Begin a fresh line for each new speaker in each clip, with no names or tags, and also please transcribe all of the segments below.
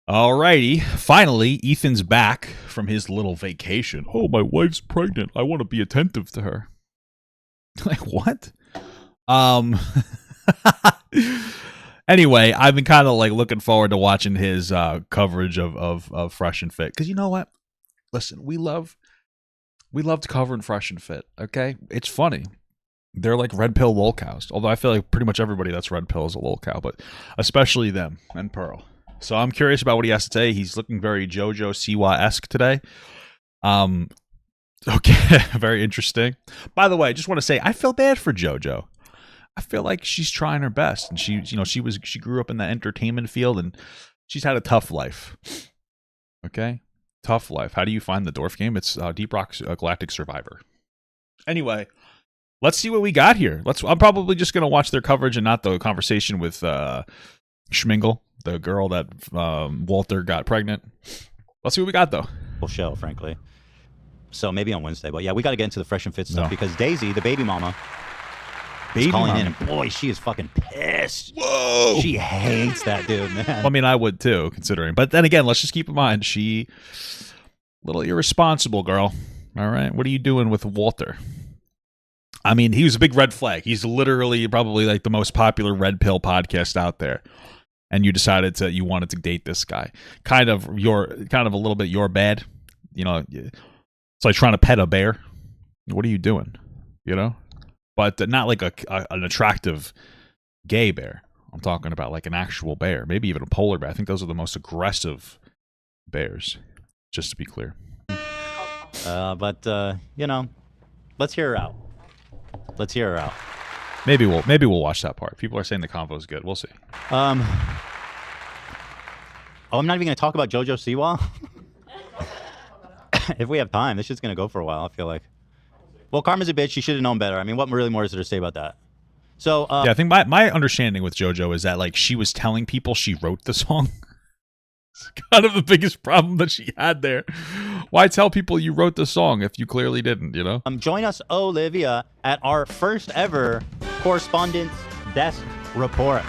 Alrighty, finally, Ethan's back from his little vacation. Oh, my wife's pregnant. I want to be attentive to her. Like, what? Anyway, I've been kind of like looking forward to watching his coverage of Fresh and Fit. Because you know what? Listen, we loved covering Fresh and Fit, okay? It's funny. They're like red pill lolcows. Although I feel like pretty much everybody that's red pill is a lolcow, but especially them and Pearl. So I'm curious about what he has to say. He's looking very JoJo Siwa-esque today. Okay, very interesting. By the way, I just want to say I feel bad for JoJo. I feel like she's trying her best, and she grew up in the entertainment field, and she's had a tough life. Okay, tough life. How do you find the Dwarf game? It's Deep Rock Galactic Survivor. Anyway, let's see what we got here. I'm probably just gonna watch their coverage and not the conversation with Schmingle, the girl that Walter got pregnant. Let's see what we got, though.
Full show, frankly. So maybe on Wednesday. But yeah, we got to get into the Fresh and Fit stuff because Daisy, the baby mama, is calling in. And boy, she is fucking pissed.
Whoa!
She hates that dude, man.
Well, I mean, I would too, considering. But then again, let's just keep in mind, she a little irresponsible girl. All right? What are you doing with Walter? I mean, he was a big red flag. He's literally probably like the most popular red pill podcast out there. And you decided you wanted to date this guy. Kind of a little bit your bad. You know, it's like trying to pet a bear. What are you doing? You know? But not like an attractive gay bear. I'm talking about like an actual bear. Maybe even a polar bear. I think those are the most aggressive bears, just to be clear.
But you know, let's hear her out. Let's hear her out.
Maybe we'll watch that part. People are saying the convo is good. We'll see.
I'm not even going to talk about JoJo Siwa. If we have time, this shit's going to go for a while, I feel like. Well, Karma's a bitch. She should have known better. I mean, what really more is there to say about that? So
yeah, I think my understanding with JoJo is that like she was telling people she wrote the song. It's kind of the biggest problem that she had there. Why tell people you wrote the song if you clearly didn't, you know?
Join us, Olivia, at our first ever correspondence desk report.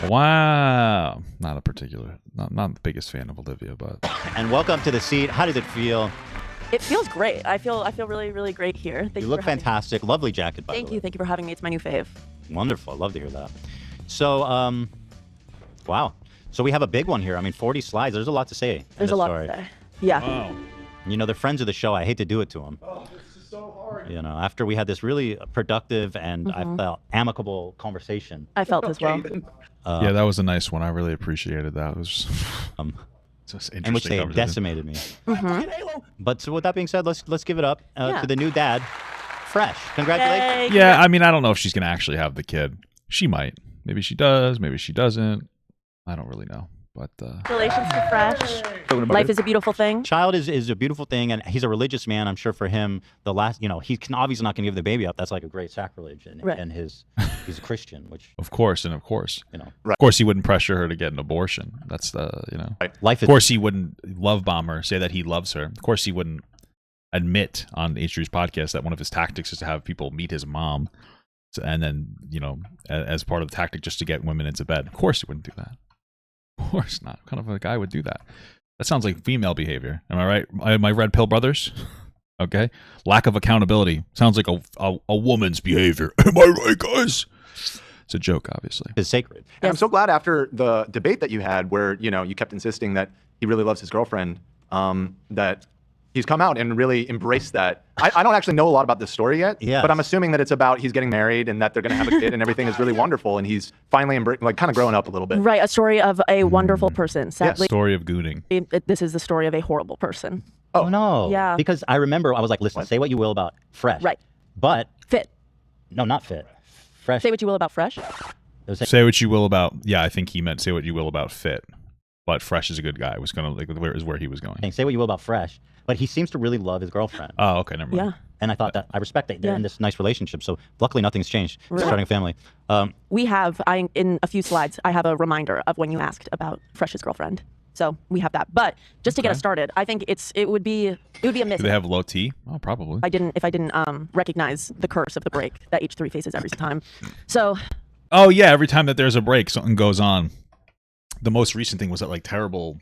Wow. Not the biggest fan of Olivia, but.
And welcome to the seat. How does it feel?
It feels great. I feel really, really great here. Thank
you look fantastic. Lovely jacket, by the way.
Thank you. Thank you for having me. It's my new fave.
Wonderful. I love to hear that. So, wow. So we have a big one here. I mean, 40 slides. There's a lot to say.
There's a lot to say. Yeah.
Wow.
You know, they're friends of the show. I hate to do it to them.
Oh, this is so hard.
You know, after we had this really productive and I felt amicable conversation.
I felt as well.
Yeah, that was a nice one. I really appreciated that. It was just interesting.
In which they decimated me. But so with that being said, let's give it up to the new dad, Fresh. Congratulations.
Yay.
Yeah, I mean, I don't know if she's going to actually have the kid. She might. Maybe she does. Maybe she doesn't. I don't really know. But
congratulations to Fresh. Life is a beautiful thing.
Child is a beautiful thing, and he's a religious man. I'm sure for him, he's obviously not going to give the baby up. That's like a great sacrilege, and he's a Christian, which
of course,
you
know, of course, he wouldn't pressure her to get an abortion. That's
life.
Of course, he wouldn't love bomb her, say that he loves her. Of course, he wouldn't admit on H3's podcast that one of his tactics is to have people meet his mom, and then as part of the tactic just to get women into bed. Of course, he wouldn't do that. Of course not. What kind of a guy would do that? That sounds like female behavior. Am I right? My red pill brothers? Okay. Lack of accountability. Sounds like a woman's behavior. Am I right, guys? It's a joke, obviously.
It's sacred.
And I'm so glad after the debate that you had where, you kept insisting that he really loves his girlfriend, that he's come out and really embraced that. I don't actually know a lot about this story yet, but I'm assuming that it's about he's getting married and that they're going to have a kid and everything is really wonderful and he's finally kind of growing up a little bit.
Right, a story of a wonderful person. Sadly,
story of gooning.
This is the story of a horrible person.
Oh no.
Yeah.
Because I remember I was like, listen, say what you will about Fresh.
Right.
But
Fit.
No, not Fit. Fresh.
Say what you will about Fresh.
Say what you will about. Yeah, I think he meant say what you will about Fit. But Fresh is a good guy. Was gonna where he was going.
Say what you will about Fresh. But he seems to really love his girlfriend.
Oh, okay, never mind.
Yeah.
And I thought that I respect that they're in this nice relationship. So luckily nothing's changed. Starting a family.
In a few slides, I have a reminder of when you asked about Fresh's girlfriend. So we have that. But just to get us started, I think it would be a miss.
Do they have low T? Oh, probably.
If I didn't recognize the curse of the break that H3 faces every time. So.
Oh yeah, every time that there's a break, something goes on. The most recent thing was that like terrible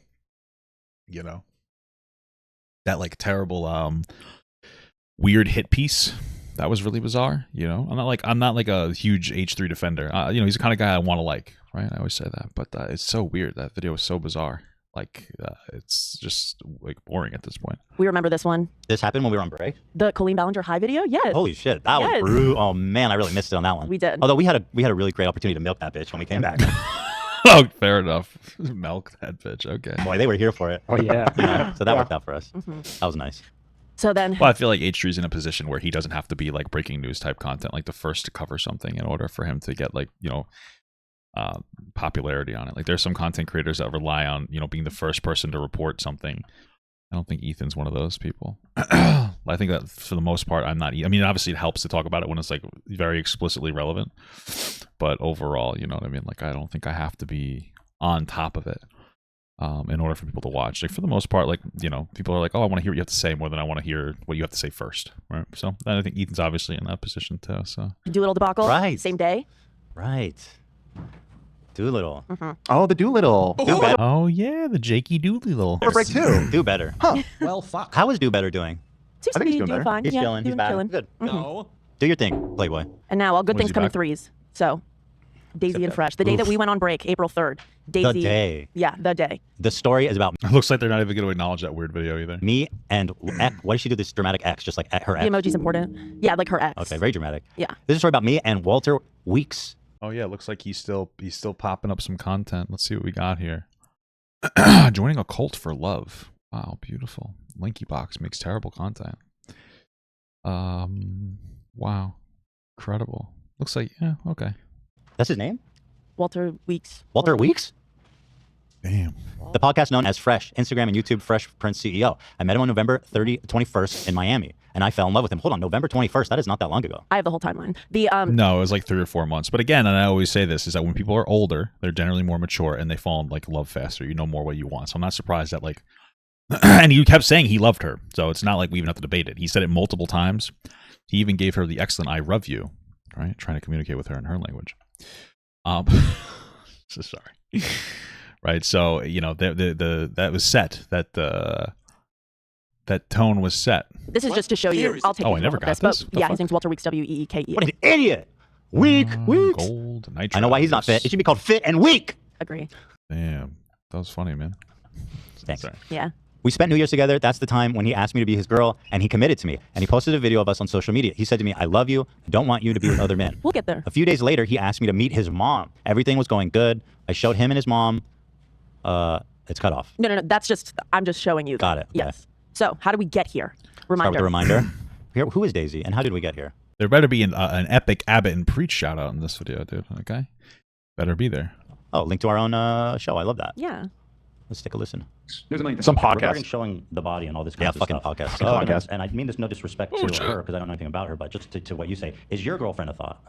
you know, that like terrible weird hit piece. That was really bizarre, you know. I'm not like a huge H3 defender. You know, he's the kind of guy I want to like, right? I always say that, but it's so weird. That video was so bizarre. Like, it's just like boring at this point.
We remember this one.
This happened when we were on break.
The Colleen Ballinger high video. Yes.
Holy shit, that was brutal. Oh man, I really missed it on that one.
We did.
Although we had a really great opportunity to milk that bitch when we came back.
Oh, fair enough. Milk that bitch. Okay.
Boy, they were here for it.
Oh yeah.
You know, so that worked out for us. That was nice.
So then,
well, I feel like H3's in a position where he doesn't have to be like breaking news type content, like the first to cover something in order for him to get like, you know, popularity on it. Like there's some content creators that rely on, you know, being the first person to report something. I don't think Ethan's one of those people. I think that for the most part, I'm not. I mean, obviously it helps to talk about it when it's like very explicitly relevant, but overall, you know what I mean? Like I don't think I have to be on top of it. In order for people to watch. Like for the most part, like, you know, people are like, oh, I want to hear what you have to say more than I want to hear what you have to say first, right? So I think Ethan's obviously in that position too. So
Doolittle debacle,
right?
Same day,
right? Doolittle.
Oh, the Doolittle.
oh yeah, the Jakey Doolittle.
For break 2.
Do better.
Huh.
Well, fuck.
How is Do Better doing?
seems
I
to
think
be
he's doing
doing
better.
fine.
He's
Yeah,
chilling. He's
doing
back.
chilling.
Good.
No.
Do your thing, Playboy.
And now all good
Was
things
he
come in
back?
threes. So Daisy and Fresh. The day that we went on break, April 3rd. Daisy.
The day.
Yeah, the day.
The story is about
It looks like they're not even going to acknowledge that weird video either.
me and X. Why does she do this dramatic X? Just like her
The
ex.
emoji's important. Yeah, like her ex.
Okay, very dramatic.
Yeah.
This is a story about me and Walter Weeks.
Oh yeah, it looks like he's still popping up some content. Let's see what we got here. Joining a cult for love. Wow, beautiful. Linky Box makes terrible content. Wow, incredible. Looks like yeah, okay.
That's his name?
Walter Weeks.
Walter Weeks?
Damn.
The podcast known as Fresh, Instagram and YouTube Fresh Prince CEO. I met him on November 21st in Miami, and I fell in love with him. Hold on, November 21st? That is not that long ago.
I have the whole timeline. The
No, it was like 3 or 4 months. But again, and I always say this, is that when people are older, they're generally more mature and they fall in like love faster. You know more what you want. So I'm not surprised that like, and he kept saying he loved her. So it's not like we even have to debate it. He said it multiple times. He even gave her the excellent "I love you," right? Trying to communicate with her in her language. So sorry. Right. So, you know, that was set. That tone was set.
This is just to show you. I'll take.
Oh, I never got this.
But yeah, his name's Walter Weeks. Weeke.
What an idiot! Weak.
Gold. Nitro.
I know why he's not fit. It should be called Fit and Weak.
Agree.
Damn. That was funny, man.
Thanks.
Sorry.
Yeah.
We spent New Year's together. That's the time when he asked me to be his girl, and he committed to me. And he posted a video of us on social media. He said to me, I love you. I don't want you to be with other men.
We'll get there.
A few days later, he asked me to meet his mom. Everything was going good. I showed him and his mom. It's cut off.
No. That's just. I'm just showing you.
Got it. Okay.
Yes. So how do we get here?
Start with
Reminder.
the reminder. Here, who is Daisy, and how did we get here?
There better be an epic Abbott and Preach shout out in this video, dude. Okay? Better be there.
Oh, link to our own show. I love that.
Yeah.
Let's take a listen.
Some
Regarding
podcast.
showing the body and all this kind
Yeah,
of
fucking
stuff.
podcast.
Oh,
And-
podcast.
And I mean this no disrespect
Oh,
to
shit.
her because I don't know anything about her, but just to what you say. Is your girlfriend a thought?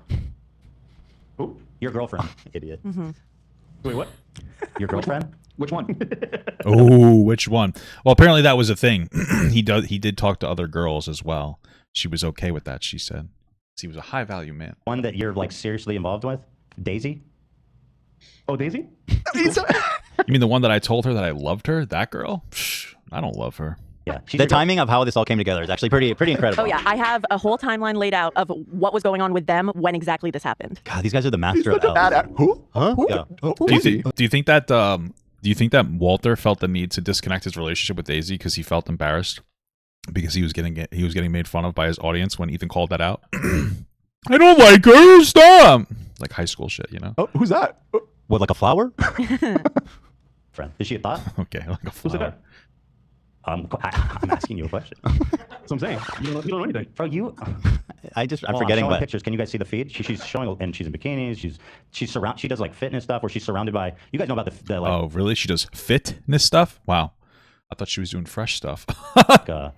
Who?
Your girlfriend.
Idiot.
Wait, what?
Your girlfriend?
Which one?
Oh, which one? Well, apparently that was a thing. He did talk to other girls as well. She was okay with that, she said. He was a high value man.
One that you're like seriously involved with? Daisy?
Oh, Daisy?
You mean the one that I told her that I loved her? That girl? Psh, I don't love her.
Yeah. She's
The
your girl-
timing of how this all came together is actually pretty incredible.
Oh yeah, I have a whole timeline laid out of what was going on with them when exactly this happened.
God, these guys are the master
Such
of
a bad
L's.
Who?
Huh?
Who?
Yeah.
Do you think that Walter felt the need to disconnect his relationship with Daisy because he felt embarrassed because he was getting made fun of by his audience when Ethan called that out? I don't like her. Stop. Like high school shit, you know?
Oh, who's that? Oh,
What, like a flower?
friend. Is she a thought?
Okay, like a
who's
flower.
that?
I'm asking you a question.
That's what I'm saying. You don't know anything.
Bro, you...
I'm
Well,
forgetting,
showing
but
pictures. Can you guys see the feed? She's showing, and she's in bikinis. She does like fitness stuff where she's surrounded by. You guys know about the like,
Oh, really? She does fitness stuff? Wow. I thought she was doing fresh stuff.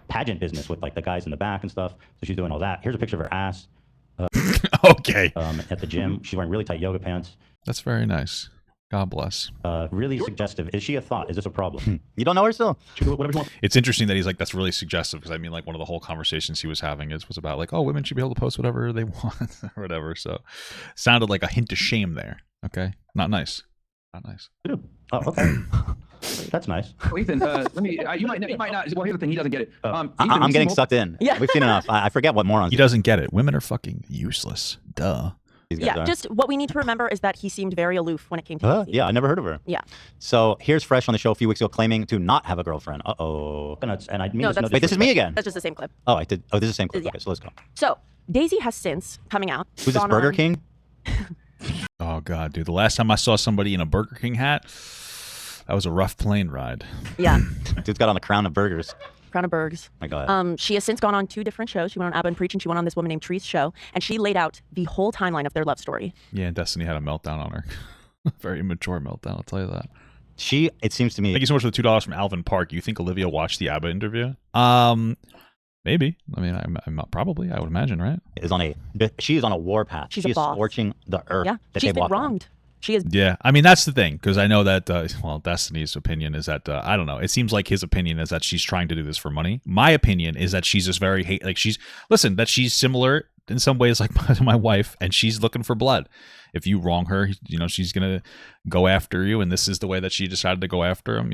pageant business with like the guys in the back and stuff. So she's doing all that. Here's a picture of her ass
Okay.
at the gym. She's wearing really tight yoga pants.
That's very nice. God bless.
Really suggestive. Is she a thought? Is this a problem?
you don't know her still?
Whatever you want.
It's interesting that he's like, that's really suggestive because I mean, like one of the whole conversations he was having was about like, oh, women should be able to post whatever they want or whatever. So sounded like a hint of shame there. Okay. Not nice. Not nice.
Oh, okay.
actually.
That's nice.
Well, Ethan, let me. You might not. Well, here's the thing. He doesn't get it.
I'm getting sucked in.
Yeah.
We've seen enough. I forget what morons.
He doesn't get it. Women are fucking useless. Duh.
Yeah, just what we need to remember is that he seemed very aloof when it came to
Yeah, I never heard of her.
Yeah.
So here's Fresh on the show a few weeks ago claiming to not have a girlfriend. Uh-oh.
And I mean,
No,
this
Wait, this is me again.
That's just the same clip.
Oh, I did. Oh, this is the same clip.
Yeah.
Okay, so let's go.
So Daisy has since coming out.
Who's this,
gone
Burger
on-
King?
Oh god, dude. The last time I saw somebody in a Burger King hat, that was a rough plane ride.
Yeah.
Dude's got on the crown of burgers.
Crown of Bergs.
My God.
She has since gone on 2 different shows. She went on Abba and Preach, and she went on this woman named Tree's show, and she laid out the whole timeline of their love story.
Yeah, and Destiny had a meltdown on her. Very immature meltdown, I'll tell you that.
It seems to me.
Thank you so much for the $2 from Alvin Park. You think Olivia watched the ABBA interview? Maybe. I mean, I'm not, probably. I would imagine, right?
She is on a warpath.
She's
she
a
is
boss.
scorching the earth.
Yeah.
That
She's
they
been
walk on.
wronged. She is.
Yeah, I mean that's the thing because I know that Destiny's opinion is that I don't know. It seems like his opinion is that she's trying to do this for money. My opinion is that she's just very that she's similar in some ways like to my wife, and she's looking for blood. If you wrong her, she's gonna go after you, and this is the way that she decided to go after him.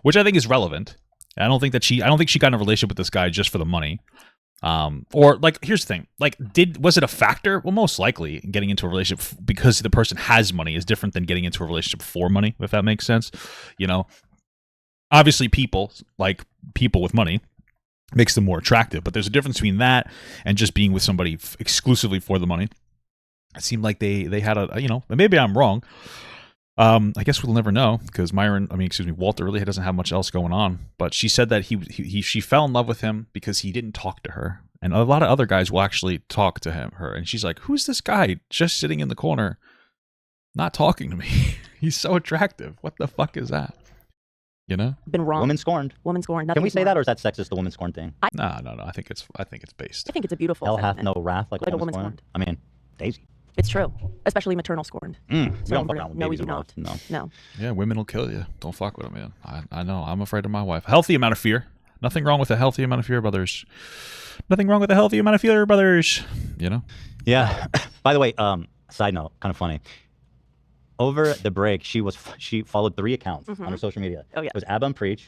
Which I think is relevant. I don't think she got in a relationship with this guy just for the money. Or like, here's the thing, like, was it a factor? Well, most likely getting into a relationship because the person has money is different than getting into a relationship for money, if that makes sense. Obviously people with money makes them more attractive, but there's a difference between that and just being with somebody exclusively for the money. It seemed like they had maybe I'm wrong. I guess we'll never know because Walter really doesn't have much else going on. But she said that she fell in love with him because he didn't talk to her, and a lot of other guys will actually talk to her. And she's like, "Who's this guy just sitting in the corner, not talking to me? He's so attractive. What the fuck is that?"
Been wrong.
Woman scorned.
Woman scorned.
Can we say that, or is that sexist? The woman scorned thing.
No. I think it's based.
I think it's a beautiful.
Hell hath
sentiment.
no wrath like a woman scorned. I mean, Daisy.
It's true, especially maternal scorned.
We don't fuck around with
No, we
babies
do
involved.
not. No.
Yeah, women will kill you. Don't fuck with them, man. I know. I'm afraid of my wife. A healthy amount of fear. Nothing wrong with a healthy amount of fear, brothers. Nothing wrong with a healthy amount of fear, brothers.
Yeah. By the way, side note, kind of funny. Over the break, she followed 3 accounts on her social media.
Oh, yeah.
It was Abba and Preach.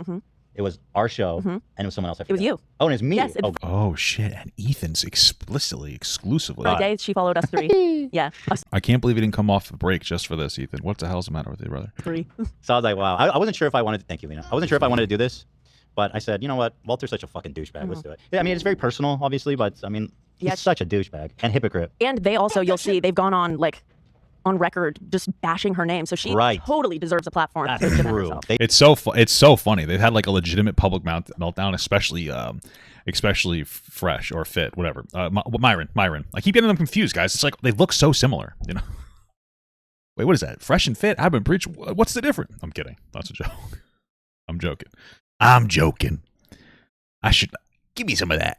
It was our show, and it was someone else.
It was you.
Oh, and it was me.
Yes,
Oh shit! And Ethan's exclusively.
For a day, she followed us 3. Yeah. Us
I can't believe he didn't come off a break just for this, Ethan. What the hell's the matter with you, brother?
3.
So I was like, wow. I wasn't sure if I wanted to. Thank you, Lena. I wasn't sure if I wanted to do this, but I said, you know what? Walter's such a fucking douchebag. Let's do it. Yeah, I mean, it's very personal, obviously, but I mean, he's such a douchebag and hypocrite.
And they also, you'll see, they've gone on record just bashing her name, so she totally deserves a platform.
That's
to defend
true.
herself.
It's so funny. They've had like a legitimate public meltdown, especially Fresh or Fit, whatever. Myron. I keep getting them confused, guys. It's like they look so similar. Wait, what is that? Fresh and Fit? I've been preach. What's the difference? I'm kidding. That's a joke. I'm joking. I should give me some of that.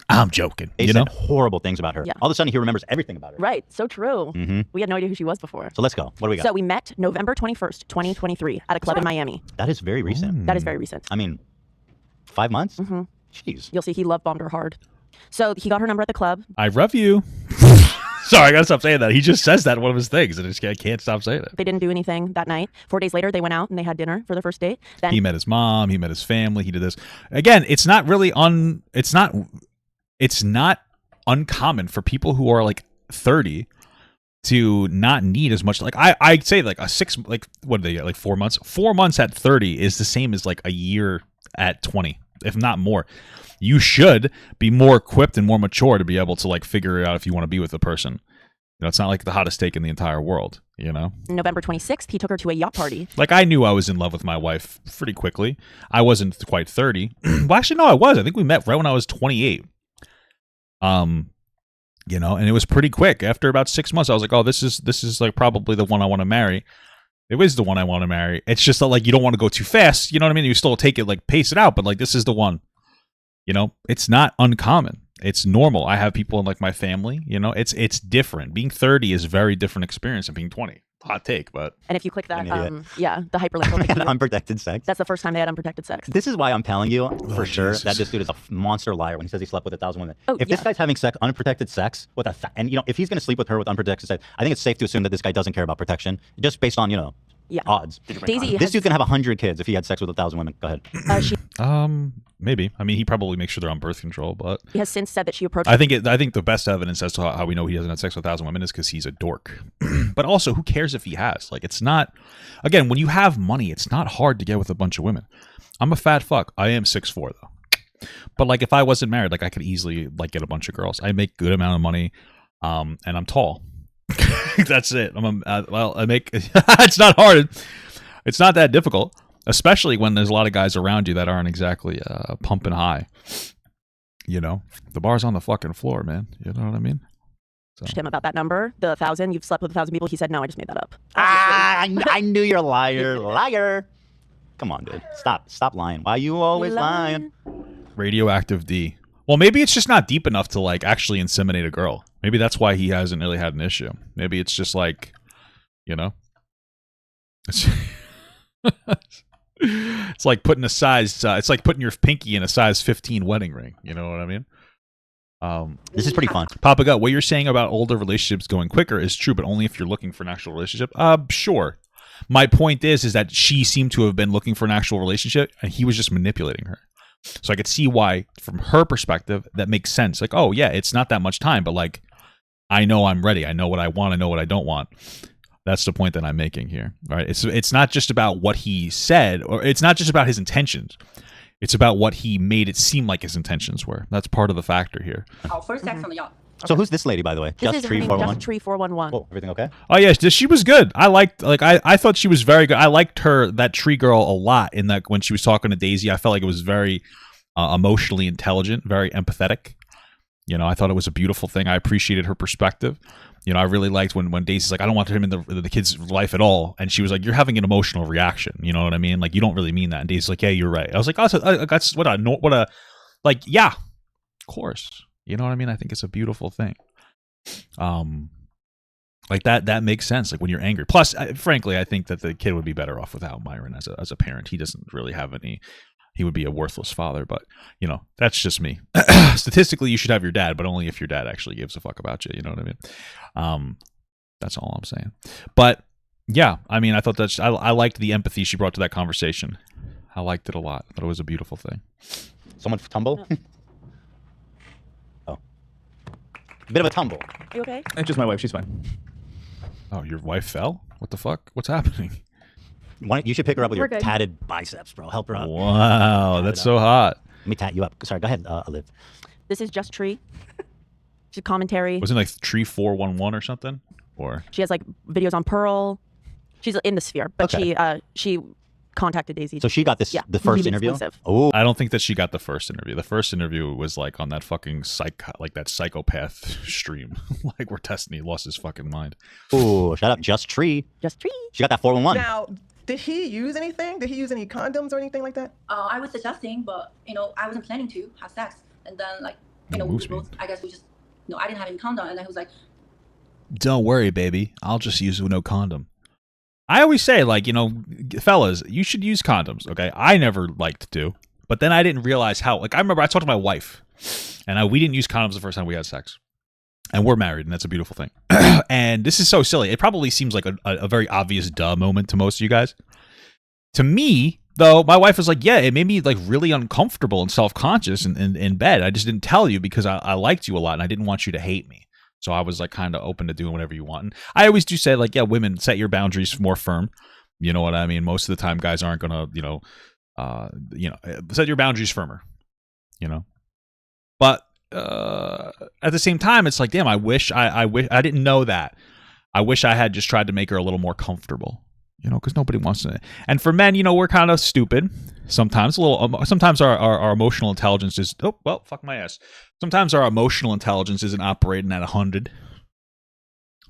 I'm joking.
They said horrible things about her.
Yeah.
All of a sudden, he remembers everything about her.
Right. So true.
Mm-hmm.
We had no idea who she was before.
So let's go. What do we got?
So we met November 21st, 2023 at a club in Miami.
That is very recent.
That is very recent.
I mean, 5 months?
Mm-hmm.
Jeez.
You'll see he love bombed her hard. So he got her number at the club.
I love you. Sorry, I gotta stop saying that. He just says that in one of his things, and I can't stop saying it.
They didn't do anything that night. 4 days later, they went out and they had dinner for their first date. Then
He met his mom. He met his family. He did this. Again, it's not really It's not uncommon for people who are like 30 to not need as much. Like I'd say like a 6, like what are they, like 4 months? 4 months at 30 is the same as like a year at 20, if not more. You should be more equipped and more mature to be able to like figure it out if you want to be with a person. It's not like the hottest steak in the entire world,
November 26th, he took her to a yacht party.
Like I knew I was in love with my wife pretty quickly. I wasn't quite 30. Well, actually, no, I was. I think we met right when I was 28. And it was pretty quick. After about 6 months, I was like, oh, this is like probably the one I want to marry. It was the one I want to marry. It's just that like you don't want to go too fast. You know what I mean? You still take it, like pace it out, but like this is the one. It's not uncommon. It's normal. I have people in like my family. It's different. Being 30 is a very different experience than being 20. Hot take, but
And if you click that, the hyperlink will take you.
Unprotected sex.
That's the first time they had unprotected sex.
This is why I'm telling you for sure
Jesus.
that this dude is a monster liar when he says he slept with 1,000 women.
Oh,
If this guy's having unprotected sex with and if he's going to sleep with her with unprotected sex, I think it's safe to assume that this guy doesn't care about protection, just based on odds.
Daisy
This dude can have 100 kids if he had sex with 1,000 women. Go ahead.
Maybe. I mean, he probably makes sure they're on birth control, but
he has since said that she approached.
I think the best evidence as to how we know he hasn't had sex with 1,000 women is because he's a dork. But also, who cares if he has? Like, it's not. Again, when you have money, it's not hard to get with a bunch of women. I'm a fat fuck. I am 6'4" though. But like, if I wasn't married, like, I could easily like get a bunch of girls. I make good amount of money, and I'm tall. That's it. I make. It's not hard. It's not that difficult. Especially when there's a lot of guys around you that aren't exactly pumping high. You know, the bar's on the fucking floor, man. You know what I mean? So.
Him about that number, the 1,000. You've slept with 1,000 people. He said, no, I just made that up.
I knew you're a liar. Liar. Come on, dude. Stop lying. Why you always lying?
Radioactive D. Well, maybe it's just not deep enough to like actually inseminate a girl. Maybe that's why he hasn't really had an issue. Maybe it's just like, you know. It's like putting a size. It's like putting your pinky in a size 15 wedding ring. You know what I mean?
This is pretty fun.
Papa Gut, what you're saying about older relationships going quicker is true, but only if you're looking for an actual relationship. Sure. My point is that she seemed to have been looking for an actual relationship, and he was just manipulating her. So I could see why, from her perspective, that makes sense. Like, oh yeah, it's not that much time, but like, I know I'm ready. I know what I want. I know what I don't want. That's the point that I'm making here. All right. It's not just about what he said, or it's not just about his intentions. It's about what he made it seem like his intentions were. That's part of the factor here.
Our first sex on the yacht.
So who's this lady, by the way?
Just Tree 411.
Oh, everything okay?
Oh yes, she was good. I thought she was very good. I liked her, that tree girl, a lot. In that when she was talking to Daisy, I felt like it was very emotionally intelligent, very empathetic. You know, I thought it was a beautiful thing. I appreciated her perspective. You know, I really liked when Daisy's like, I don't want him in the kid's life at all. And she was like, you're having an emotional reaction. You know what I mean? Like, you don't really mean that. And Daisy's like, yeah, you're right. I was like, oh, that's yeah, of course. You know what I mean? I think it's a beautiful thing. Like that makes sense. Like when you're angry. Plus, frankly, I think that the kid would be better off without Myron as a parent. He doesn't really have any. He would be a worthless father, but you know, that's just me. Statistically, you should have your dad, but only if your dad actually gives a fuck about you. You know what I mean? That's all I'm saying. But yeah, I mean, I thought I liked the empathy she brought to that conversation. I liked it a lot. I thought it was a beautiful thing.
Someone tumble? Oh, bit of a tumble.
You okay?
It's just my wife. She's fine.
Oh, your wife fell? What the fuck? What's happening?
You should pick her up with your tatted biceps, bro. Help her up.
Wow, that's so hot.
Let me tat you up. Sorry, go ahead, Olive.
This is Just Tree. She's commentary.
Wasn't it like Tree 411 or something? Or
she has like videos on Pearl. She's in the sphere, but she contacted Daisy.
So she got this the first interview.
Oh, I don't think that she got the first interview. The first interview was like on that fucking that psychopath stream. Like we're testing. He lost his fucking mind.
Oh, shout out Just Tree.
Just Tree.
She got that 411.
Now, did he use anything? Did he use any condoms or anything like that?
I was suggesting, but you know, I wasn't planning to have sex, and then like you know, we both, I guess we just, you know, I didn't have any condom, and then he was like,
"Don't worry, baby. I'll just use no condom." I always say, like, you know, fellas, you should use condoms. Okay, I never liked to, but then I didn't realize how. Like, I remember I talked to my wife, and we didn't use condoms the first time we had sex. And we're married, and that's a beautiful thing. And this is so silly. It probably seems like a very obvious duh moment to most of you guys. To me, though, my wife was like, yeah, it made me like really uncomfortable and self-conscious in bed. I just didn't tell you because I liked you a lot, and I didn't want you to hate me. So I was like kind of open to doing whatever you want. And I always do say, like, yeah, women, set your boundaries more firm. You know what I mean? Most of the time, guys aren't going to, set your boundaries firmer, you know? But at the same time, it's like, damn, I wish I didn't know that. I wish I had just tried to make her a little more comfortable, you know, because nobody wants to. And for men, you know, we're kind of stupid sometimes. Sometimes our emotional intelligence is fuck my ass. Sometimes our emotional intelligence isn't operating at 100,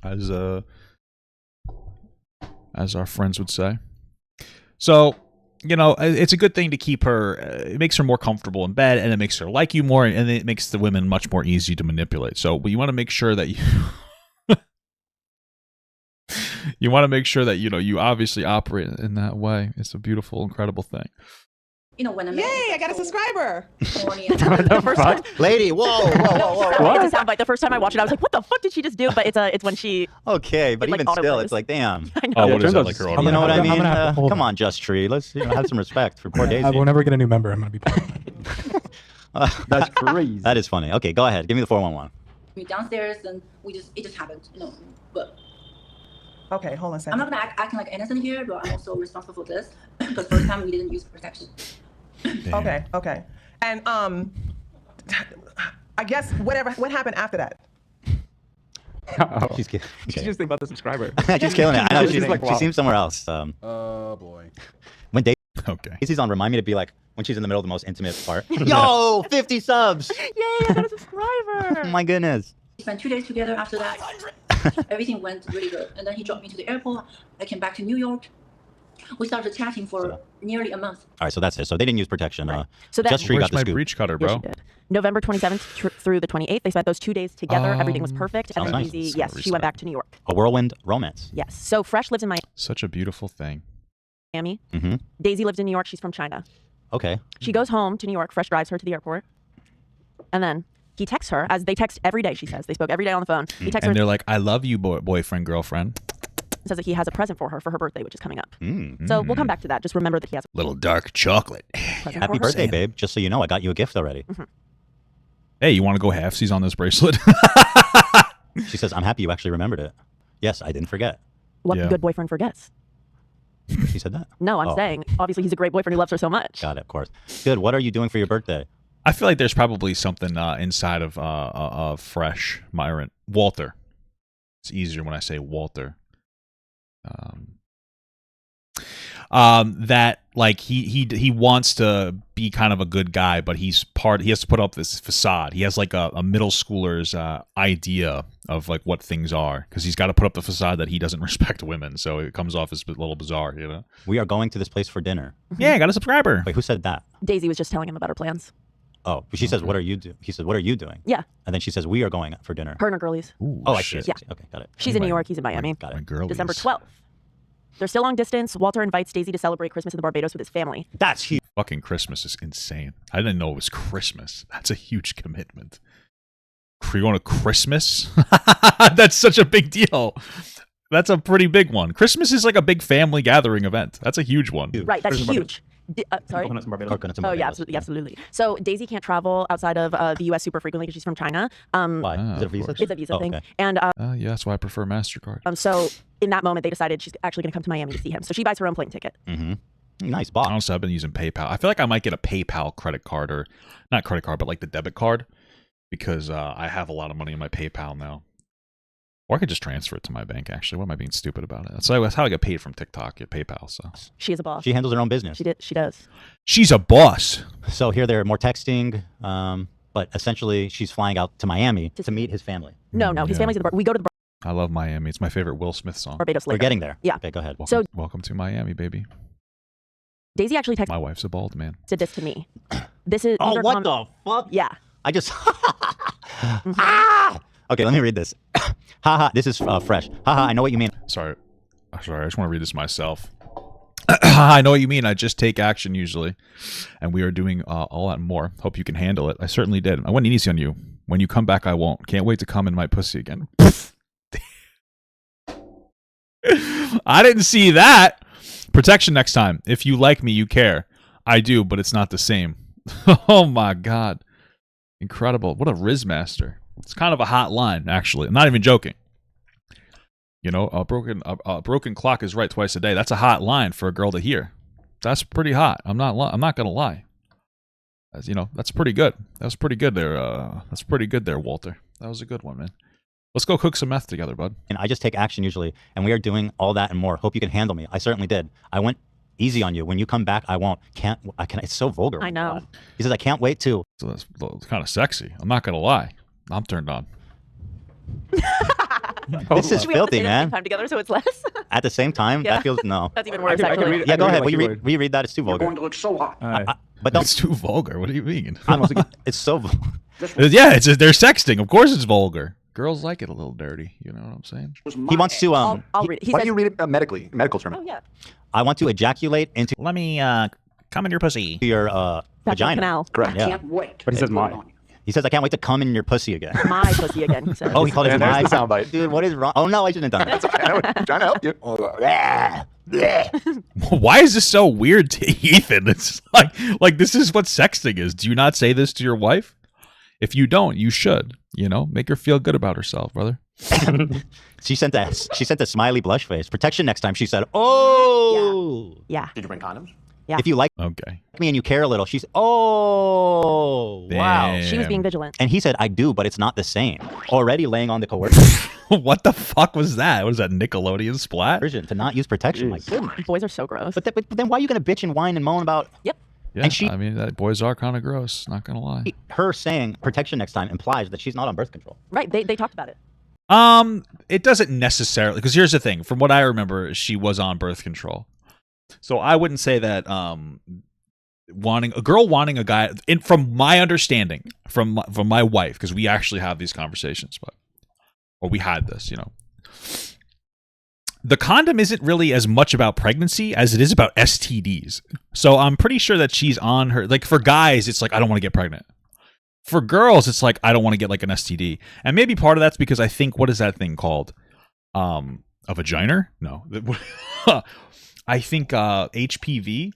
as our friends would say. So, you know, it's a good thing to keep her. It makes her more comfortable in bed, and it makes her like you more, and it makes the women much more easy to manipulate. So, you want to make sure that you want to make sure that you obviously operate in that way. It's a beautiful, incredible thing.
You know, when a man
Yay! I got a subscriber.
horny and
The first time,
Lady, whoa.
it's a soundbite. The first time I watched it, I was like, "What the fuck did she just do?" But it's when she.
Okay, but
It, like,
even still,
autoplays.
it's like, damn.
I know.
Oh, what is
turns
that?
out
Like her
I'm
You
automatic?
know what I
I'm
mean?
gonna have to hold
Come
on.
on, Just Tree. Let's have some respect for poor Daisy.
I will never get a new member. I'm gonna be.
That's crazy.
That is funny. Okay, go ahead. Give me the 411.
we downstairs, and it just happened. You know, but
Okay, hold on a
I'm
second.
not gonna act like innocent here, but I'm also responsible for this because first time we didn't use protection.
Okay, okay. And I guess what happened after that?
She's kidding.
She just think about the subscriber.
She's killing it. I know.
She's like,
She
wow.
seems somewhere else.
Oh boy.
When
Okay.
Daisy's on, remind me to be like when she's in the middle of the most intimate part. Yo, 50 subs.
Yay! I got a subscriber.
Oh my goodness.
We spent 2 days together after that. Everything went really good. And then he dropped me to the airport. I came back to New York. We started chatting for nearly a month.
All right, so that's it. So they didn't use protection.
Right. So that-
Just Tree
Where's
got the
my
scoop.
breach cutter,
Yes,
bro?
she did. November 27th through the 28th. They spent those 2 days together. Everything was perfect. And
Sounds
then
nice.
Daisy,
It's
yes,
gonna
she went
restart.
back to New York.
A whirlwind romance.
Yes. So Fresh lives in
Such a beautiful thing.
Miami.
Mm-hmm.
Daisy lives in New York. She's from China.
Okay.
She goes home to New York. Fresh drives her to the airport. And then he texts her, as they text every day, she says. They spoke every day on the phone. He texts
And
her
they're like, "I love you, boyfriend, girlfriend."
and says that he has a present for her birthday, which is coming up.
Mm.
So we'll come back to that. Just remember that he has a
Little dark chocolate.
present
Happy
for her.
birthday, babe. Just so you know, I got you a gift already.
Hey, you want to go halfsies on this bracelet?
She says, I'm happy you actually remembered it. Yes, I didn't forget.
What
Yeah.
good boyfriend forgets?
She said that.
No, I'm
Oh.
saying, obviously, he's a great boyfriend who loves her so much.
Got it, of course. Good. What are you doing for your birthday?
I feel like there's probably something inside of Fresh Myron Walter. It's easier when I say Walter. That like he wants to be kind of a good guy, but he has to put up this facade. He has like a middle schooler's idea of like what things are, because he's got to put up the facade that he doesn't respect women, so it comes off as a little bizarre, you know.
We are going to this place for dinner.
Yeah, I got a subscriber.
Wait, who said that?
Daisy was just telling him about her plans.
Oh, she says, what are you doing? He says, what are you doing?
Yeah,
And then she says, we are going for dinner.
her and her girlies.
Ooh,
Oh, I see.
shit.
I see. Okay, got it.
She's in New York, he's in Miami.
Got
My
it.
girl.
December 12th. They're still long distance. Walter invites Daisy to celebrate Christmas in the Barbados with his family.
That's huge.
Fucking Christmas is insane. I didn't know it was Christmas. That's a huge commitment. You're going to Christmas? That's such a big deal. That's a pretty big one. Christmas is like a big family gathering event. That's a huge one.
Right, that's
Where's the
huge. Sorry?
Coconuts and Barbados.
Coconuts and
Oh, yeah,
Barbados.
absolutely, absolutely. So Daisy can't travel outside of the U.S. super frequently because she's from China.
Why?
Ah,
Is it a
of
visa?
course.
It's a visa
Oh,
thing.
okay.
And
Yeah, that's why I prefer MasterCard.
so in that moment, they decided she's actually going to come to Miami to see him. So she buys her own plane ticket.
Mm-hmm. Nice box.
Honestly, I've been using PayPal. I feel like I might get a PayPal credit card, or not credit card, but like the debit card, because I have a lot of money in my PayPal now. Or I could just transfer it to my bank, actually. What am I being stupid about it? That's how I get paid from TikTok at PayPal. So
She is a boss.
She handles her own business.
She does.
she's a boss.
So here they're more texting, but essentially she's flying out to Miami to meet his family.
No, his
Yeah.
family's in the we go to the
I love Miami. It's my favorite Will Smith song.
Barbados later.
We're getting there.
Yeah.
Okay, go ahead.
Welcome, welcome to Miami, baby.
Daisy actually texted
My wife's a bald man.
this to me. This is
Oh,
these are
what the fuck?
Yeah.
I just. Ah! Okay, let me read this. Haha, this is fresh. Haha, I know what you mean.
Sorry. I just want to read this myself. I know what you mean. I just take action usually. And we are doing all that and more. Hope you can handle it. I certainly did. I went easy on you. When you come back, I won't. Can't wait to come in my pussy again. I didn't see that. Protection next time. If you like me, you care. I do, but it's not the same. Oh my God. Incredible. What a Riz master. It's kind of a hot line, actually. I'm not even joking. You know, a broken clock is right twice a day. That's a hot line for a girl to hear. That's pretty hot. I'm not gonna lie. As you know, that's pretty good. That was pretty good there. That's pretty good there, Walter. That was a good one, man. Let's go cook some meth together, bud.
And I just take action usually, and we are doing all that and more. Hope you can handle me. I certainly did. I went easy on you. When you come back, I won't. I can. It's so vulgar.
I know.
God. He says, I can't wait to.
So that's kind of sexy. I'm not gonna lie. I'm turned on.
This is
We have to
filthy,
stay the same
man.
time together, so it's less.
At the same time,
Yeah.
that feels no.
That's even
I
worse,
can
actually.
read it.
Yeah, go ahead.
like
Will
you
you
would.
reread that? It's too vulgar.
Going to look so hot.
All right.
But don't.
It's too vulgar. What do you mean?
It's so.
Yeah, they're sexting. Of course, it's vulgar. Girls like it a little dirty. You know what I'm saying?
He wants to.
I'll read it. He
Why
says,
don't you read it medical term?
oh, yeah.
I want to ejaculate into.
Let me come in your pussy.
Your vagina.
Canal.
Correct.
Yeah.
Can't wait.
But he says my.
He says, I can't wait to come in your pussy again.
My pussy again. He says.
Oh, he called it
And there's
my
the soundbite.
Dude, what is wrong? Oh, no, I shouldn't have done that.
I'm trying to help you.
Why is this so weird to Ethan? It's like this is what sexting is. Do you not say this to your wife? If you don't, you should. You know, make her feel good about herself, brother.
She sent a smiley blush face. Protection next time. She said, oh.
Yeah.
Did you bring condoms?
Yeah.
If you like
Okay.
me and you care a little, she's, oh. Wow.
She was being vigilant.
And he said, I do, but it's not the same. Already laying on the coercion
What the fuck was that? What is that, Nickelodeon splat?
to not use protection. My goodness.
Boys are so gross.
But then why are you going to bitch and whine and moan about
Yep.
Yeah,
And she-
I mean, that boys are kind of gross. Not gonna lie.
her saying protection next time implies that she's not on birth control?
Right. They talked about it.
It doesn't necessarily, because here's the thing. From what I remember, she was on birth control, so I wouldn't say that wanting a guy. From my understanding, from my wife, because we actually have these conversations, or we had this, you know. The condom isn't really as much about pregnancy as it is about STDs. So I'm pretty sure that she's on her, like for guys, it's like, I don't want to get pregnant. For girls, it's like, I don't want to get like an STD. And maybe part of that's because I think, what is that thing called? A vagina? No. I think HPV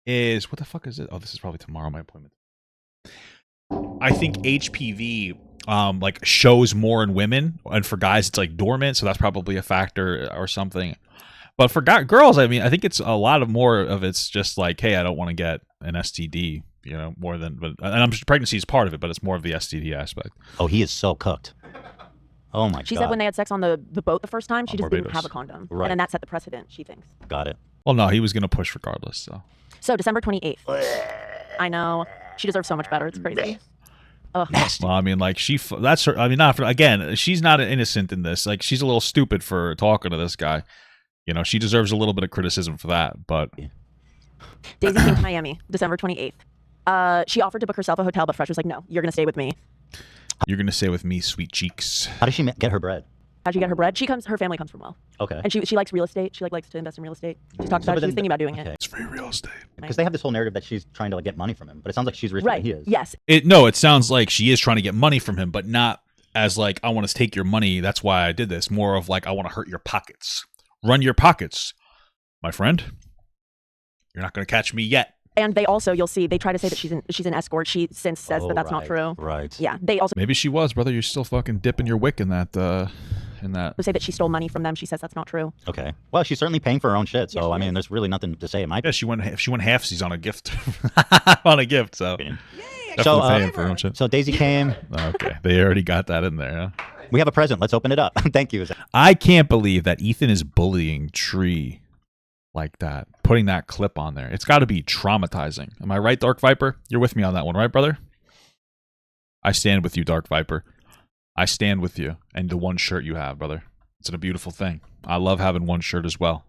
is, what the fuck is it? Oh, this is probably tomorrow, my appointment. I think HPV like shows more in women, and for guys it's like dormant, so that's probably a factor or something. But for girls, I mean, I think it's a lot of more of it's just like, hey, I don't want to get an STD, you know, more than. But and I'm pregnancy is part of it, but it's more of the STD aspect.
Oh, he is so cooked. Oh my god.
She said when they had sex on the boat the first time, she just didn't
Barbados.
have a condom,
Right.
and then that set the precedent. She thinks.
Got it.
Well, no, he was gonna push regardless. So
December 28th. I know she deserves so much better. It's crazy. Ugh.
well, I mean, like that's her. I mean, not for again. She's not innocent in this. Like she's a little stupid for talking to this guy. You know, she deserves a little bit of criticism for that. But
Daisy came to Miami, December 28th. She offered to book herself a hotel, but Fresh was like, "No, you're gonna stay with me."
you're gonna stay with me, sweet cheeks.
How does she get her bread?
How'd she get her bread? Her family comes from well,
Okay.
and she likes real estate. She likes to invest in real estate. She talked about it. She was thinking about doing it.
It's free real estate.
Because they have this whole narrative that she's trying to like, get money from him, but it sounds like she's richer
Right.
than he is.
Yes.
It sounds like she is trying to get money from him, but not as like, I want to take your money, that's why I did this. More of like, I want to hurt your pockets. Run your pockets, my friend. You're not going to catch me yet.
And they also, you'll see, they try to say that she's an escort. She since says that that's not true.
Right.
Yeah. They also
Maybe she was, brother. You're still fucking dipping your wick in that.
say that she stole money from them. She says that's not true.
Okay. Well, she's certainly paying for her own shit, so
Yes, she
I mean,
is.
there's really nothing to say in my
Yeah, she went halfsies on a gift. On a gift, so
opinion.
definitely
So,
paying for her own shit.
So Daisy came.
Okay, they already got that in there. Huh?
We have a present. Let's open it up. Thank you.
I can't believe that Ethan is bullying Tree like that, putting that clip on there. It's got to be traumatizing. Am I right, Dark Viper? You're with me on that one, right, brother? I stand with you, Dark Viper. I stand with you and the one shirt you have, brother. It's a beautiful thing. I love having one shirt as well.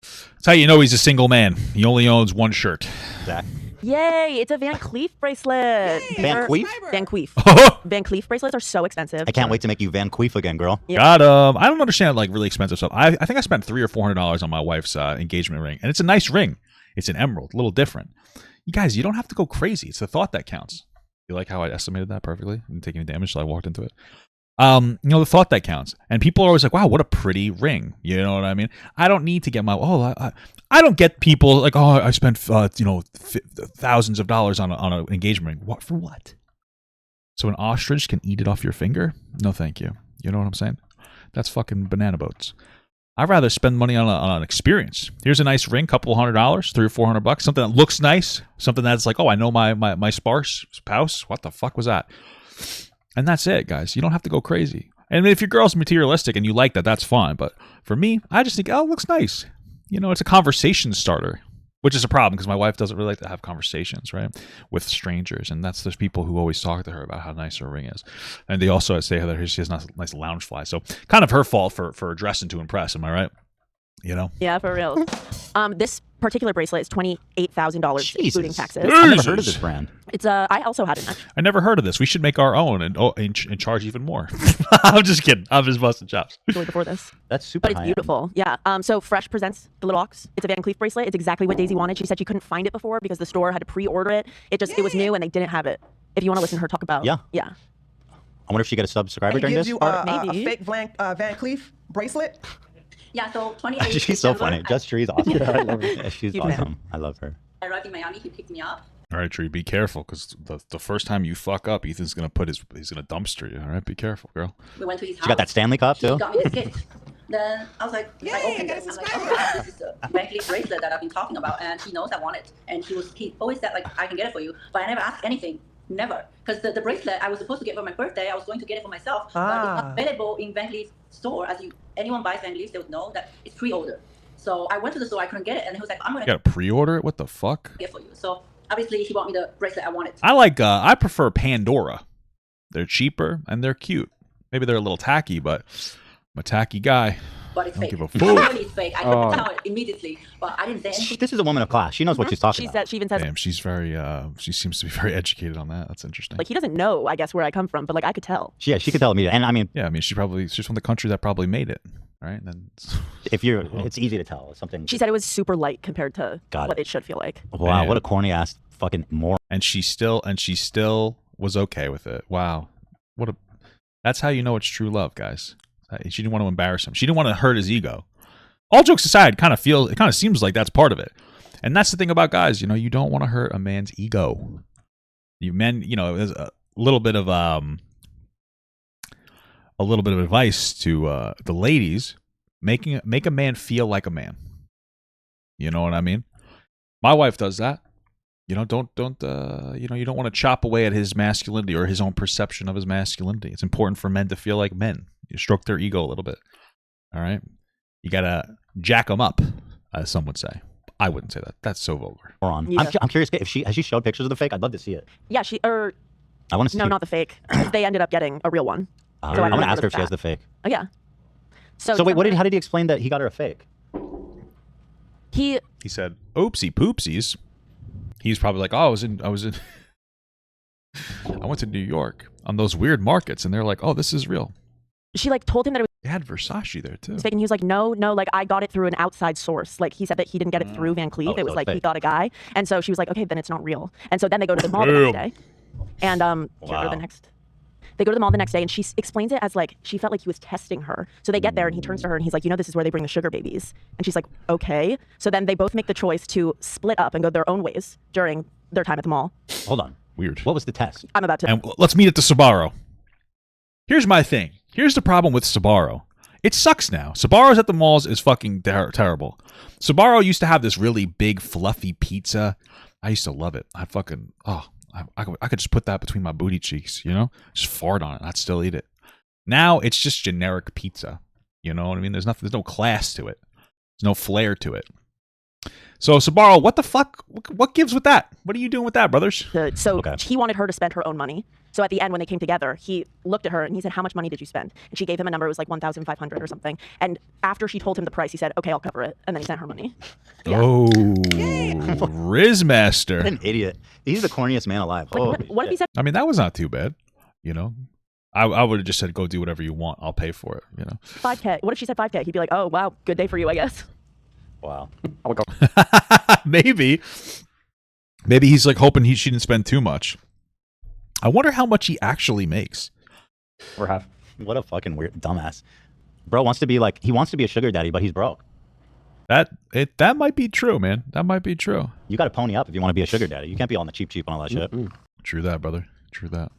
That's how you know he's a single man. He only owns one shirt.
Zach.
Yay! It's a Van Cleef bracelet.
Van Cleef?
Van Cleef.
Got
Van Cleef bracelets are so expensive.
I can't wait to make you Van Queef again, girl.
Yeah.
I don't understand like really expensive stuff. I think I spent $300 or $400 on my wife's engagement ring, and it's a nice ring. It's an emerald, a little different. You guys, you don't have to go crazy. It's the thought that counts. You like how I estimated that perfectly? Didn't take any damage, so I walked into it. You know, the thought that counts. And people are always like, wow, what a pretty ring. You know what I mean? I don't need to get my, I don't get people like, oh, I spent, thousands of dollars on an engagement ring. What, for what? So an ostrich can eat it off your finger? No, thank you. You know what I'm saying? That's fucking banana boats. I'd rather spend money on an experience. Here's a nice ring, couple $100, $300 or $400, something that looks nice, something that's like, oh, I know my spouse. What the fuck was that? And that's it, guys. You don't have to go crazy. And if your girl's materialistic and you like that, that's fine. But for me, I just think, oh, it looks nice. You know, it's a conversation starter, which is a problem because my wife doesn't really like to have conversations, right, with strangers. And there's people who always talk to her about how nice her ring is. And they also say that she has nice lounge fly. So kind of her fault for dressing to impress. Am I right? You know?
Yeah, for real. This particular bracelet is $28,000 including taxes.
I've never heard of this brand.
It's I also had it.
I never heard of this. We should make our own and charge even more. I'm just kidding. I'm just busting chops.
Before this.
That's super.
But it's beautiful. Yeah. So Fresh presents the little box. It's a Van Cleef bracelet. It's exactly what Daisy wanted. She said she couldn't find it before because the store had to pre-order it. It was new and they didn't have it. If you want to listen to her talk about.
Yeah.
Yeah.
I wonder if she got a subscriber during
gives
this
you
part.
a fake Van Cleef bracelet.
Yeah, so 28.
She's so funny. Just Tree's awesome.
Yeah, I love her.
Yeah, she's
Cute
awesome.
man.
I love her.
I arrived in Miami. He picked me up.
All right, Tree, be careful because the first time you fuck up, Ethan's gonna he's gonna dumpster you. All right, be careful, girl.
We went to his house.
She got that Stanley Cup
He
too.
got me this gift. Then I was like, I opened it. I'm like, oh, this is the Van Cleef bracelet that I've been talking about, and he knows I want it. And he always said like, I can get it for you, but I never asked anything. Never, because the bracelet I was supposed to get for my birthday, I was going to get it for myself, but it's not available in Van Cleef store. As anyone buys Van Cleef, they would know that it's pre-order. So I went to the store, I couldn't get it, and he was like, I'm gonna
You gotta pre-order it. What the fuck?
get it for you. So obviously he bought me the bracelet I wanted.
I prefer Pandora. They're cheaper and they're cute. Maybe they're a little tacky, but I'm a tacky guy.
But it's
I don't
fake.
give a
I
fuck.
know it's fake. I could tell it immediately, but I didn't say anything.
This is a woman of class. She knows what she's talking about.
She even says
Damn, she's very. She seems to be very educated on that. That's interesting.
like he doesn't know, I guess, where I come from, but like I could tell.
Yeah, she could tell me. And I mean,
yeah, I mean, she's from the country that probably made it, right? And then
it's easy to tell. It's something.
She said it was super light compared to what it should feel like.
Wow,
Man.
what a corny ass fucking moron.
And she still was okay with it. Wow, that's how you know it's true love, guys. She didn't want to embarrass him. She didn't want to hurt his ego. All jokes aside, it kind of seems like that's part of it. And that's the thing about guys, you don't want to hurt a man's ego. There's a little bit of advice to the ladies: make a man feel like a man. You know what I mean? My wife does that. You don't want to chop away at his masculinity or his own perception of his masculinity. It's important for men to feel like men. You stroke their ego a little bit. All right, you gotta jack them up, as some would say. I wouldn't say that. That's so vulgar.
Yeah. I'm curious if has she showed pictures of the fake. I'd love to see it.
Yeah,
I want to see.
No, not the fake. They ended up getting a real one. So
I'm gonna ask her if she has the fake.
Oh yeah.
So wait, how did he explain that he got her a fake?
He
said, "Oopsie poopsies." He's probably like, "Oh, I was in I went to New York on those weird markets," and they're like, "Oh, this is real."
She told him that it was.
They had Versace there too.
Fake, and he was like, no, like I got it through an outside source. Like he said that he didn't get it through Van Cleef. It was like he got a guy, and so she was like, okay, then it's not real. And so then they go to the mall the next day, and they go to the mall the next day, and she explains it as like she felt like he was testing her. So they get there, and he turns to her, and he's like, this is where they bring the sugar babies. And she's like, okay. So then they both make the choice to split up and go their own ways during their time at the mall.
Hold on.
Weird.
What was the test?
I'm about to.
And let's meet at the Sbarro. Here's my thing. Here's the problem with Sbarro. It sucks now. Sbarro's at the malls is fucking terrible. Sbarro used to have this really big, fluffy pizza. I used to love it. I could just put that between my booty cheeks, just fart on it. I'd still eat it. Now it's just generic pizza. You know what I mean? There's no class to it. There's no flair to it. So Sbarro, what the fuck? What gives with that? What are you doing with that, brothers?
He wanted her to spend her own money. So at the end, when they came together, he looked at her and he said, how much money did you spend? And she gave him a number. It was like $1,500 or something. And after she told him the price, he said, okay, I'll cover it. And then he sent her money. Yeah.
Oh, Rizmaster.
What an idiot. He's the corniest man alive.
What if he said?
I mean, that was not too bad. I would have just said, go do whatever you want. I'll pay for it.
5K. What if she said 5K? He'd be like, oh, wow, good day for you, I guess.
Wow.
Maybe he's like hoping she didn't spend too much. I wonder how much he actually makes.
Or half.
What a fucking weird dumbass. Bro wants to be a sugar daddy, but he's broke.
That might be true, man. That might be true.
You got to pony up if you want to be a sugar daddy. You can't be on the cheap and all that shit.
True that, brother. True that.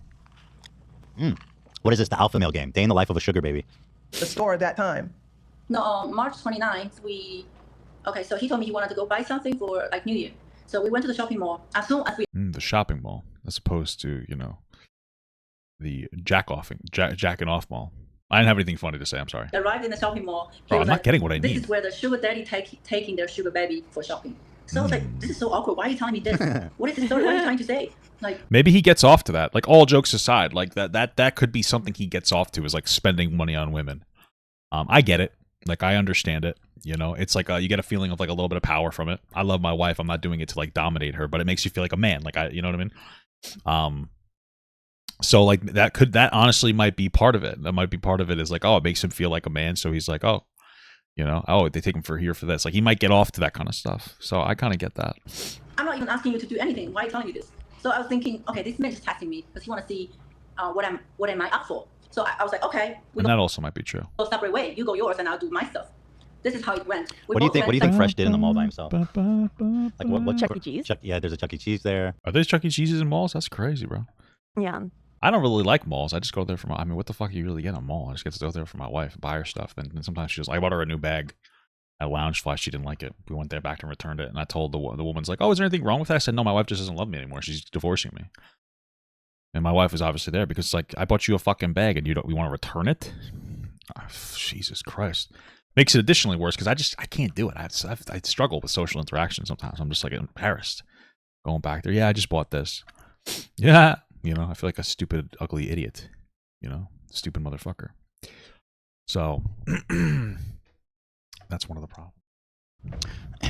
What is this? The alpha male game? Day in the life of a sugar baby.
The store at that time.
No, March 29th, so he told me he wanted to go buy something for like New Year. So we went to the shopping mall. As soon as we
The shopping mall, as opposed to the jacking off mall. I didn't have anything funny to say. I'm sorry.
arrived in the shopping mall,
Bro, I'm not getting what I
this
need.
is where the sugar daddy taking their sugar baby for shopping. So I was like, this is so awkward. Why are you telling me this? What is the story? What are you trying to say? Like,
maybe he gets off to that. Like, all jokes aside, like that could be something he gets off to, is like spending money on women. I get it. Like, I understand it. You know, it's like you get a feeling of like a little bit of power from it. I love my wife. I'm not doing it to like dominate her, but it makes you feel like a man. Like you know what I mean? So like that honestly might be part of it. That might be part of it is like, oh, it makes him feel like a man. So he's like, oh, you know, oh, they take him for this. Like he might get off to that kind of stuff. So I kind of get that.
I'm not even asking you to do anything. Why are you telling me this? So I was thinking, okay, this man just testing me because he want to see what am I up for. So I was like, okay.
And that also might be true.
Go separate way. You go yours and I'll do my stuff. This is how it went.
What do you think? What do you think Fresh did in the mall by himself? Like what?
Chuck E. Cheese.
Yeah, there's a Chuck E. Cheese there.
Are there Chuck E. Cheeses in malls? That's crazy, bro.
Yeah.
I don't really like malls. I just go there for I mean, what the fuck you really get in a mall? I just get to go there for my wife and buy her stuff. And sometimes she just, I bought her a new bag at Loungefly. She didn't like it. We went there back and returned it. And I told the woman's like, oh, is there anything wrong with that? I said, no, my wife just doesn't love me anymore. She's divorcing me. And my wife was obviously there because it's like, I bought you a fucking bag and you want to return it? Oh, Jesus Christ. Makes it additionally worse because I can't do it. I struggle with social interaction sometimes. I'm just like embarrassed going back there. Yeah, I just bought this. Yeah. You know, I feel like a stupid, ugly idiot. You know, stupid motherfucker. So, that's one of the problems.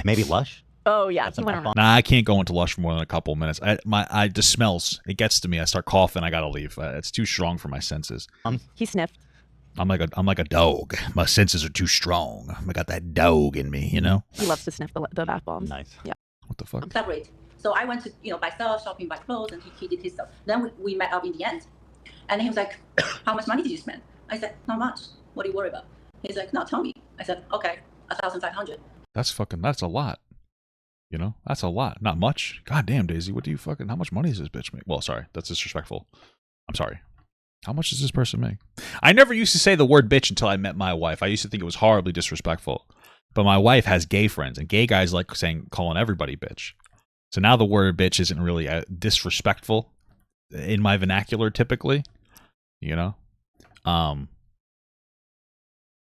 Maybe Lush?
Oh, yeah. He went around.
Nah, I can't go into Lush for more than a couple of minutes. The smells, it gets to me. I start coughing. I gotta leave. It's too strong for my senses.
He sniffed.
I'm like a dog. My senses are too strong. I got that dog in me, you know?
He loves to sniff the bath bombs.
Nice.
Yeah.
What the fuck?
Separate. So I went to, buy stuff, shopping, buy clothes, and he did his stuff. Then we met up in the end. And he was like, how much money did you spend? I said, not much. What do you worry about? He's like, no, tell me. I said, okay, 1,500.
That's a lot. You know, that's a lot. Not much. God damn, Daisy, how much money does this bitch make? Well, sorry, that's disrespectful. I'm sorry. How much does this person make? I never used to say the word bitch until I met my wife. I used to think it was horribly disrespectful. But my wife has gay friends, and gay guys like calling everybody bitch. So now the word bitch isn't really disrespectful in my vernacular typically, you know?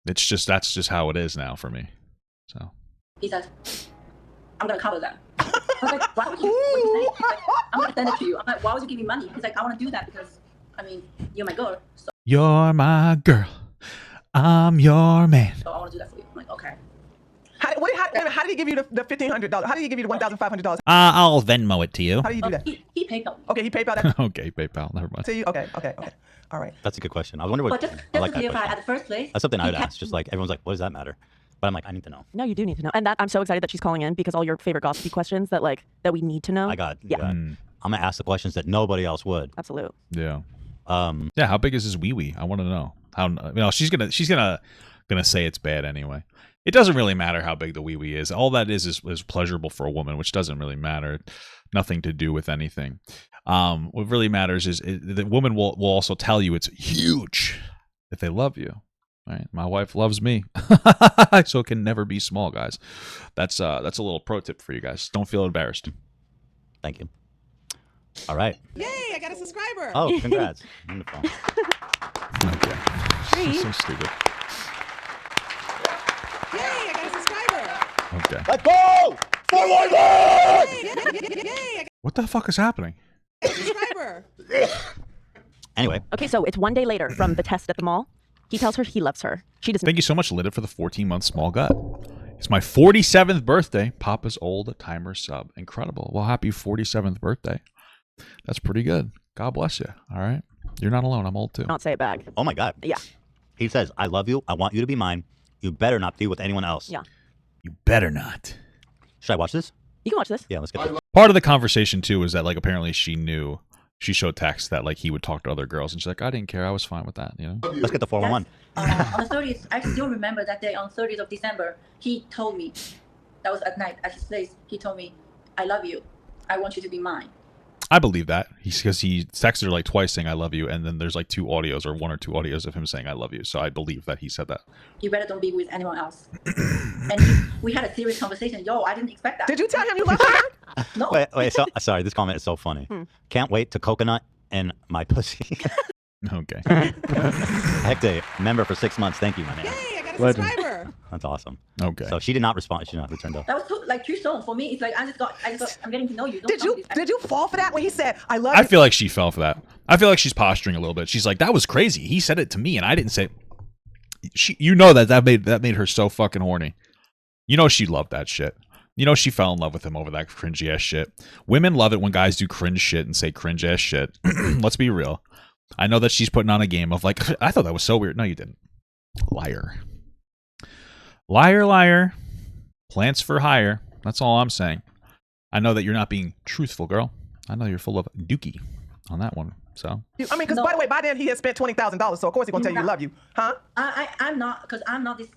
That's just how it is now for me. So
he says, I'm going to cover that. I was like, why would you? What you say? He's like, I'm going to send it to you. I'm like, why would you give me money? He's like, I want to do that because, you're my girl. So.
You're my girl. I'm your man.
So I want to do that for you. I'm like, okay.
How did he give you the $1,500? How did he give you the $1,500?
I'll Venmo it to you.
How do you do that?
He PayPal.
Okay, he PayPal that.
Okay, PayPal. Never mind.
To you? Okay. All right.
That's a good question. I wonder what.
But just
like
to clarify, at the first place.
That's something I would ask. Just like everyone's like, what does that matter? But I'm like, I need to know.
No, you do need to know. And that I'm so excited that she's calling in because all your favorite gossipy questions that we need to know.
I got.
Yeah.
I'm gonna ask the questions that nobody else would.
Absolutely.
Yeah. Yeah. How big is his wee wee? I want to know. How? She's gonna say it's bad anyway. It doesn't really matter how big the wee wee is. All that is pleasurable for a woman, which doesn't really matter. Nothing to do with anything. What really matters is the woman will also tell you it's huge if they love you. Right? My wife loves me, so it can never be small, guys. That's a little pro tip for you guys. Don't feel embarrassed.
Thank you. All right.
Yay! I got a subscriber.
Oh, congrats! Wonderful.
Okay. She's so stupid.
Yay! I got a subscriber.
Okay.
Let's go!
Yay!
What the fuck is happening?
Subscriber.
Anyway.
Okay, so it's one day later from the test at the mall. He tells her he loves her. She doesn't.
Thank you so much, Lidda, for the 14-month small gut. It's my 47th birthday. Papa's old timer sub. Incredible. Well, happy 47th birthday. That's pretty good. God bless you. All right. You're not alone. I'm old too.
Not say it back.
Oh my God.
Yeah.
He says, I love you. I want you to be mine. You better not be with anyone else.
Yeah.
You better not.
Should I watch this?
You can watch this.
Yeah, let's get it.
Part of the conversation too is that apparently she knew. She showed text that he would talk to other girls, and she's like, I didn't care. I was fine with that. You know.
Let's get the 411.
On the 30th, I still remember that day. On 30th of December, he told me, that was at night at his place. He told me, I love you. I want you to be mine.
I believe that. Because he texted her twice saying I love you, and then there's 2 audios or 1 or 2 audios of him saying I love you. So I believe that he said that.
You better don't be with anyone else. And we had a serious conversation. Yo, I didn't expect that.
Did you tell him you love her?
No.
Wait. Sorry, this comment is so funny. Can't wait to coconut in my pussy.
Okay.
Hector, member for 6 months. Thank you, my man.
Yay! I got a subscriber.
That's awesome.
Okay.
So she did not respond. She did not return though.
That was too soon for me. It's like I'm getting to know you.
Did you fall for that when he said I love you?
I feel like she fell for that. I feel like she's posturing a little bit. She's like, that was crazy. He said it to me, and I didn't say. That made her so fucking horny. You know she loved that shit. You know she fell in love with him over that cringy ass shit. Women love it when guys do cringe shit and say cringe ass shit. Let's be real. I know that she's putting on a game of like, I thought that was so weird. No, you didn't. Liar. Liar, liar. Plants for hire. That's all I'm saying. I know that you're not being truthful, girl. I know you're full of dookie on that one. So
I mean, because by the way, by then he had spent $20,000, so of course he's gonna tell you he love you, huh?
I'm not, because I'm not this.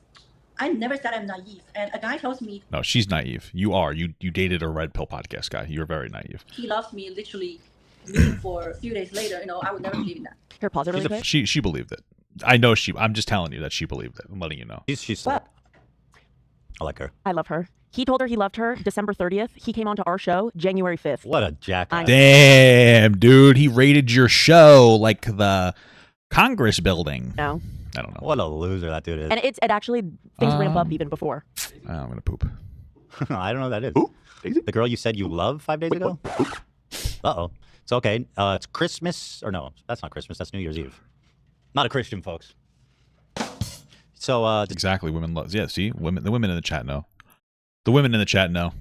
I never said I'm naive, and a guy tells me.
No, she's naive. You are. You dated a red pill podcast guy. You're very naive.
He loves me literally for a few days later. You know, I would never believe in that.
Here, pause it really quick.
She believed it. I know I'm just telling you that she believed it. I'm letting you know.
She's
What?
I like her.
I love her. He told her he loved her December 30th. He came onto our show January 5th.
What a jackass.
Damn, dude. He rated your show like the Congress building.
No.
I don't know.
What a loser that dude is.
And it actually, things ramp up even before.
I'm going to poop.
I don't know who that is.
Who? Daisy?
The girl you said you love 5 days ago? Uh-oh. It's okay. It's Christmas. Or no, that's not Christmas. That's New Year's Eve. Not a Christian, folks. So,
exactly. Women love. Yeah, see? The women in the chat know. The women in the chat know.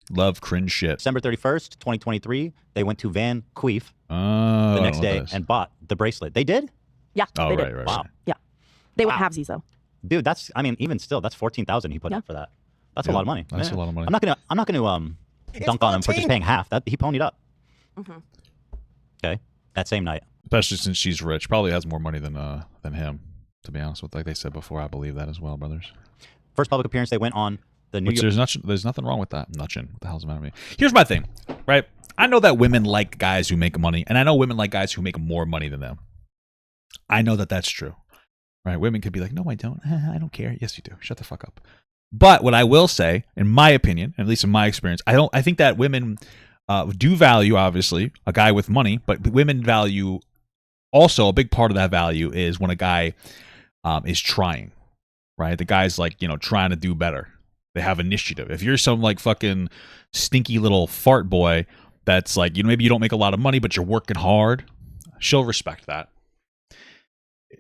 Love cringe shit.
December 31st, 2023, they went to Van Cleef
the
next day and bought the bracelet. They did?
Yeah.
Oh,
they
right,
did.
right.
Wow.
Yeah. They went halvesies though.
Dude, that's, I mean, even still, that's $14,000 he put up for that. That's a lot of money.
That's a lot of money.
I'm not gonna dunk on him for just paying half. That he ponied up. Okay. That same night.
Especially since she's rich. Probably has more money than him, to be honest with. Like they said before, I believe that as well, brothers.
First public appearance, they went on the New York.
There's nothing wrong with that. Nutchin. What the hell's the matter with me? Here's my thing, right? I know that women like guys who make money, and I know women like guys who make more money than them. I know that that's true, right? Women could be like, no, I don't. I don't care. Yes, you do. Shut the fuck up. But what I will say, in my opinion, at least in my experience, I think that women do value, obviously, a guy with money, but women value also a big part of that value is when a guy is trying, right? The guy's like, trying to do better. They have initiative. If you're some like fucking stinky little fart boy that's like, maybe you don't make a lot of money, but you're working hard, she'll respect that.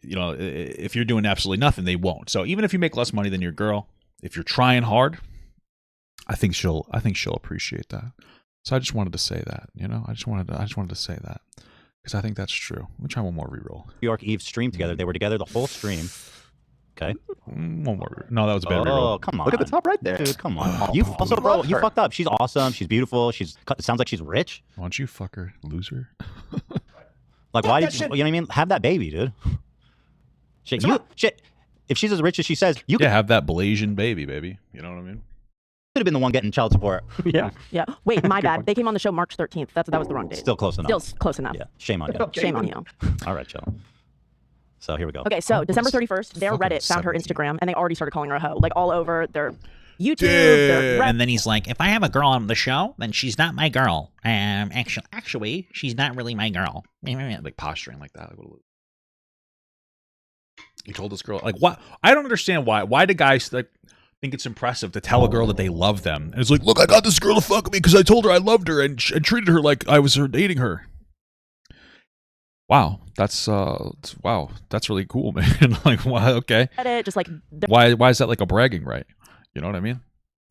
If you're doing absolutely nothing, they won't. So even if you make less money than your girl, if you're trying hard, I think she'll appreciate that. So I just wanted to say that, I just wanted to say that because I think that's true. Let me try one more reroll.
New York Eve stream together. They were together the whole stream. Okay.
One more. No, that was a bad reroll.
Oh, come on.
Look at the top right there.
Dude, come on. You also, bro, you fucked up. She's awesome. She's beautiful. It sounds like she's rich.
Why don't you fucker, loser?
Like, why did you know what I mean? Have that baby, dude. Shit. If she's as rich as she says, you could
have that Blasian baby. You know what I mean?
Could have been the one getting child support.
Yeah.
Yeah. Wait, my bad. They came on the show March 13th. That was the wrong date.
Still close enough.
Still close enough.
Yeah. Shame on you.
Shame on you.
All right, chill. So here we go.
Okay, so December 31st, their Reddit found her Instagram, and they already started calling her a hoe. Like all over their YouTube. Their
and then he's like, if I have a girl on the show, then she's not my girl. Actually, she's not really my girl.
Like posturing like that. He told this girl, like, what? I don't understand why. Why do guys like think it's impressive to tell a girl that they love them? And it's like, look, I got this girl to fuck me because I told her I loved her and treated her like I was dating her. Wow, that's really cool, man. Like, why? Okay,
just like
why is that like a bragging right? You know what I mean?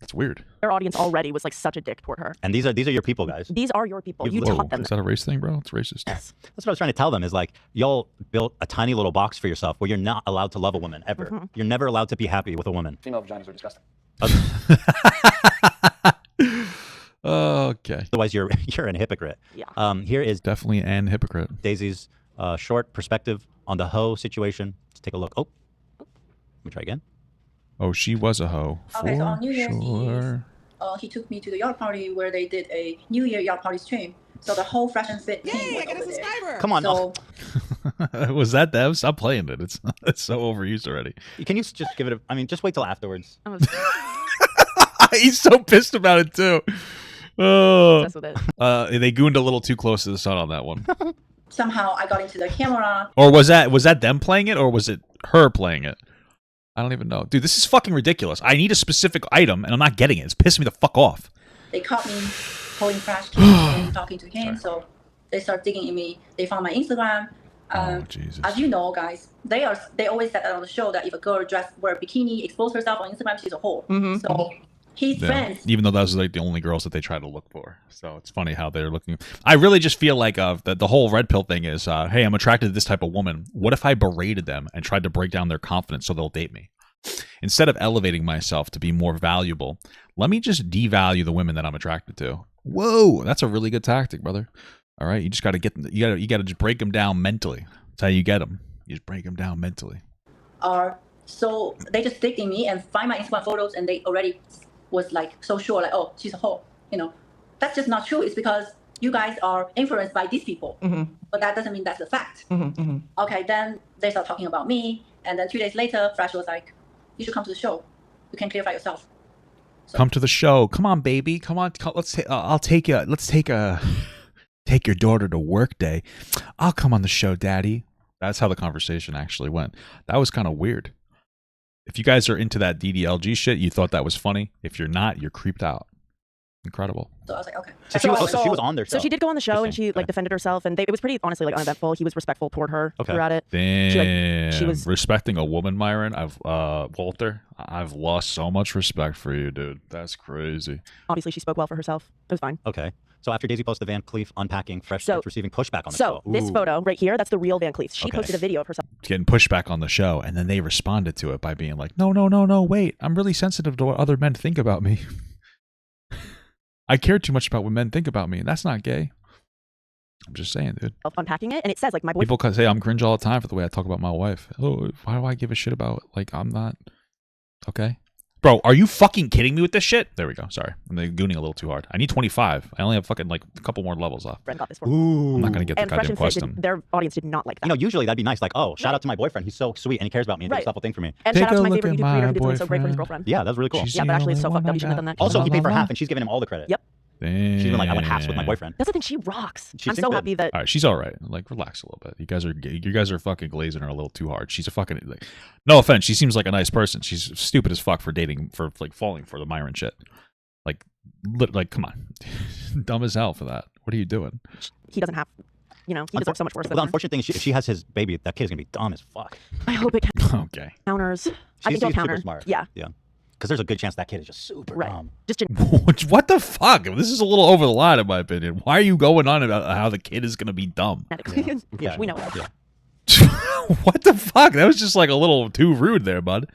That's weird.
Their audience already was like such a dick toward her.
And these are your people, guys.
These are your people. You taught them.
Is that a race thing, bro? It's racist.
Yes.
That's what I was trying to tell them is like, y'all built a tiny little box for yourself where you're not allowed to love a woman ever. Mm-hmm. You're never allowed to be happy with a woman.
Female vaginas are disgusting.
Okay.
Otherwise, you're a hypocrite.
Yeah.
Here is
definitely an hypocrite.
Daisy's short perspective on the hoe situation. Let's take a look. Oh, let me try again.
Oh, she was a hoe.
Okay, so on New Year's Eve, he took me to the yacht party where they did a New Year yacht party stream. So the whole Fresh and Fit team was over there.
Come on.
So,
was that them? Stop playing it. It's so overused already.
Can you just give it just wait till afterwards.
He's so pissed about it too. Oh.
With it.
They gooned a little too close to the sun on that one.
somehow I got into the camera.
Or was that them playing it, or was it her playing it? I don't even know. Dude, this is fucking ridiculous. I need a specific item, and I'm not getting it. It's pissing me the fuck off.
They caught me holding trash cans and talking to him, so they start digging in me. They found my Instagram.
Jesus.
As you know, guys, they always said on the show that if a girl wear bikini, expose herself on Instagram, she's a whore. So his friends,
even though those are like the only girls that they try to look for. So it's funny how they're looking. I really just feel like the whole red pill thing is, hey, I'm attracted to this type of woman. What if I berated them and tried to break down their confidence so they'll date me? Instead of elevating myself to be more valuable, let me just devalue the women that I'm attracted to. Whoa, that's a really good tactic, brother. All right, you just got to get you got to just break them down mentally. That's how you get them. You just break them down mentally.
So they just dig in me and find my Instagram photos, and they already was like so sure, like, oh, she's a whore. You know, that's just not true. It's because you guys are influenced by these people, but that doesn't mean that's the fact. Okay, then they start talking about me, and then 2 days later, Fresh was like, you should come to the show. You can clarify yourself. So,
come to the show. Come on, baby. Come on. Let's. I'll take you. Let's take your daughter to work day. I'll come on the show, Daddy. That's how the conversation actually went. That was kind of weird. If you guys are into that DDLG shit, you thought that was funny. If you're not, you're creeped out. Incredible.
So I was like, okay.
So she was on their show.
So she did go on the show and she like defended herself, and it was pretty honestly like uneventful. He was respectful toward her throughout it.
Damn.
She was
respecting a woman, Myron. Walter, I've lost so much respect for you, dude. That's crazy.
Obviously, she spoke well for herself. It was fine.
Okay. So after Daisy posted the Van Cleef unpacking, Fresh starts receiving pushback on the show.
So this photo right here, that's the real Van Cleef. She posted a video of herself
getting pushback on the show, and then they responded to it by being like, no, wait. I'm really sensitive to what other men think about me. I care too much about what men think about me, and that's not gay. I'm just saying, dude.
Unpacking it, and it says like my boyfriend.
People say I'm cringe all the time for the way I talk about my wife. Oh, why do I give a shit about like I'm not okay? Bro, are you fucking kidding me with this shit? There we go. Sorry. I'm gooning a little too hard. I need 25. I only have fucking like a couple more levels off.
Brent got this for
I'm not going to get the goddamn question.
Their audience did not like that.
You know, usually that'd be nice. Like, oh, shout out to my boyfriend. He's so sweet and he cares about me and does a couple thing for me.
And shout out to my favorite YouTube creator who did something so great for his girlfriend.
Yeah, that's really cool.
Yeah, but actually it's so fucked up. You shouldn't have done that.
Also, he paid for half and she's giving him all the credit.
Yep.
Damn.
She's been like, I went halves with my boyfriend.
That's the thing. She rocks. I'm so
good.
happy that.
All right, she's all right. Like, relax a little bit. You guys are fucking glazing her a little too hard. She's a fucking like, no offense. She seems like a nice person. She's stupid as fuck for like falling for the Myron shit. Like, come on, dumb as hell for that. What are you doing?
He doesn't have. You know, he deserves so much worse.
Well, the unfortunate thing is, if she has his baby, that kid's gonna be dumb as fuck.
I hope it counters. I think he'll counter.
Super smart.
Yeah.
Yeah. Because there's a good chance that kid is just super dumb.
What the fuck? This is a little over the line, in my opinion. Why are you going on about how the kid is going to be dumb?
Yeah, we know.
Yeah. What the fuck? That was just like a little too rude there, bud.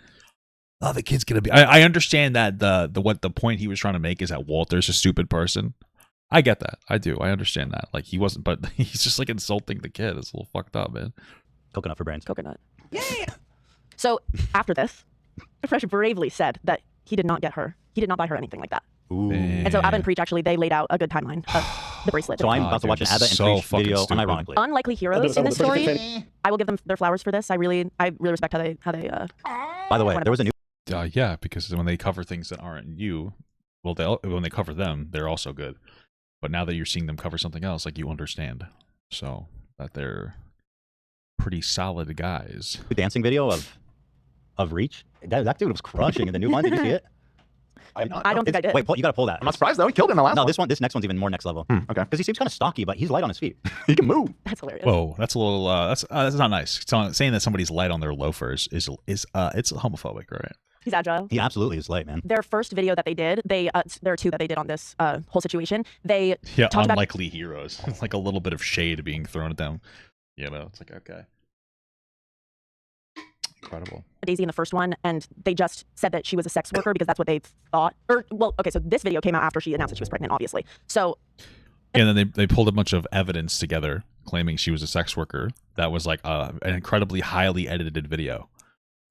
Oh, the kid's going to be... I understand that the point he was trying to make is that Walter's a stupid person. I get that. I do. I understand that. Like, he wasn't... But he's just like insulting the kid. It's a little fucked up, man.
Coconut for brains.
Coconut. Yeah. So, after this... Fresh bravely said that he did not get her. He did not buy her anything like that.
Ooh.
And so Abba and Preach actually they laid out a good timeline of the bracelet.
So I'm about to watch an Abba and Preach video, unironically.
Unlikely heroes in this story. I will give them their flowers for this. I really respect how they.
By the way, there was a new.
Yeah, because when they cover things that aren't you, well, when they cover them, they're also good. But now that you're seeing them cover something else, like you understand, so that they're pretty solid guys.
The dancing video of Reach. That dude was crushing in the new one. Did you see it?
I don't think I did.
Wait, you gotta pull that.
I'm not surprised though. He killed it in the last one.
No, this next one's even more next level.
Okay.
Because he seems kind of stocky, but he's light on his feet.
He can move.
That's hilarious.
Whoa, that's a little. That's not nice. Saying that somebody's light on their loafers is it's homophobic, right?
He's agile.
He absolutely is light, man.
Their first video that they did, there are two that they did on this whole situation. They
unlikely heroes. It's like a little bit of shade being thrown at them. You know, it's like okay. Incredible.
Daisy in the first one, and they just said that she was a sex worker because that's what they thought. So this video came out after she announced that she was pregnant, obviously. So.
And then they pulled a bunch of evidence together claiming she was a sex worker. That was like an incredibly highly edited video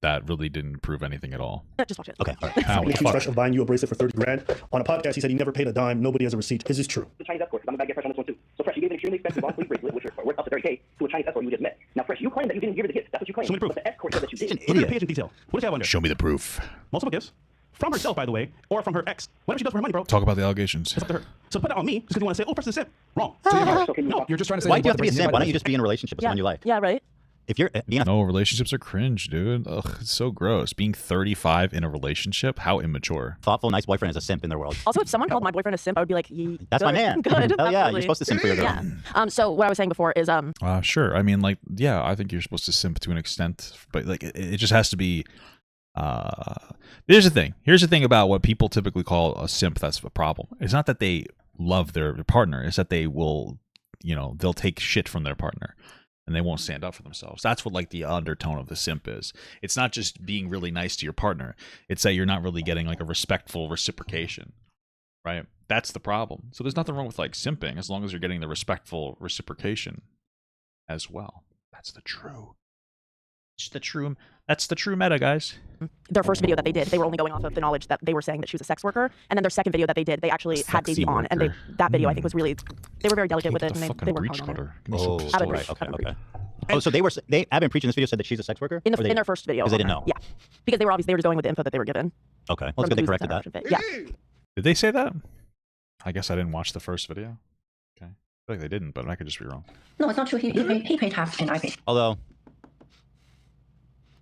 that really didn't prove anything at all.
Just watch it.
Okay. All right.
How?
Fresh of buying you a bracelet for 30 grand. On a podcast, he said he never paid a dime. Nobody has a receipt. Is this true?
The Chinese escort, I'm about to get Fresh on this one too. So Fresh, you gave an extremely expensive on-sleeve bracelet, which was worth up to 30K, to a Chinese escort you just met. Now Fresh, you claim that you didn't give her the gifts. That's what you claim.
Show me proof.
But the escort said that you did.
Look at the page in detail. What does he have under?
Show me the proof.
Multiple gifts. From herself, by the way, or from her ex. Whatever she does for her money, bro.
Talk about the allegations.
It's up to her. So put that on me just because you want to say, oh, Fresh is a simp. Wrong. So no, you're just trying to say.
Why do you have to be a simp? Why don't you just be in a relationship with someone you like?
Yeah, right.
if you're being
no, relationships are cringe, dude. Ugh, it's so gross. Being 35 in a relationship, how immature.
Thoughtful, nice boyfriend is a simp in their world.
Also, if someone called my boyfriend a simp, I would be like,
that's my man.
Good.
Hell yeah, you're supposed to simp for your girl.
Yeah. So what I was saying before is
Sure. I mean, like, yeah, I think you're supposed to simp to an extent, but like, it just has to be. Here's the thing. Here's the thing about what people typically call a simp. That's the problem. It's not that they love their partner. It's that they will, they'll take shit from their partner. And they won't stand up for themselves. That's what like the undertone of the simp is. It's not just being really nice to your partner. It's that you're not really getting like a respectful reciprocation, right? That's the problem. So there's nothing wrong with like simping as long as you're getting the respectful reciprocation as well. That's the true. That's the true meta, guys.
Their first video that they did, they were only going off of the knowledge that they were saying that she was a sex worker. And then their second video that they did, they actually had Daisy on. And that video, I think, was really, they were very delicate with it. And they were hard on it.
Okay. Oh, so Ab and Preach in this video said that she's a sex worker?
In their first video.
Because they didn't know?
Yeah. Because they were just going with the info that they were given.
Okay. Well, it's good they corrected that.
Yeah.
Did they say that? I guess I didn't watch the first video. Okay. I feel like they didn't, but I could just be wrong.
No, it's not true. He paid half and I paid.
Although,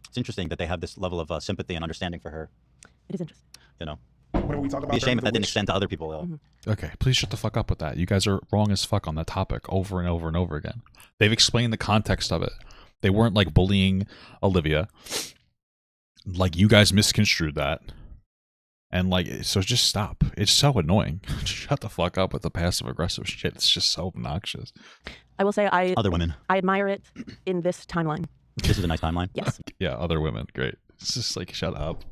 it's interesting that they have this level of sympathy and understanding for her.
It is interesting.
What are we talking about?
It'd be a shame if that didn't extend to other people, though.
Mm-hmm.
Okay, please shut the fuck up with that. You guys are wrong as fuck on that topic over and over and over again. They've explained the context of it. They weren't like bullying Olivia. Like you guys misconstrued that. And like, so just stop. It's so annoying. Shut the fuck up with the passive aggressive shit. It's just so obnoxious.
I will say
other women.
I admire it in this timeline.
This is a nice timeline.
Yes.
Yeah, other women. Great. It's just like, shut up.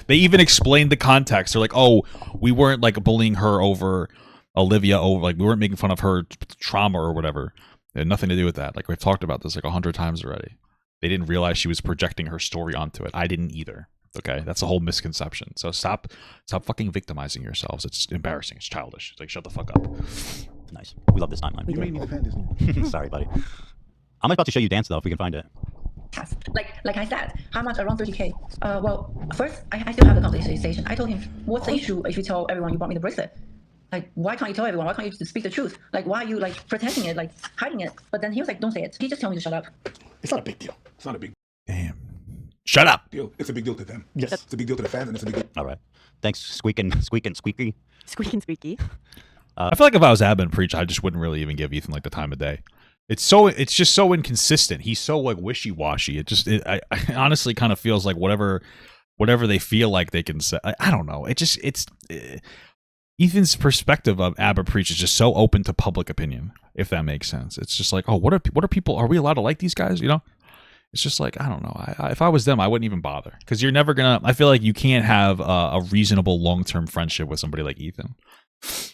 They even explained the context. They're like, oh, we weren't like bullying her over Olivia, like we weren't making fun of her trauma or whatever. It had nothing to do with that. Like we've talked about this like 100 times already. They didn't realize she was projecting her story onto it. I didn't either. Okay, that's a whole misconception. So stop fucking victimizing yourselves. It's embarrassing. It's childish. It's like, shut the fuck up.
Nice. We love this timeline.
You made me defend Disney.
Sorry, buddy. I'm about to show you dance though, if we can find it.
Like I said, how much? Around 30K. Well, first I still have the conversation. I told him, what's the issue if you tell everyone you bought me the bracelet? Like, why can't you tell everyone? Why can't you speak the truth? Like, why are you like pretending it, like hiding it? But then he was like, don't say it. He just told me to shut up.
It's not a big deal. It's not a big
Damn. Shut up.
deal. It's a big deal to them. Yes. It's a big deal to the fans, and it's a big deal.
All right. Thanks, squeaking, squeaky.
Squeaking squeaky.
I feel like if I was Ab and Preach, I just wouldn't really even give Ethan like the time of day. It's just so inconsistent. He's so like wishy-washy. I honestly kind of feels like whatever they feel like they can say. I don't know. Ethan's perspective of Ab and Preach is just so open to public opinion, if that makes sense. It's just like, oh, what are people? Are we allowed to like these guys? You know? It's just like, I don't know. If I was them, I wouldn't even bother, because you're never gonna. I feel like you can't have a reasonable long-term friendship with somebody like Ethan.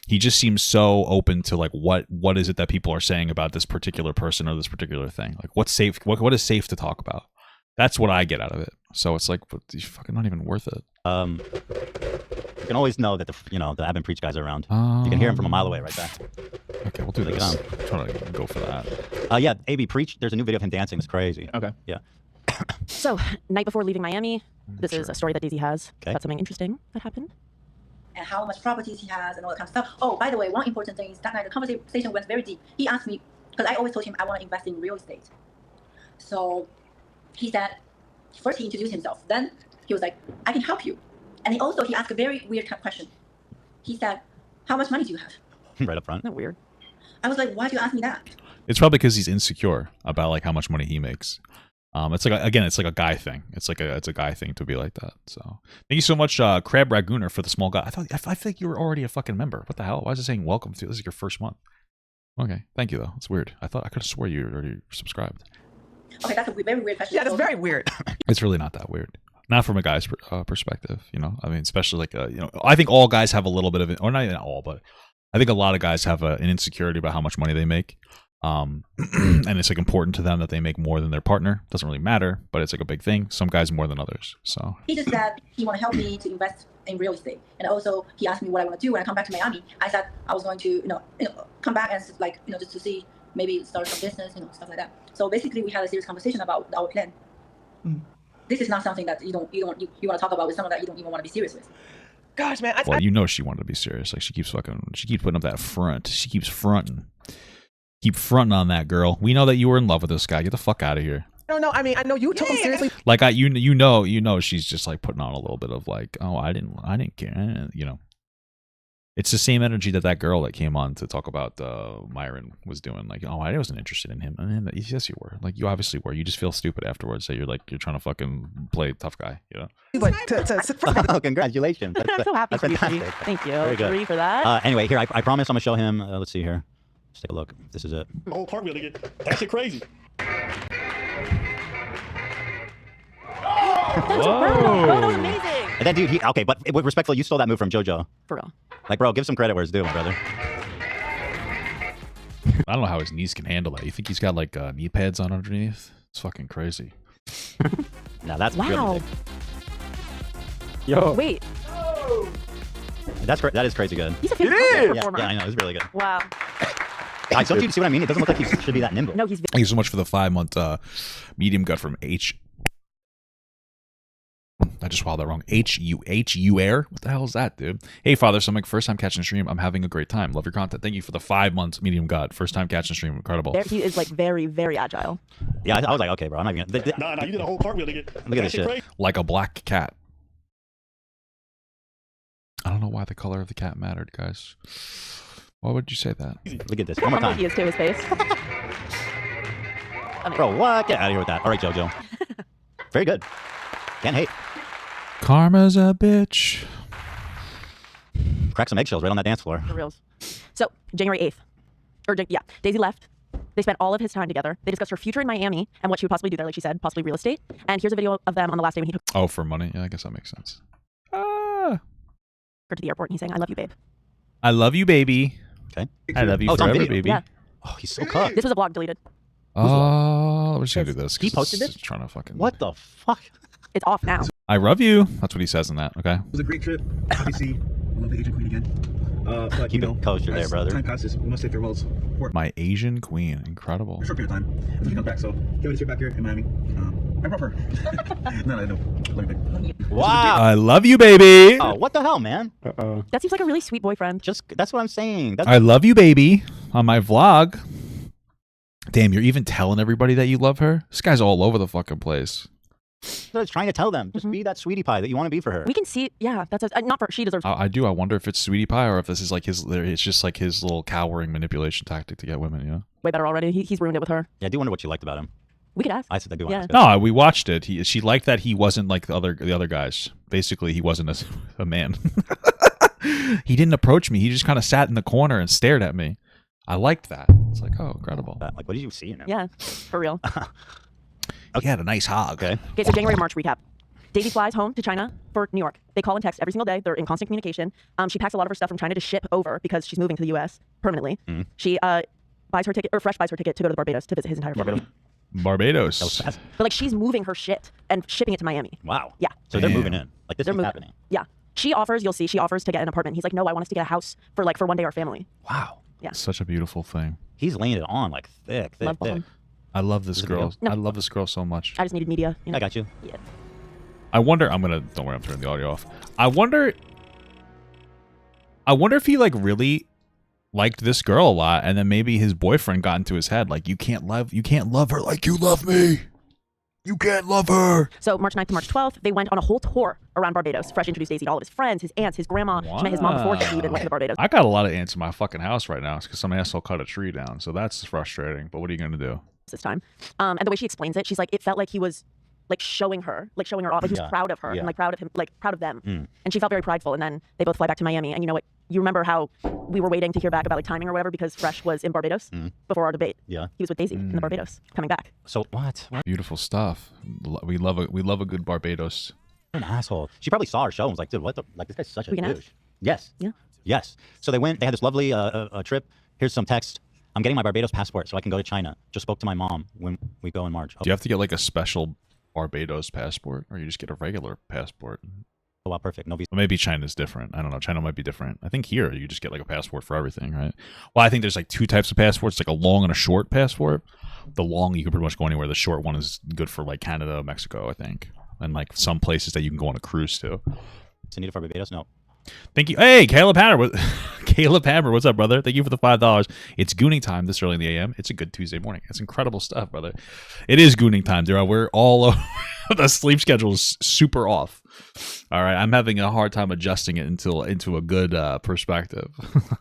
He just seems so open to like what is it that people are saying about this particular person or this particular thing. Like what's safe, what is safe to talk about. That's what I get out of it. So it's like, it's fucking not even worth it.
You can always know that the Ab and Preach guys are around. You can hear them from a mile away right there.
Okay, we'll do this. I'm trying to go for that.
Yeah, AB Preach. There's a new video of him dancing. It's crazy.
Okay.
Yeah.
So, night before leaving Miami, this is a story that Daisy has.
Okay.
About something interesting that happened.
And how much properties he has and all that kind of stuff. Oh, by the way, one important thing is that night the conversation went very deep. He asked me, because I always told him I want to invest in real estate. So he said, first he introduced himself. Then he was like, I can help you. And he asked a very weird question. He said, how much money do you have?
Right up front.
Isn't that weird?
I was like, why do you ask me that?
It's probably because he's insecure about like how much money he makes. It's like it's like a guy thing. It's a guy thing to be like that. So thank you so much, Crab Ragooner, for the small guy. I feel like you were already a fucking member. What the hell? Why is it saying welcome to? This is your first month. Okay, thank you though. It's weird. I could have swore you already subscribed.
Okay, that's a very weird question.
Yeah, that's very weird.
It's really not that weird. Not from a guy's perspective, you know. I mean, especially like I think all guys have a little bit of it, or not even all, but I think a lot of guys have an insecurity about how much money they make. And it's like important to them that they make more than their partner. Doesn't really matter, but it's like a big thing. Some guys more than others. So
he just said he want to help me to invest in real estate, and also he asked me what I want to do when I come back to Miami. I said I was going to come back and like just to see maybe start some business, stuff like that. So basically we had a serious conversation about our plan. This is not something that you want to talk about with someone that you don't even want to be serious with.
Gosh, man.
Well, she wanted to be serious. Like she keeps putting up that front. She keeps fronting. Keep fronting on that girl. We know that you were in love with this guy. Get the fuck out of here.
I don't know. I mean, I know you took him seriously.
Like you know, she's just like putting on a little bit of like, oh, I didn't care, you know. It's the same energy that girl that came on to talk about Myron was doing. Like, oh, I wasn't interested in him. And yes, you were. Like, you obviously were. You just feel stupid afterwards that you're trying to fucking play tough guy, you know?
But
oh, congratulations.
I'm so happy for you. Thank you.
Very good.
Free for that.
Anyway, here, I promise I'm going to show him. Let's see here. Let's take a look. This is it.
The whole cartwheel again. That shit crazy.
Bro, that was amazing.
And that dude, okay, but respectfully, you stole that move from JoJo.
For real.
Like, bro, give some credit where it's due, my brother.
I don't know how his knees can handle that. You think he's got like knee pads on underneath? It's fucking crazy.
Now that's
wow.
really big.
Yo.
Wait.
That is crazy good.
He's a fantastic performer.
Yeah, I know. It's really good.
Wow.
Don't you see what I mean? It doesn't look like he should be that nimble.
No, he's.
Thank you so much for the 5-month medium gut from H. I just swallowed that wrong. H-U air. What the hell is that, dude? Hey, Father Stomach. First time catching stream. I'm having a great time. Love your content. Thank you for the 5 months medium gut. First time catching stream. Incredible.
He is like very, very agile.
Yeah, I was like, okay, bro. I'm not even gonna.
Nah, you did a whole cartwheel again.
Look at this shit.
Crazy.
Like a black cat. I don't know why the color of the cat mattered, guys. Why would you say that?
Look at this. One more time.
He is to his face.
Bro, what? Get out of here with that. All right, JoJo. Very good. Can't hate.
Karma's a bitch.
Crack some eggshells right on that dance floor.
For reals. So, January 8th. Daisy left. They spent all of his time together. They discussed her future in Miami and what she would possibly do there, like she said, possibly real estate. And here's a video of them on the last day when he took
Oh, for money? Yeah, I guess that makes sense.
her to the airport and he's saying, I love you, babe.
I love you, baby.
Okay.
I love you
it's on
forever,
video.
baby.
Yeah.
Oh, he's so cooked.
This was a vlog deleted.
Oh, we're just gonna do this.
He posted this?
Trying to fucking.
What the fuck?
It's off now.
I love you. That's what he says in that. Okay.
It was a great trip. Obviously, I love the Asian Queen again. But,
Keep it kosher there, brother.
Time passes. We must say farewells.
My Asian Queen. Incredible.
For a short period of time. And then she comes back. So, can't wait to see her back here in Miami. I love her. No, love you, babe.
Wow.
I love you, baby.
Oh, what the hell, man?
That seems like a really sweet boyfriend.
That's what I'm saying.
I love you, baby. On my vlog. Damn, you're even telling everybody that you love her? This guy's all over the fucking place.
I was trying to tell them. Just be that sweetie pie that you want to be for her.
We can see, yeah, that's not for, she deserves.
I do. I wonder if it's sweetie pie or if this is like it's just like his little cowering manipulation tactic to get women, you know?
Way better already. He's ruined it with her.
Yeah, I do wonder what you liked about him.
We could ask.
I said I do want to ask.
No, we watched it. She liked that he wasn't like the other guys. Basically, he wasn't a man. He didn't approach me. He just kind of sat in the corner and stared at me. I liked that. It's like, oh, incredible.
Like, what did you see in him?
Yeah, for real.
He had a nice hog.
Okay,
so January to March recap. Daisy flies home to China for New York. They call and text every single day. They're in constant communication. She packs a lot of her stuff from China to ship over because she's moving to the U.S. permanently. She buys her ticket, or Fresh buys her ticket to go to the Barbados to visit his entire family.
Barbados.
But like she's moving her shit and shipping it to Miami.
Wow.
Yeah.
So they're moving in. Like this is happening.
Yeah. She offers, you'll see, she offers to get an apartment. He's like, no, I want us to get a house for one day our family.
Wow.
Yeah.
Such a beautiful thing.
He's laying it on like thick.
I love this girl. I love this girl so much.
I just needed media. You know?
I got you.
Yeah.
I wonder. Don't worry. I'm turning the audio off. I wonder if he like really liked this girl a lot, and then maybe his boyfriend got into his head like, you can't love her like you love me. You can't love her.
So March 9th to March 12th, they went on a whole tour around Barbados. Fresh introduced Daisy to all of his friends, his aunts, his grandma. She met his mom before she even went to the Barbados.
I got a lot of ants in my fucking house right now because some asshole cut a tree down. So that's frustrating. But what are you gonna do?
This time, and the way she explains it, she's like, it felt like he was like showing her off, like he was proud of her and like proud of him, like proud of them. And she felt very prideful. And then they both fly back to Miami. And you know what? You remember how we were waiting to hear back about like timing or whatever because Fresh was in Barbados before our debate.
Yeah,
he was with Daisy in the Barbados, coming back.
So what?
Beautiful stuff. We love a good Barbados.
An asshole. She probably saw our show and was like, dude, what the like? This guy's such a douche.
Ask.
Yes.
Yeah.
Yes. So they had this lovely trip. Here's some text. I'm getting my Barbados passport so I can go to China. Just spoke to my mom when we go in March.
Do you have to get like a special Barbados passport, or you just get a regular passport?
Oh, wow, perfect. No visa.
Well, maybe China's different. I don't know. China might be different. I think here you just get like a passport for everything, right? Well, I think there's like two types of passports, like a long and a short passport. The long, you can pretty much go anywhere. The short one is good for like Canada, Mexico, I think, and like some places that you can go on a cruise to.
So need it for Barbados? No.
Thank you. Hey, Caleb Hammer. Caleb Hammer, what's up, brother? Thank you for the $5. It's gooning time this early in the AM. It's a good Tuesday morning. It's incredible stuff, brother. It is gooning time, dude. We're all over. The sleep schedule is super off. All right, I'm having a hard time adjusting it into a good perspective.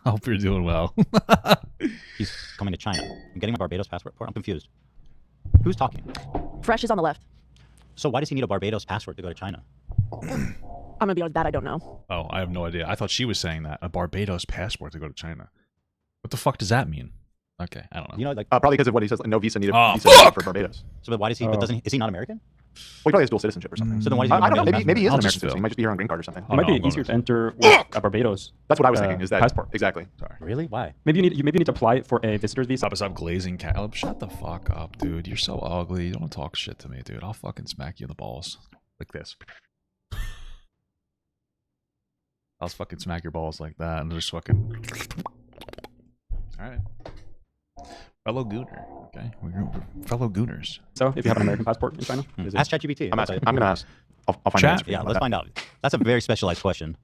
I hope you're doing well.
He's coming to China. I'm getting my Barbados passport. I'm confused. Who's talking?
Fresh is on the left.
So why does he need a Barbados passport to go to China?
I'm gonna be honest, that I don't know.
Oh, I have no idea. I thought she was saying that. A Barbados passport to go to China. What the fuck does that mean? Okay, I don't know.
You know, like
probably because of what he says. Like, no visa needed, visa for Barbados.
So, but why does he? But doesn't is he not American?
Well, he probably has dual citizenship or something.
So then why does he?
I don't know. Maybe he is an
I'll
American
just
citizen. He might just be here on green card or something.
It might be easier to enter with a Barbados.
That's what I was thinking. Is that
passport?
Exactly.
Sorry.
Really? Why?
Maybe you need to apply for a visitor's visa.
Stop glazing, Caleb. Shut the fuck up, dude. You're so ugly. You don't talk shit to me, dude. I'll fucking smack you in the balls like this. I'll fucking smack your balls like that and just fucking. All right. Fellow gooner, okay? We're fellow gooners.
So, if you have an American passport in China,
Ask ChatGPT.
I'm asking. I'm gonna ask. I'll find
Chat?
an answer for you.
Yeah, let's find out. That's a very specialized question.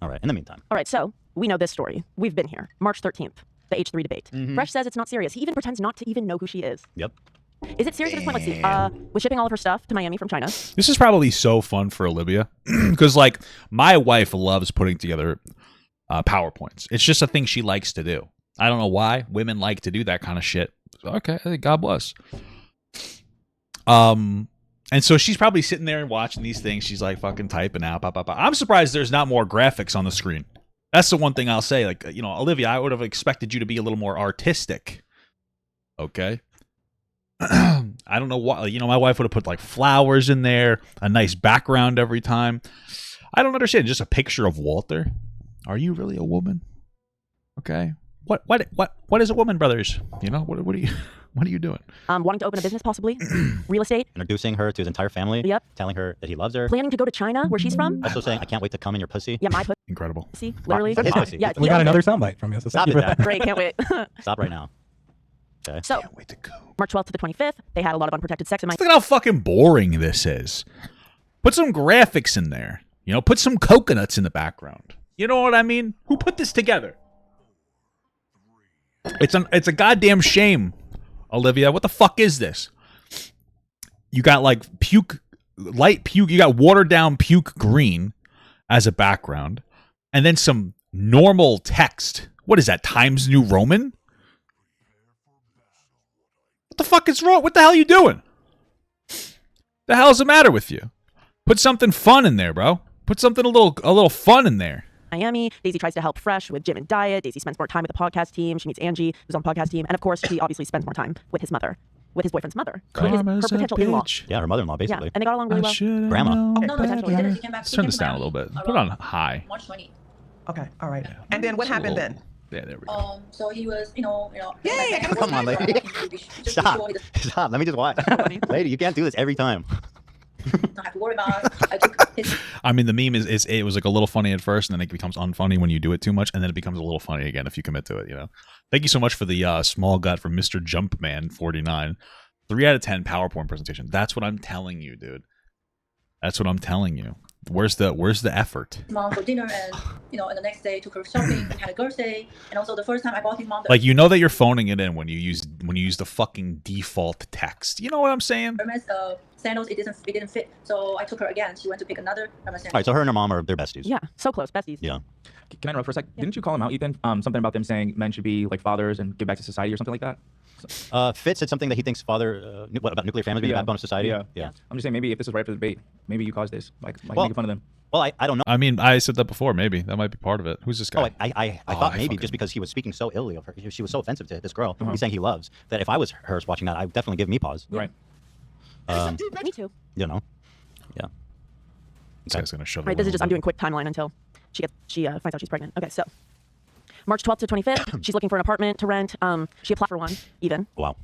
All right. In the meantime.
All right, so we know this story. We've been here. March 13th, the H3 debate. Fresh says it's not serious. He even pretends not to even know who she is.
Yep.
Is it serious at this point? Let's see. Was shipping all of her stuff to Miami from China.
This is probably so fun for Olivia because, like, my wife loves putting together PowerPoints. It's just a thing she likes to do. I don't know why women like to do that kind of shit. Okay, God bless. And so she's probably sitting there and watching these things. She's like fucking typing out. I'm surprised there's not more graphics on the screen. That's the one thing I'll say. Like, you know, Olivia, I would have expected you to be a little more artistic. Okay. I don't know why. You know, my wife would have put like flowers in there, a nice background every time. I don't understand. Just a picture of Walter. Are you really a woman? Okay. What is a woman, brothers? You know, what are you doing?
Wanting to open a business, possibly. Real estate.
Introducing her to his entire family.
Yep.
Telling her that he loves her.
Planning to go to China, where she's from.
Also saying, I can't wait to come in your pussy.
Yeah, my pussy.
Incredible.
Literally.
His pussy.
Yeah,
We got another soundbite from you. So
Stop it, Dad.
Great, can't wait.
Stop right now. Okay.
So,
Can't wait to go.
March 12th to the 25th, they had a lot of unprotected sex in
Look at how fucking boring this is. Put some graphics in there. You know, put some coconuts in the background. You know what I mean? Who put this together? It's a goddamn shame, Olivia. What the fuck is this? You got like light puke. You got watered down puke green as a background, and then some normal text. What is that? Times New Roman? What the fuck is wrong? What the hell are you doing? The hell's the matter with you? Put something fun in there, bro. Put something a little fun in there.
Miami. Daisy tries to help Fresh with gym and diet. Daisy spends more time with the podcast team. She meets Angie, who's on the podcast team. And of course, she obviously spends more time with his mother, with his boyfriend's mother. Her potential in-law.
Yeah, her mother-in-law, basically.
Yeah, and they got along really well.
Grandma.
Potentially.
Let's turn this down a little bit. Put it on high.
March 20.
Okay, all right. And then what happened then?
Yeah, there we go.
So he was, you know.
Yay!
Come on, lady. Stop. Stop. Let me just watch. Lady, you can't do this every time.
Don't have to worry about. I took his.
I mean, the meme is it was like a little funny at first, and then it becomes unfunny when you do it too much, and then it becomes a little funny again if you commit to it. You know. Thank you so much for the small gut from Mr. Jumpman49. 3 out of 10 PowerPoint presentation. That's what I'm telling you, dude. That's what I'm telling you. Where's the effort?
Mom for dinner, and and the next day took her shopping. We had a girls' day, and also the first time I bought his mom.
Like, you know that you're phoning it in when you use the fucking default text. You know what I'm saying?
Hermes sandals. It didn't fit, so I took her again. She went to pick another Hermes sandals.
All right, so her and her mom are their besties.
Yeah, so close, besties.
Yeah.
Can I interrupt for a sec? Didn't you call him out, Ethan? Something about them saying men should be like fathers and give back to society or something like that?
Fitz said something that he thinks father. What about nuclear families being the backbone of society?
Yeah.
Yeah.
I'm just saying, maybe if this was right after the debate, maybe you caused this, like making fun of them.
Well, I don't know.
I mean, I said that before. Maybe that might be part of it. Who's this guy?
Oh, I thought maybe just because he was speaking so illy of her, she was so offensive to this girl. He's saying he loves that. If I was her watching that, I would definitely give me pause.
Right.
Me too.
You know. Yeah.
This guy's gonna shove.
Right. This is just I'm doing quick timeline until she finds out she's pregnant. Okay, so March 12th to 25th, she's looking for an apartment to rent. She applied for one, even.
Wow.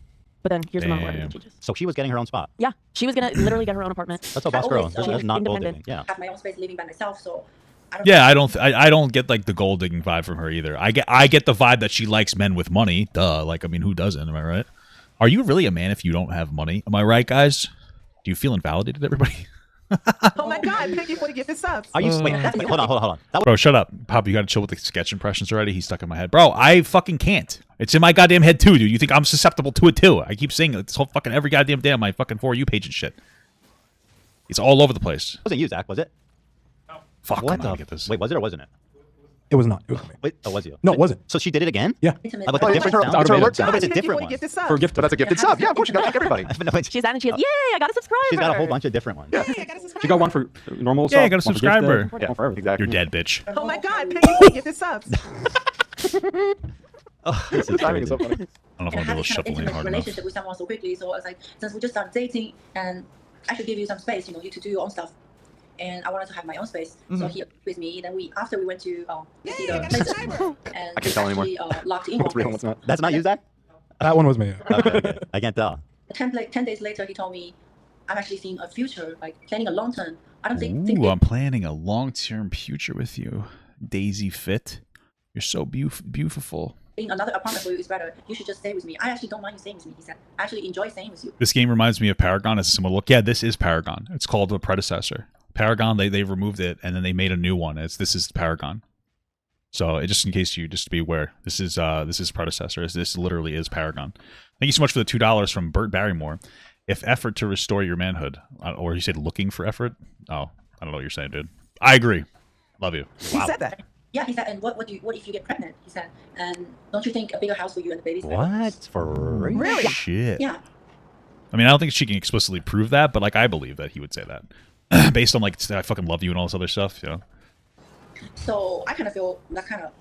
But then here's the moment where
Damn.
everything changes.
So she was getting her own spot.
Yeah, she was gonna literally get her own apartment.
That's a boss girl.
always,
That's not gold
independent.
digging. Yeah.
Have my own space, living by myself, so.
Yeah, I don't get like the gold digging vibe from her either. I get the vibe that she likes men with money. Duh. Like, I mean, who doesn't? Am I right? Are you really a man if you don't have money? Am I right, guys? Do you feel invalidated, everybody?
Oh my God! Thank you for the gifted subs.
Are you? Wait, hold on.
Bro, shut up. Pop, you gotta chill with the sketch impressions already. He's stuck in my head. Bro, I fucking can't. It's in my goddamn head too, dude. You think I'm susceptible to it too? I keep saying it this whole fucking every goddamn day on my fucking For You page and shit. It's all over the place.
It wasn't you, Zach, was it?
Fuck,
What
I'm get this.
Wait, was it or wasn't it?
It was not. It was me.
Wait, oh, was you?
No, it wasn't.
So she did it again?
Yeah.
But a different sound?
It's her alert sound.
No, but it's a different one.
For a gift.
But that's a gifted sub. Yeah, of course you gotta thank everybody.
She's that and she has, yay, I got a subscriber.
She's got a whole bunch of different ones.
Yeah.
She got one for normal.
Yeah, I
sub,
got a
one for
subscriber.
gifted,
Yeah,
one for everything.
exactly.
You're dead, bitch.
Oh my God! Thank you for the gifted subs.
Oh, this is
Timing is so funny.
I don't know if
And
I'm
I
able
had
to
this kind of
shuffle in
intimate
hard enough.
relationship with someone so quickly, so I was like, since we just started dating, and I should give you some space, you to do your own stuff. And I wanted to have my own space, so he agreed with me. Then after we went to see the places, and
I can't tell anymore.
actually locked in
What's
one
real,
place.
what's not.
That's not you, Zach?
That one was me.
Okay. I can't tell.
10 days later, he told me, I'm actually seeing a future, like planning a long term. I don't think
Ooh, I'm planning a long-term future with you, Daisy Fit. You're so beautiful.
in another apartment for you is better. You should just stay with me. I actually don't mind you staying with me, he said. I actually enjoy staying with you.
This game reminds me of Paragon. It's a similar look. Yeah, this is Paragon. It's called the predecessor. Paragon, they removed it and then they made a new one. This is Paragon. So just in case you just be aware, this is predecessor. This literally is Paragon. Thank you so much for the $2 from Bert Barrymore. If effort to restore your manhood, or you said looking for effort. Oh, I don't know what you're saying, dude. I agree. Love you.
He said that.
Yeah, he said, and what if you get pregnant? He said, and don't you think a bigger house for you and the baby's better?
What? For real?
Really?
Shit.
Yeah.
I mean, I don't think she can explicitly prove that, but like I believe that he would say that, based on like I fucking love you and all this other stuff. You know.
So I kind of feel that's kind of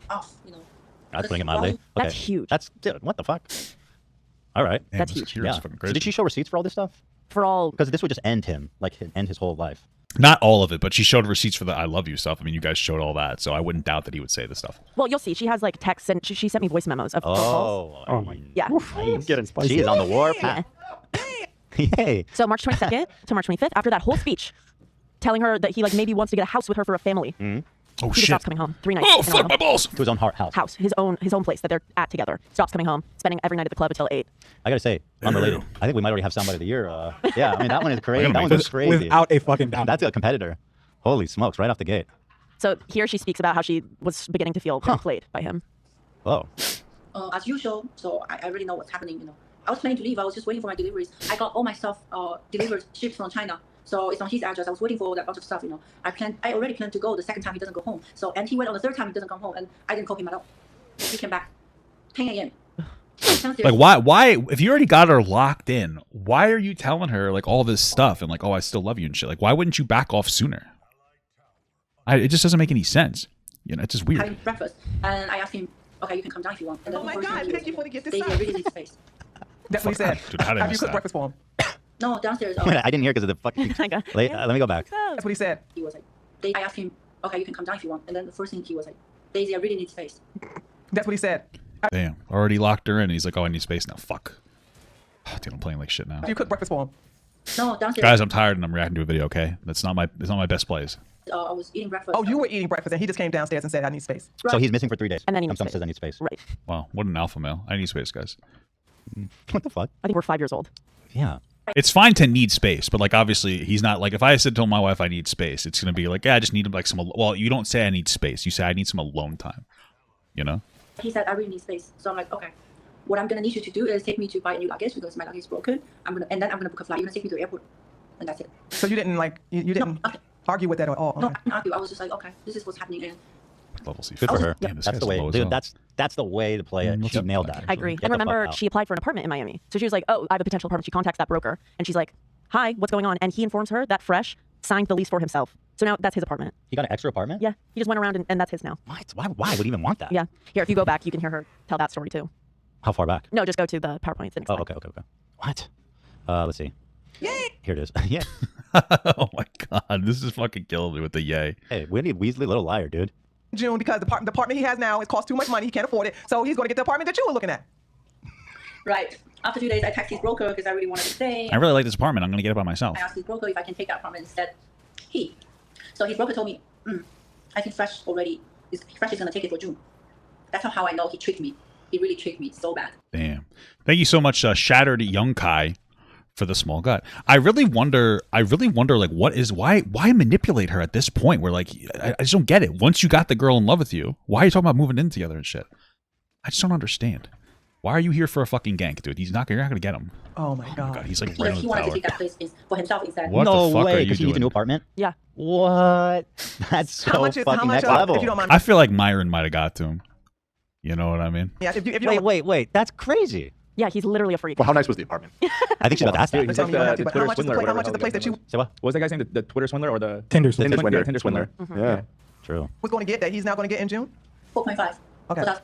off,
That's putting it mildly. Okay.
That's huge.
That's what the fuck. All right.
Damn,
That's
this
huge.
here's
Yeah.
fucking
So
crazy.
did she show receipts for all this stuff?
For all,
Because this would just end him, end his whole life.
Not all of it, but she showed receipts for the "I love you" stuff. I mean, you guys showed all that, so I wouldn't doubt that he would say this stuff.
well, you'll see. She has like texts and she sent me voice memos of phone calls.
Oh
my.
Yeah.
Nice.
Getting spicy.
She is on the warpath. Yay.
So March 22nd to March 25th, after that whole speech, telling her that he like maybe wants to get a house with her for a family.
Oh
He just
shit!
stops coming home 3 nights.
Oh
in a
fuck
row.
my balls!
To his own house.
House, his own place that they're at together. Stops coming home, spending every night at the club until 8.
I gotta say, unrelated. I think we might already have somebody of the year. Yeah, I mean that one is crazy. That one's
make
just crazy.
Without a fucking doubt.
That's a competitor. Holy smokes! Right off the gate.
So here she speaks about how she was beginning to feel played by him.
Whoa.
As usual, so I already know what's happening, I was planning to leave. I was just waiting for my deliveries. I got all my stuff delivered, shipped from China. So it's on his address. I was waiting for that bunch of stuff, I already planned to go the second time he doesn't go home. So, and he went on the third time he doesn't come home, and I didn't call him at all. He came back 10 a.m.
Like why? If you already got her locked in, why are you telling her like all this stuff and like, oh, I still love you and shit? Like, why wouldn't you back off sooner? It just doesn't make any sense. It's just weird.
Having breakfast, and I asked him, okay, you can come down if you want. And then
Oh my
the first
God,
time he
thank
was
you for the gift.
Daisy, I really need space.
That's what he said.
Dude, how did I
Have you
miss
cooked
that?
breakfast for him?
No, downstairs.
I didn't hear because of the fucking. Let me go back.
That's what he said.
He was like, I asked him, okay, you can come down if you want. And then the first thing he was like, Daisy, I really need space.
That's what he said.
Damn, already locked her in. He's like, oh, I need space now. Fuck. Dude, I'm playing like shit now.
Have you cooked breakfast for him?
No, downstairs.
Guys, I'm tired and I'm reacting to a video. Okay, it's not my best plays.
I was eating breakfast.
Oh, you were eating breakfast and he just came downstairs and said, I need space.
So he's missing for 3 days.
And then he
comes
needs
home and
space.
says, I need space.
Right.
Wow, what an alpha male. I need space, guys.
What the fuck?
I think we're 5 years old.
Yeah.
It's fine to need space, but like obviously he's not like if I said to my wife I need space, it's gonna be like, yeah, I just need like some. Well, you don't say I need space. You say I need some alone time. You know.
He said, I really need space. So I'm like, okay. What I'm gonna need you to do is take me to buy a new luggage because my luggage is broken. And then I'm gonna book a flight. You're gonna take me to the airport, and that's it.
So you didn't like, you didn't argue with that at all?
No,
Okay.
I didn't argue. I was just like, okay, this is what's happening. And
Level C.
Good for her.
Damn, this
That's
guy's
the way,
low as
dude.
hell.
That's the way to play it. She nailed that.
I agree.
Get
And
the fuck
remember,
out.
she applied for an apartment in Miami. So she was like, oh, I have a potential apartment. She contacts that broker. And she's like, hi, what's going on? And he informs her that Fresh signed the lease for himself. So now that's his apartment.
He got an extra apartment?
Yeah. He just went around and that's his now.
What? Why would he even want that?
Yeah. Here, if you go back, you can hear her tell that story too.
How far back?
No, just go to the PowerPoint.
Oh, okay. What? Let's see. Yay! Here it is. Yeah.
Oh my god, this is fucking killing me with the yay.
Hey, we need Weasley, little liar, dude.
June, because the apartment he has now, it costs too much money. He can't afford it. So he's going to get the apartment that you were looking at.
right after 2 days, I texted his broker because I really wanted to stay.
I really like this apartment. I'm gonna get it by myself.
I asked his broker if I can take that apartment instead. So his broker told me, I think Fresh is gonna take it for June. That's how I know he tricked me. He really tricked me so bad.
Damn. Thank you so much, Shattered Young Kai, for the small gut. I really wonder like why manipulate her at this point where like I just don't get it. Once you got the girl in love with you, why are you talking about moving in together and shit? I just don't understand. Why are you here for a fucking gank, dude? You're not gonna get him.
Oh my god.
He's like right on
He
the
wanted to
tower.
take that place for himself instead.
What
no
the fuck
way,
are you
because he needs a
doing?
new apartment?
Yeah.
What? That's so
How much is-
fucking
how much,
next
if
level.
you don't mind?
I feel like Myron might have got to him. You know what I mean?
Yeah, if you
Wait. That's crazy.
Yeah, he's literally a freak.
Well, how nice was the apartment?
I think she's about to ask that.
He's like the
but
Twitter
how much is the
swindler.
place? How much is the place that you
Say what?
What was that guy's name? The Twitter swindler or the
Tinder
Tinder
swindler.
swindler.
Tinder swindler.
Yeah.
True.
was going to get that he's now going to get in June?
4.5.
Okay.
So that's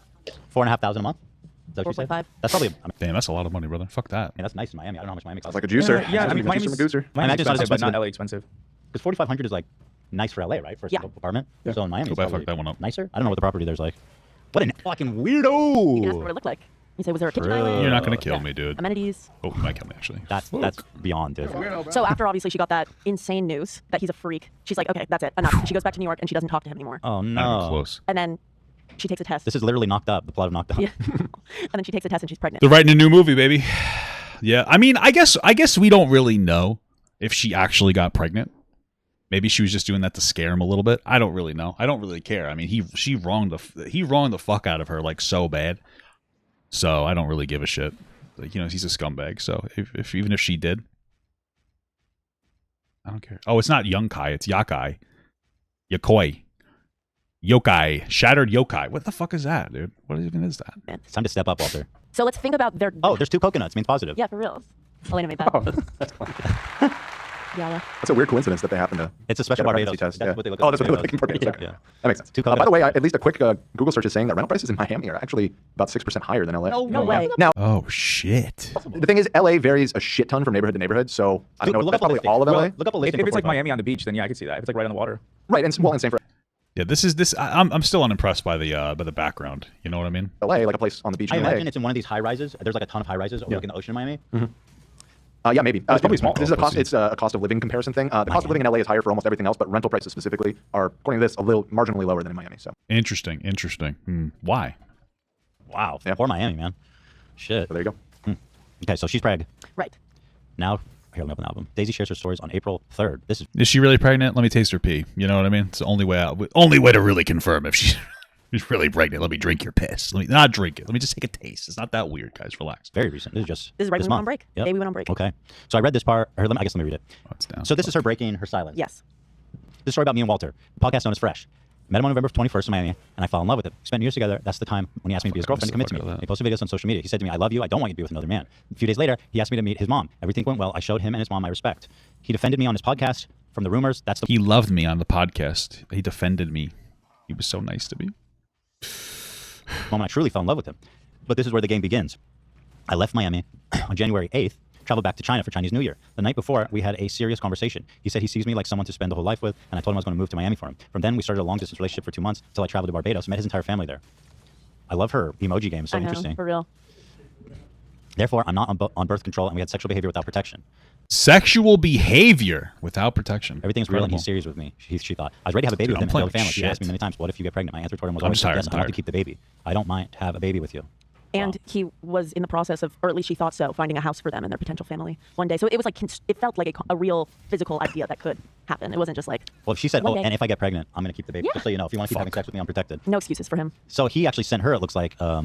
4,500 a month. Is that what you said?
4.5.
That's probably. I mean,
Damn, that's a lot of money, brother. Fuck that.
that's nice in Miami. I don't know how much Miami costs.
It's like a juicer.
Yeah, I mean,
Juicer
Miami's
Magooser.
Miami's
Imagine it's not
expensive, but
expensive.
not LA expensive.
Because 4,500 is like nice for LA, right? For a
Yeah.
single apartment.
Yeah.
So in Miami,
Go
it's
back,
probably
fuck that one up.
nicer. I don't know what the property there's like. What a fucking
You can ask what
weirdo.
it looked like. You say, was there a kitchen
True.
island?
You're not gonna kill
Yeah.
me, dude.
Amenities.
Oh, you might kill me actually.
That's beyond, dude.
So after obviously she got that insane news that he's a freak, she's like, okay, that's it, enough. She goes back to New York and she doesn't talk to him anymore.
Oh
Not even
no.
close.
And then she takes a test.
This is literally knocked up. The plot of knocked up.
Yeah. And then she takes a test and she's pregnant.
They're writing a new movie, baby. Yeah, I mean, I guess we don't really know if she actually got pregnant. Maybe she was just doing that to scare him a little bit. I don't really know. I don't really care. I mean, he wronged the fuck out of her like so bad. So I don't really give a shit. Like, you know, he's a scumbag. So if even if she did, I don't care. Oh, it's not Yunkai. It's Yakai. Yakoi. Yokai. Shattered Yokai. What the fuck is that, dude? What even is that?
It's time to step up, Walter.
So let's think about their...
Oh, there's 2 coconuts. Means positive.
Yeah, for reals. Elena made that.
Oh, that's funny.
Yeah.
That's a weird coincidence that they happen to.
It's a special
get
Barbados.
pregnancy test.
That's
Yeah.
what they look
Oh,
like
that's what
in
they look like in Barbados. Okay.
Yeah.
That makes sense.
2
By
coconuts.
the way, at least a quick Google search is saying that rental prices in Miami are actually about 6% higher than LA.
No way.
Now,
Oh shit.
the thing is, LA varies a shit ton from neighborhood to neighborhood. So I don't know.
Look
That's
up a
probably
listing.
all of LA.
Look up a listing.
If it's
for
like
45.
Miami on the beach, then yeah, I could see that. If it's like right on the water.
Right, and same for
Yeah, this. I'm still unimpressed by the background. You know what I mean?
LA, like a place on the beach
I
in LA.
imagine it's in one of these high rises. There's like a ton of high rises overlooking the ocean in Miami.
Yeah, maybe.
It's probably small.
This is a cost. It's a cost of living comparison thing. The cost of living in LA is higher for almost everything else, but rental prices specifically are, according to this, a little marginally lower than in Miami. So
Interesting. Why?
Wow.
Yeah.
Poor Miami, man. Shit.
there you go.
Okay, so she's preg.
Right.
Now, here, let me open the album. Daisy shares her stories on April 3rd. This is
Is she really pregnant? Let me taste her pee. You know what I mean? It's the only way to really confirm if she's really pregnant. Let me drink your piss. Let me not drink it. Let me just take a taste. It's not that weird, guys. Relax.
very recent. This is just
This is right when we went on break.
Yep.
Day we went on break.
Okay. So I read this part. Or I guess let me read it.
Oh, it's down.
So this is her breaking her silence.
Yes.
This is a story about me and Walter. The podcast known as Fresh. Met him on November 21st in Miami, and I fell in love with him. We spent years together. That's the time when he asked me to be his girlfriend and commit to me. He posted videos on social media. He said to me, I love you. I don't want you to be with another man. A few days later, he asked me to meet his mom. Everything went well. I showed him and his mom my respect. He defended me on his podcast from the rumors.
He loved me on the podcast. He defended me. He was so nice to me.
moment I truly fell in love with him. But this is where the game begins. I left Miami on January 8th, traveled back to China for Chinese New Year. The night before, we had a serious conversation. He said he sees me like someone to spend the whole life with, and I told him I was going to move to Miami for him. From then, we started a long-distance relationship for 2 months until I traveled to Barbados, met his entire family there. I love her emoji game. It's so
I know,
interesting.
for real.
Therefore, I'm not on birth control, and we had sexual behavior without protection.
Sexual behavior without protection.
Everything's real, and
Incredible.
he's serious with me. She thought. I was ready to have a baby
Dude,
with
I'm
him and
playing
build a family.
with
He asked me
shit.
many times, what if you get pregnant? My answer toward him was
I'm
always
tired,
yes,
I'm
I'd love to
tired.
keep the baby. I don't mind to have a baby with you.
And he was in the process of, or at least she thought so, finding a house for them and their potential family one day. So it was like, it felt like a real physical idea that could happen. It wasn't just like,
Well, if she said,
one
oh,
day.
and if I get pregnant, I'm going to keep the baby.
Yeah.
Just so you know, if you want to keep having sex with me, I'm protected.
No excuses for him.
So he actually sent her, it looks like, a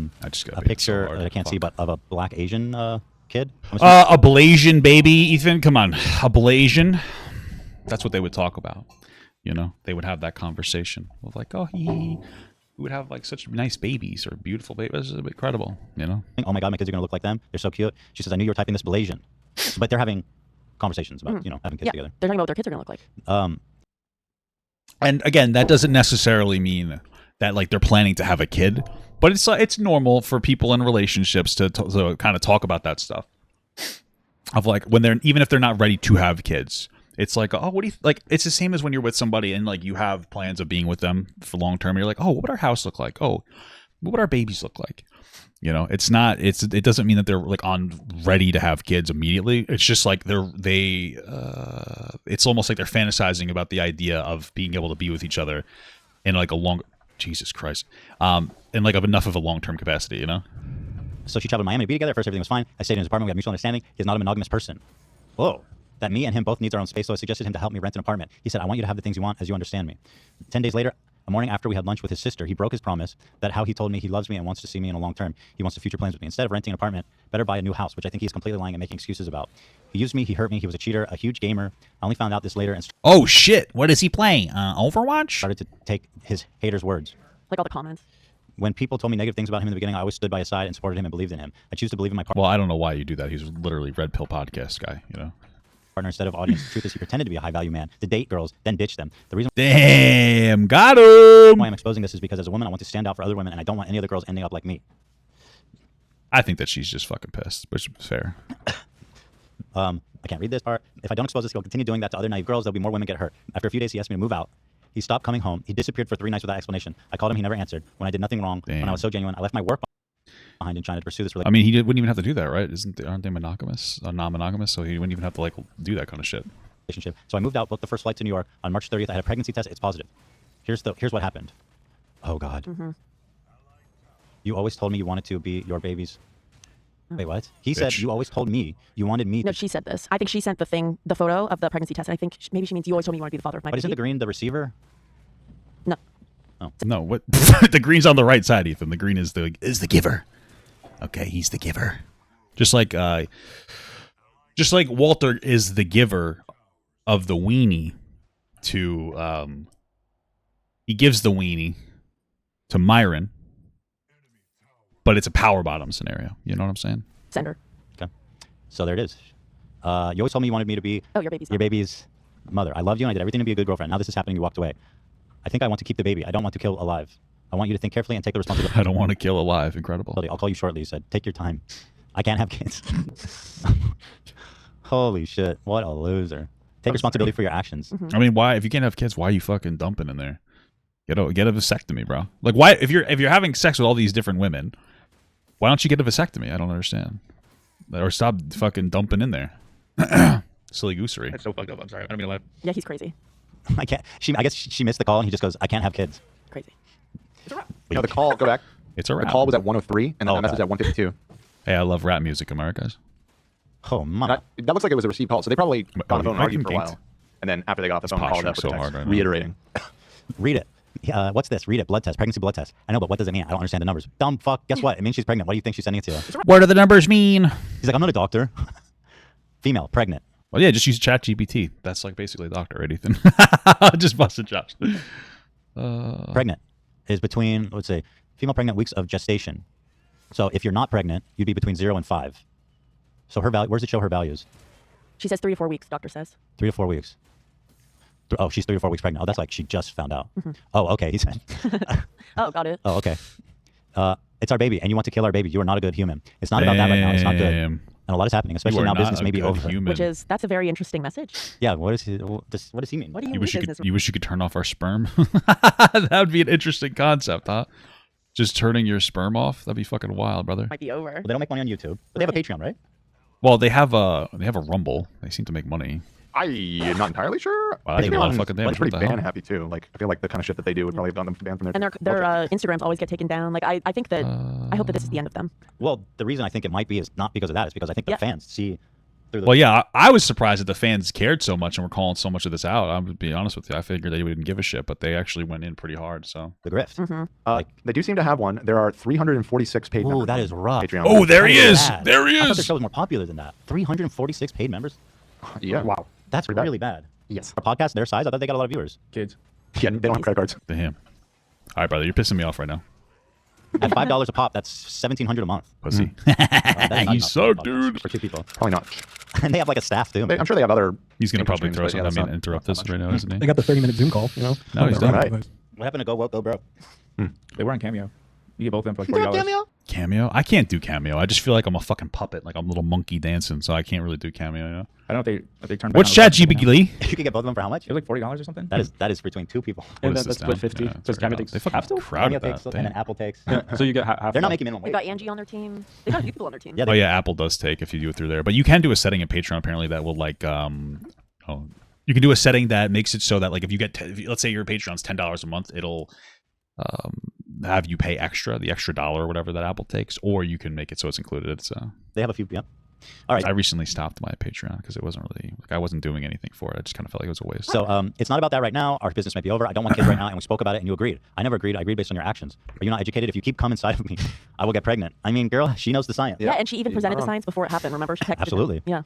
picture that I can't see, but of a black Asian kid. I'm assuming-
A Blasian baby, Ethan. Come on, a Blasian. That's what they would talk about. You know, they would have that conversation of like, oh, we would have like such nice babies or beautiful babies. It's incredible. You know.
Oh my God, my kids are going to look like them. They're so cute. She says, I knew you were typing this Blasian. But they're having conversations about, having kids
Yeah,
together.
they're talking about what their kids are going to look like.
And again, that doesn't necessarily mean that like they're planning to have a kid, but it's normal for people in relationships to kind of talk about that stuff. Of like when they're even if they're not ready to have kids, it's like, oh, what do you like? It's the same as when you're with somebody and like you have plans of being with them for long term. You're like, oh, what would our house look like? Oh, what would our babies look like? You know, it doesn't mean that they're like ready to have kids immediately. It's just like it's almost like they're fantasizing about the idea of being able to be with each other in like a long, Jesus Christ, in like of enough of a long-term capacity, you know?
So she traveled to Miami to be together. At first, everything was fine. I stayed in his apartment. We had mutual understanding. He's not a monogamous person. Whoa. That me and him both needs our own space, so I suggested him to help me rent an apartment. He said, I want you to have the things you want as you understand me. 10 days later, a morning after we had lunch with his sister, he broke his promise that how he told me he loves me and wants to see me in a long term. He wants to future plans with me. Instead of renting an apartment, better buy a new house, which I think he's completely lying and making excuses about. He used me, he hurt me, he was a cheater, a huge gamer. I only found out this later and
Oh shit! What does he play? Overwatch?
started to take his haters' words.
Like all the comments.
When people told me negative things about him in the beginning, I always stood by his side and supported him and believed in him. I choose to believe in my
Well, I don't know why you do that. He's literally red pill podcast guy, you know.
partner instead of audience. The truth is he pretended to be a high value man to date girls, then ditch them. The reason
Damn, got him.
why I'm exposing this is because as a woman, I want to stand out for other women, and I don't want any other girls ending up like me.
I think that she's just fucking pissed, which is fair.
I can't read this part. If I don't expose this, he'll continue doing that to other naive girls. There'll be more women get hurt. After a few days, he asked me to move out. He stopped coming home. He disappeared for 3 nights without explanation. I called him. He never answered. When I did nothing wrong, when I was so genuine, I left my work behind in China to pursue this relationship.
I mean, wouldn't even have to do that, right? Aren't they monogamous, non-monogamous? So he wouldn't even have to like do that kind of shit.
So I moved out, booked the first flight to New York. On March 30th, I had a pregnancy test. It's positive. Here's what happened. Oh God.
Mm-hmm.
You always told me you wanted to be your baby's. Wait, what? He said you always told me you wanted me.
No, she said this. I think she sent the photo of the pregnancy test. And I think maybe she means you always told me you want to be the father of my
But
baby.
isn't the green the receiver?
No.
Oh.
No, what? The green's on the right side, Ethan. The green is the giver. Okay, he's the giver. Just like Walter is the giver of the weenie to he gives the weenie to Myron, but it's a power bottom scenario. You know what I'm saying?
Sender.
Okay. So there it is. You always told me you wanted me to be
your baby's
mother. I loved you and I did everything to be a good girlfriend. Now this is happening. You walked away. I think I want to keep the baby. I don't want to kill alive. I want you to think carefully and take the responsibility.
I don't want to kill alive. Incredible.
I'll call you shortly. You said, take your time. I can't have kids. Holy shit. What a loser. Take responsibility for your actions.
Mm-hmm.
I mean, why? If you can't have kids, why are you fucking dumping in there? Get a vasectomy, bro. Like, why? If you're having sex with all these different women, why don't you get a vasectomy? I don't understand. Or stop fucking dumping in there. Silly goosery.
That's so fucked up. I'm sorry. I don't mean to laugh.
Yeah, he's crazy.
I can't. I guess she missed the call and he just goes, I can't have kids.
Crazy.
No, the call, go back.
It's a wrap.
The call was at 103 and then the message at 152.
Hey, I love rap music, am I right, guys?
Oh, mama.
That looks like it was a received call. So they probably got on the phone and argued for a
kinked.
while. And then after they got off the phone,
posturing
called up with
so
a text
hard right now.
reiterating.
Read it. What's this? Read it. Blood test. Pregnancy blood test. I know, but what does it mean? I don't understand the numbers. Dumb fuck. Guess what? It means she's pregnant. What do you think she's sending it to you?
What do the numbers mean?
He's like, I'm not a doctor. Female, pregnant.
Well, yeah, just use ChatGPT. That's like basically a doctor, right, Ethan? Just busted chops.
Pregnant is between, let's say, female pregnant weeks of gestation. So if you're not pregnant, you'd be between 0 and 5. So her value, where does it show her values?
She says 3 to 4 weeks, doctor says.
3 to 4 weeks. Oh, she's 3 to 4 weeks pregnant. Oh, that's like she just found out.
Mm-hmm.
Oh, okay. He said.
Oh, got it.
Oh, okay. It's our baby, and you want to kill our baby. You are not a good human. It's not about that right now. It's not good. And a lot is happening, especially now business may be over.
That's a very interesting message.
Yeah, what does he mean?
What do
you wish you could turn off our sperm? That would be an interesting concept, huh? Just turning your sperm off? That'd be fucking wild, brother.
Might be over.
Well, they don't make money on YouTube, but they have a Patreon, right?
Well, they have a Rumble. They seem to make money.
I'm not entirely sure.
Wow, that's a lot of fucking damage.
It's pretty
What the hell?
ban happy too. Like I feel like the kind of shit that they do would probably have done them banned from their.
And their Instagrams always get taken down. Like I think that I hope that this is the end of them.
Well, the reason I think it might be is not because of that. It's because I think the fans see through the.
Well, yeah, I was surprised that the fans cared so much and were calling so much of this out. I'm gonna be honest with you. I figured they wouldn't give a shit, but they actually went in pretty hard. So
the grift.
Mm-hmm.
They do seem to have one. There are 346 paid members.
Oh, that is rough.
Patreon.
Oh, there he is.
Bad.
There he
I thought
is.
the show was more popular than that. 346 paid members.
Yeah.
Wow. That's really bad.
Yes.
For a podcast their size, I thought they got a lot of viewers.
Kids.
Yeah, they don't have credit cards.
Damn. All right, brother, you're pissing me off right now.
At $5 a pop, that's $1,700 a month.
Pussy.
You
suck, dude.
For 2 people.
Probably not.
And they have like a staff too.
I'm sure they have other.
He's gonna probably
streams,
throw
but yeah,
something.
that's
Interrupt this right now, isn't he?
They got the 30-minute Zoom call, you know?
No, he's done.
Right.
What happened to Go Woke, Go Broke?
They were on Cameo. You get both of them for like $40.
Cameo? I can't do Cameo. I just feel like I'm a fucking puppet, like I'm a little monkey dancing, so I can't really do Cameo. You know?
I don't know if they turned.
What's
back on
ChatGPT?
You can get both of them for how much?
It was like $40 or something.
That is between 2 people.
What
And
is
that's
this
split
now?
50.
Yeah,
Because
it's
Cameo
alright.
takes
They fucking
half still.
crowded
Cameo takes
that.
and then
Damn.
Apple takes.
So you get half.
They're not making minimum
They
wage.
got Angie on their team. They got a few people on their team.
Yeah,
Oh yeah, Apple does take if you do it through there, but you can do a setting in Patreon apparently that will like you can do a setting that makes it so that like if you get let's say your Patreon's $10 a month, it'll have you pay extra, the extra dollar or whatever that Apple takes, or you can make it so it's included. So
They have a few. Yep. All right.
I recently stopped my Patreon because it wasn't really like I wasn't doing anything for it. I just kind of felt like it was a waste.
So it's not about that right now. Our business might be over. I don't want kids right now, and we spoke about it, and you agreed. I never agreed. I agreed based on your actions. Are you not educated? If you keep coming inside of me, I will get pregnant. I mean, girl, she knows the science.
Yeah, and she even presented the science before it happened. Remember, she texted him.
Absolutely.
Yeah.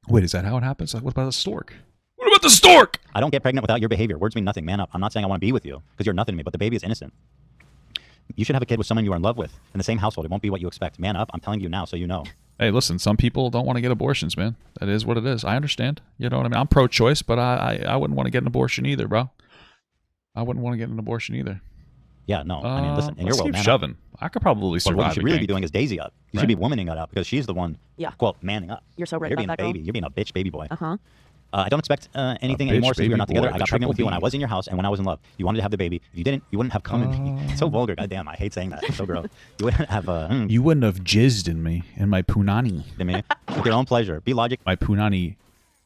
Wait, is that how it happens? Like, what about the stork? What about the stork?
I don't get pregnant without your behavior. Words mean nothing. Man up. I'm not saying I want to be with you because you're nothing to me, but the baby is innocent. You should have a kid with someone you are in love with in the same household. It won't be what you expect. Man up. I'm telling you now so you know.
Hey, listen, some people don't want to get abortions, man. That is what it is. I understand. You know what I mean? I'm pro-choice, but I wouldn't want to get an abortion either, bro. I wouldn't want to get an abortion either.
Yeah, no. I mean, listen, in your
let's
world,
keep
man
shoving. I could probably survive.
What you should really
a
be
kink.
doing is daisy up. You
Right.
should be womaning it up because she's the one,
Yeah.
quote, manning up.
You're so right
You're
about
being a
that, girl.
baby. You're being a bitch baby boy.
Uh-huh.
I don't expect anything
A
anymore
bitch
since we are
baby
not together.
boy,
I
the
got pregnant with you when I
triple
was in your house and when I was in love. You wanted to have the baby. If you didn't, you wouldn't have come in me. It's so vulgar. Goddamn, I hate saying that. It's so gross. You wouldn't have
You wouldn't have jizzed in me, in my punani.
with your own pleasure. Be logic.
My punani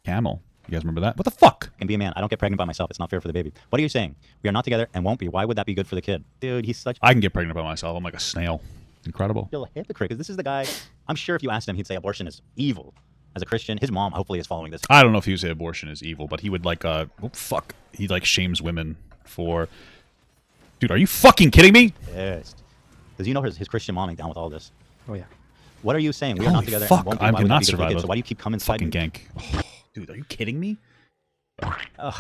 camel. You guys remember that? What the fuck?
And be a man. I don't get pregnant by myself. It's not fair for the baby. What are you saying? We are not together and won't be. Why would that be good for the kid? Dude, he's such...
I can get pregnant by myself. I'm like a snail. Incredible.
You're a hypocrite because this is the guy... I'm sure if you asked him, he'd say abortion is evil. As a Christian, his mom hopefully is following this.
I don't know if he would say abortion is evil, but he would like, oh fuck. He like shames women for... Dude, are you fucking kidding me?
Yes. Because you know his Christian mom ain't down with all this.
Oh, yeah.
What are you saying? We are
Holy
not together
fuck,
and won't be.
I
Why would that
cannot
be good for the
survive
kid?
a
So why do you keep coming inside
fucking
me?
gank. Dude, are you kidding me?
Ugh.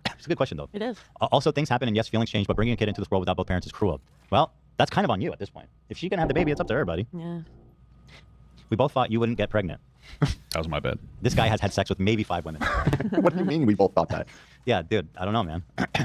It's a good question, though.
It is.
Also, things happen, and yes, feelings change, but bringing a kid into this world without both parents is cruel. Well, that's kind of on you at this point. If she can have the baby, it's up to her, buddy.
Yeah.
We both thought you wouldn't get pregnant.
That was my bad.
This guy has had sex with maybe 5 women.
What do you mean we both thought that?
Yeah, dude, I don't know, man.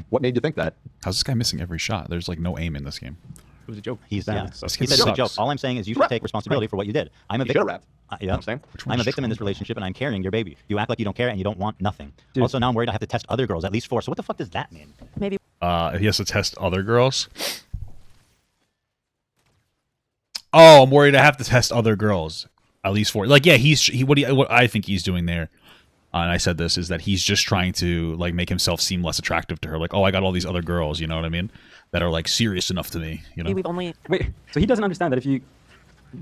What made you think that?
How's this guy missing every shot? There's like no aim in this game.
It was a joke.
He's
This
he
kid
said it was a joke.
sucks.
All I'm saying is you should take responsibility for what you did. I'm a
You
victim.
should've rapped.
Yeah,
I'm saying.
I'm a victim in this relationship, and I'm carrying your baby. You act like you don't care, and you don't want nothing.
Dude.
Also, now I'm worried I have to test other girls, at least 4. So what the fuck does that mean?
Maybe.
He has to test other girls. Oh, I'm worried I have to test other girls. At least 4. Like, yeah, what I think he's doing there, and I said this, is that he's just trying to like make himself seem less attractive to her. Like, oh, I got all these other girls, you know what I mean? That are like serious enough to me, you know?
Maybe we've only.
Wait, so he doesn't understand that if you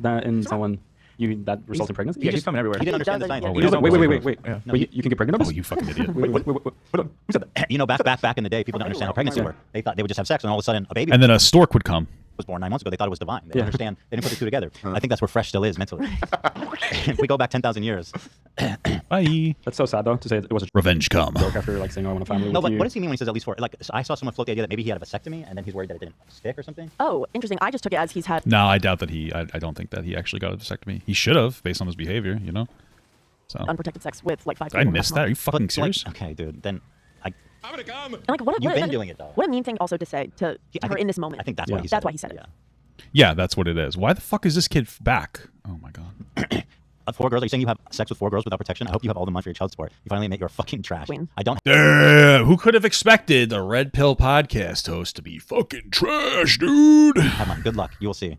that in someone that results in pregnancy?
Yeah, he's coming everywhere.
He didn't understand the
does,
science.
yeah.
Oh,
He was like, wait.
Yeah.
No, you can get pregnant?
Oh, you fucking idiot.
Wait, hold on. Who said that?
You know, back in the day, people didn't understand how pregnancy worked. They thought they would just have sex, and all of a sudden, a baby
And then a stork would come.
was born 9 months ago. They thought it was divine. They didn't
Yeah.
understand. They didn't put the two together. I think that's where Fresh still is mentally. If we go back 10,000 years.
Bye.
That's so sad, though, to say it was a
Revenge come.
joke after like saying, I want a family
No,
with
but
you.
what does he mean when he says at least 4? Like, I saw someone float the idea that maybe he had a vasectomy, and then he's worried that it didn't stick or something.
Oh, interesting. I just took it as he's had.
No, I doubt that I don't think that he actually got a vasectomy. He should have, based on his behavior, you know? So.
Unprotected sex with like 5
Did I
people
miss
last
that? Are
month.
you fucking
But, like,
serious?
okay, dude. Then
And like what?
You've
what
been doing it, though.
What a mean thing also to say to
I
her
think-
in this moment.
I think that's why he said
That's why he said it.
Yeah, that's what it is. Why the fuck is this kid back? Oh my god.
4 girls? Are you saying you have sex with 4 girls without protection? I hope you have all the money for your child support. You finally admit you're fucking trash.
Queen.
I don't.
Damn, who could have expected the Red Pill podcast host to be fucking trash, dude?
Have money. Good luck. You will see.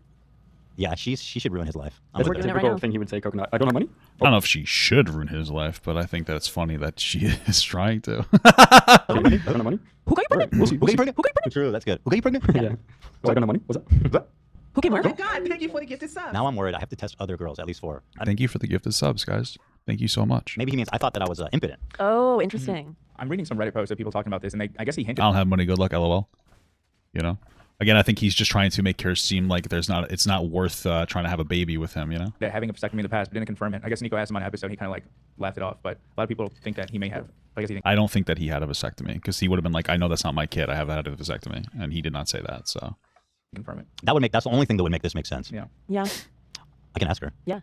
Yeah, she should ruin his life.
That's
We're
a
doing it right
typical
now.
thing he would say, Coconut. I don't have money?
I don't know if she should ruin his life, but I think that's funny that she is trying to.
I don't have money?
Who got you pregnant?
We'll see.
Who got you pregnant? True, that's good. Who got you pregnant?
Yeah. So I don't have money? What's that?
Who came where?
Oh my God, thank you for the gifted sub.
Now I'm worried. I have to test other girls, at least 4.
Thank you for the gifted subs, guys. Thank you so much.
Maybe he means I thought that I was impotent.
Oh, interesting.
I'm reading some Reddit posts of people talking about this, and I guess he hinted.
I don't have money. Good luck, lol. You know. Again, I think he's just trying to make her seem like it's not worth trying to have a baby with him. You know.
that having a vasectomy in the past, but didn't confirm it. I guess Nico asked him on an episode. He kind of like laughed it off, but a lot of people think that he may have. I guess he thinks.
I don't think that he had a vasectomy because he would have been like, I know that's not my kid. I have had a vasectomy, and he did not say that. So.
Confirm it.
That's the only thing that would make this make sense.
Yeah.
Yeah.
I can ask her.
Yeah.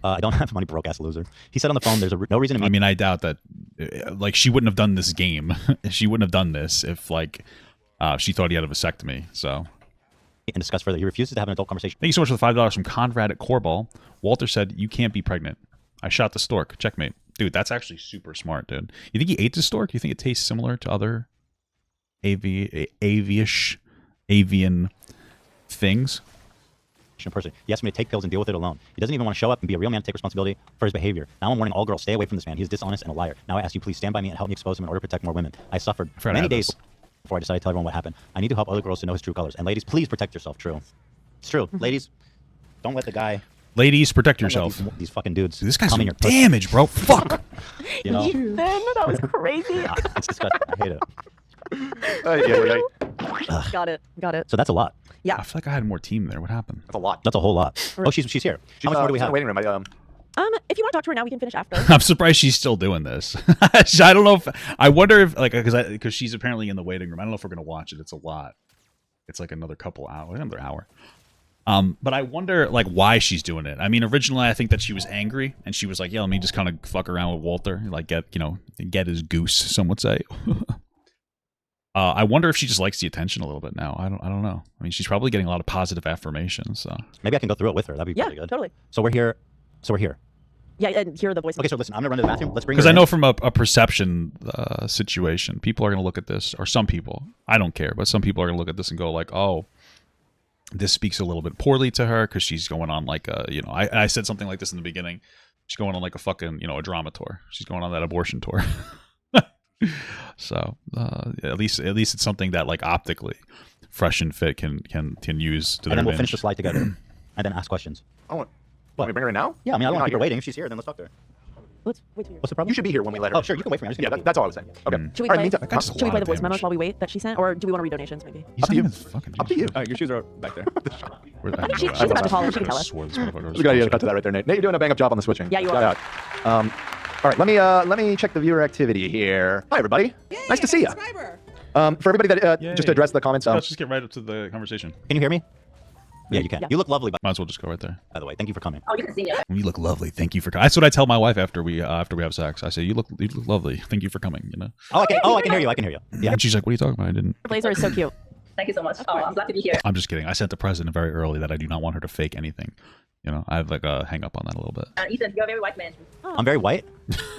I don't have money, broke ass loser. He said on the phone, there's no reason to meet.
I mean, I doubt that. Like, she wouldn't have done this game. She wouldn't have done this if like she thought he had a vasectomy. So.
And discuss further. He refuses to have an adult conversation.
Thank you so much for the $5 from Conrad at Corball. Walter said, "You can't be pregnant. I shot the stork. Checkmate." Dude, that's actually super smart, dude. You think he ate the stork? You think it tastes similar to other avian things?
Person. He asked me to take pills and deal with it alone. He doesn't even want to show up and be a real man, take responsibility for his behavior. Now I'm warning all girls, stay away from this man. He is dishonest and a liar. Now I ask you, please stand by me and help me expose him in order to protect more women. I suffered
forgot I
many
had
days
this.
before I decided to tell everyone what happened. I need to help other girls to know his true colors. And ladies, please protect yourself. True. It's true. Ladies, don't let the guy
Ladies, protect
Don't let
yourself.
These fucking dudes.
Dude, this guy's
come in your pussy.
damage, bro. Fuck.
You know?
Ethan, that was crazy.
It's disgusting. I hate it.
Got it.
So that's a lot.
Yeah.
I feel like I had more team there. What happened?
That's a lot.
That's a whole lot. Oh, she's here. How much more do we
She's in
have?
the waiting room.
If you want to talk to her now, we can finish after.
I'm surprised she's still doing this. I don't know if I wonder if like because she's apparently in the waiting room. I don't know if we're gonna watch it. It's a lot. It's like another couple hours, another hour. But I wonder like why she's doing it. I mean, originally I think that she was angry and she was like, "Yeah, let me just kind of fuck around with Walter, like get his goose." Some would say. I wonder if she just likes the attention a little bit now. I don't know. I mean, she's probably getting a lot of positive affirmations. So
maybe I can go through it with her. That'd be pretty good.
Totally.
So we're here.
Yeah, and hear the voice.
Okay, so listen, I'm gonna run to the bathroom. Let's bring.
because I know from a perception situation, people are gonna look at this, or some people. I don't care, but some people are gonna look at this and go like, "Oh, this speaks a little bit poorly to her because she's going on like a I said something like this in the beginning. She's going on like a fucking a drama tour. She's going on that abortion tour." So at least it's something that like optically, Fresh and Fit can use to their
And then we'll
advantage.
finish the slide together, and then ask questions.
Want me to bring her in now?
Yeah, I mean, I don't want
You're
people
not
waiting. If she's here, then let's talk to her.
Let's wait till
What's the problem?
You should be here when we let her.
Oh, sure, you can wait for me. I'm just
Yeah,
gonna
that's all I was saying. Okay.
Should we
All
play?
right, meantime,
Should we play the voice memos while we wait that she sent, or do we want to read donations maybe?
He's
Up to you.
fucking
Up to you.
Your shoes are back there.
She's about to call us. She can tell us.
We got to cut to that right there, Nate. Nate, you're doing a bang up job on the switching.
Yeah, you
Shout
are.
out. All right, let me check the viewer activity here. Hi, everybody. Nice to see you. For everybody that just to address the comments.
Let's just get right up to the conversation.
Can you hear me? Yeah, you can.
Yeah.
You look lovely.
Might as well just go right there.
By the way, thank you for coming.
Oh, you can see me.
You look lovely. Thank you for coming. That's what I tell my wife after we have sex. I say, you look lovely. Thank you for coming.
Oh, I can hear you. I can hear you. Yeah.
And she's like, what are you talking about? I didn't.
Her blazer is so cute.
Thank you so much. I'm glad to be here.
I'm just kidding. I sent the president very early that I do not want her to fake anything. I have like a hang up on that a little bit.
Ethan, you're a very white man.
I'm very white.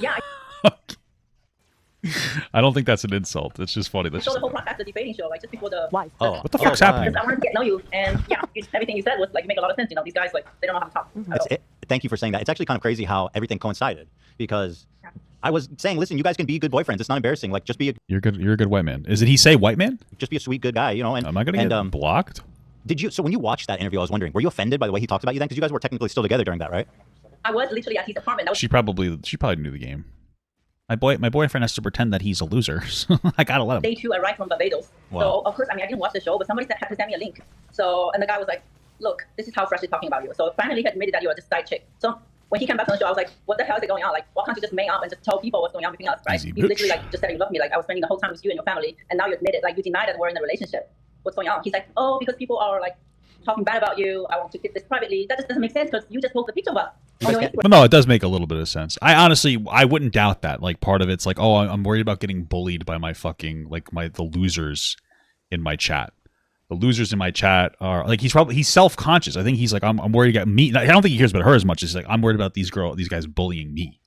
Yeah.
I don't think that's an insult. It's just funny.
I saw the whole podcast, the debating show, like just before the.
Why?
Oh,
What the fuck's happening?
Because I wanted to get to know you, and yeah, everything you said was like make a lot of sense. These guys like they don't know how to talk.
Thank you for saying that. It's actually kind of crazy how everything coincided because I was saying, listen, you guys can be good boyfriends. It's not embarrassing. Like, just be.
You're a good white man. Did he say white man?
Just be a sweet, good guy. And
am I gonna get blocked?
Did you? So when you watched that interview, I was wondering, were you offended by the way he talked about you then? Because you guys were technically still together during that, right?
I was literally at his apartment. That was
She probably knew the game. My boyfriend has to pretend that he's a loser. So I gotta let him.
day 2 arrived from Barbados.
Wow.
So of course, I didn't watch the show, but somebody had to send me a link. So and the guy was like, "Look, this is how Fresh is talking about you." So finally, he admitted that you are just side chick. So when he came back on the show, I was like, "What the hell is going on? Like, why can't you just man up and just tell people what's going on between us, right?"
Easy,
You literally
bitch.
just said you love me. Like I was spending the whole time with you and your family, and now you admit it. Like you deny that we're in a relationship. What's going on? He's like, "Oh, because people are like talking bad about you. I want to keep this privately." That just doesn't make sense because you just posted a picture of us.
Well, no, it does make a little bit of sense. I wouldn't doubt that. Like part of it's like, oh, I'm worried about getting bullied by my fucking the losers in my chat. The losers in my chat are like he's self-conscious. I think he's like I'm worried about me. I don't think he cares about her as much as like I'm worried about these guys bullying me.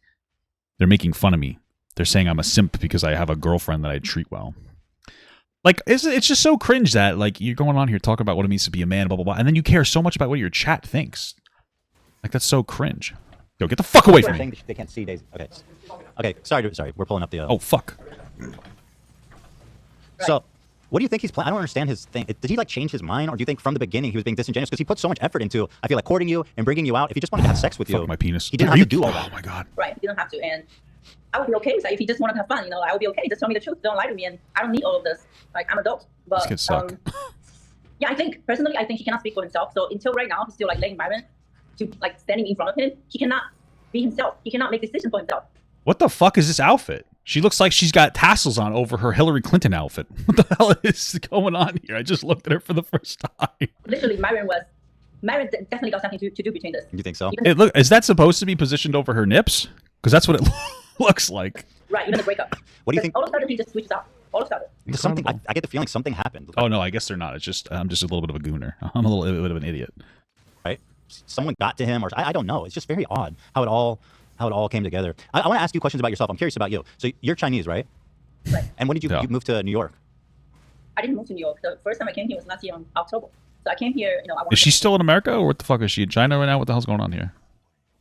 They're making fun of me. They're saying I'm a simp because I have a girlfriend that I treat well. Like it's just so cringe that like you're going on here talking about what it means to be a man, blah blah blah, and then you care so much about what your chat thinks. Like that's so cringe. Yo, get the fuck away from me.
They can't see Daisy. Okay. Okay. Sorry. We're pulling up the.
Oh fuck.
So, what do you think he's planning? I don't understand his thing. Did he like change his mind, or do you think from the beginning he was being disingenuous? Because he put so much effort into, I feel like, courting you and bringing you out. If he just wanted to have sex with you,
my penis.
He didn't have to do all that.
Oh my god.
Right, you don't have to, and I would be okay with that if he just wanted to have fun. I would be okay. Just tell me the truth. Don't lie to me, and I don't need all of this. Like I'm adult, but
This kid suck.
yeah, I think personally, I think he cannot speak for himself. So until right now, he's still like letting Myron to like standing in front of him. He cannot be himself. He cannot make decisions for himself.
What the fuck is this outfit? She looks like she's got tassels on over her Hillary Clinton outfit. What the hell is going on here? I just looked at her for the first time.
Literally, Myron definitely got something to do between this.
You think so?
Is that supposed to be positioned over her nips? Because that's what it looks like.
Right, even the breakup.
What do you think?
All of a sudden, he just switches out. All of a sudden.
There's something. I get the feeling something happened.
Oh no, I guess they're not. It's just I'm just a little bit of a gooner. I'm a little bit of an idiot.
Right? Someone got to him, or I don't know. It's just very odd how it all came together. I want to ask you questions about yourself. I'm curious about you. So you're Chinese, right?
Right.
And when did you move to New York?
I didn't move to New York. The first time I came here was last year in October. So I came here, I wanted
Is she still in America, or what the fuck is she in China right now? What the hell's going on here?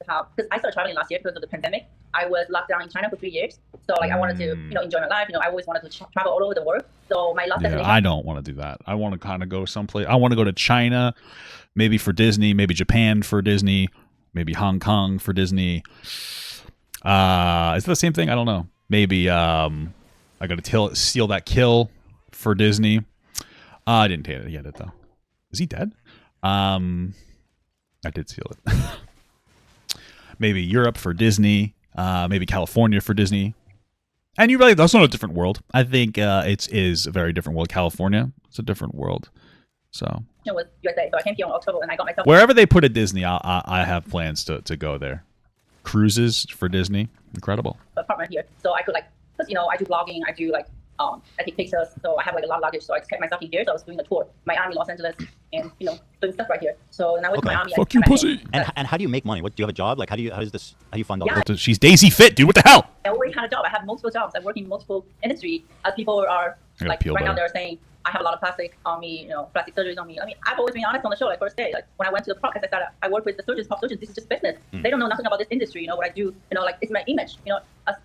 because I started traveling last year because of the pandemic. I was locked down in China for 3 years. So like I wanted to, enjoy my life. I always wanted to travel all over the world. So my last destination.
I don't want to do that. I want to kind of go someplace. I want to go to China, maybe for Disney, maybe Japan for Disney, Maybe Hong Kong for Disney. Is it the same thing? I don't know. Maybe I got to steal that kill for Disney. I didn't get it though. Is he dead? I did steal it. Maybe Europe for Disney. Maybe California for Disney. And you really, that's not a different world. I think it is a very different world. California, it's a different world. So.
It was USA, so I came here in October and I got myself.
Wherever they put a Disney, I have plans to go there. Cruises for Disney, incredible.
Apartment here, so I could like, cause I do blogging, I do like, I take pictures, so I have like a lot of luggage, so I just kept myself in here. So I was doing a tour, Miami, Los Angeles, and doing stuff right here. So then I went to Miami.
Fuck you, pussy.
And how do you make money? What do you have a job? Like how do you fund all this?
She's Daisy Fit, dude. What the hell?
I always had a job. I have multiple jobs. I work in multiple industry. As people are like right now, they're saying I have a lot of plastic on me, plastic surgeries on me. I mean, I've always been honest on the show. Like first day, like when I went to the podcast, I said I work with the surgeons, top surgeons. This is just business. They don't know nothing about this industry. What I do, like it's my image.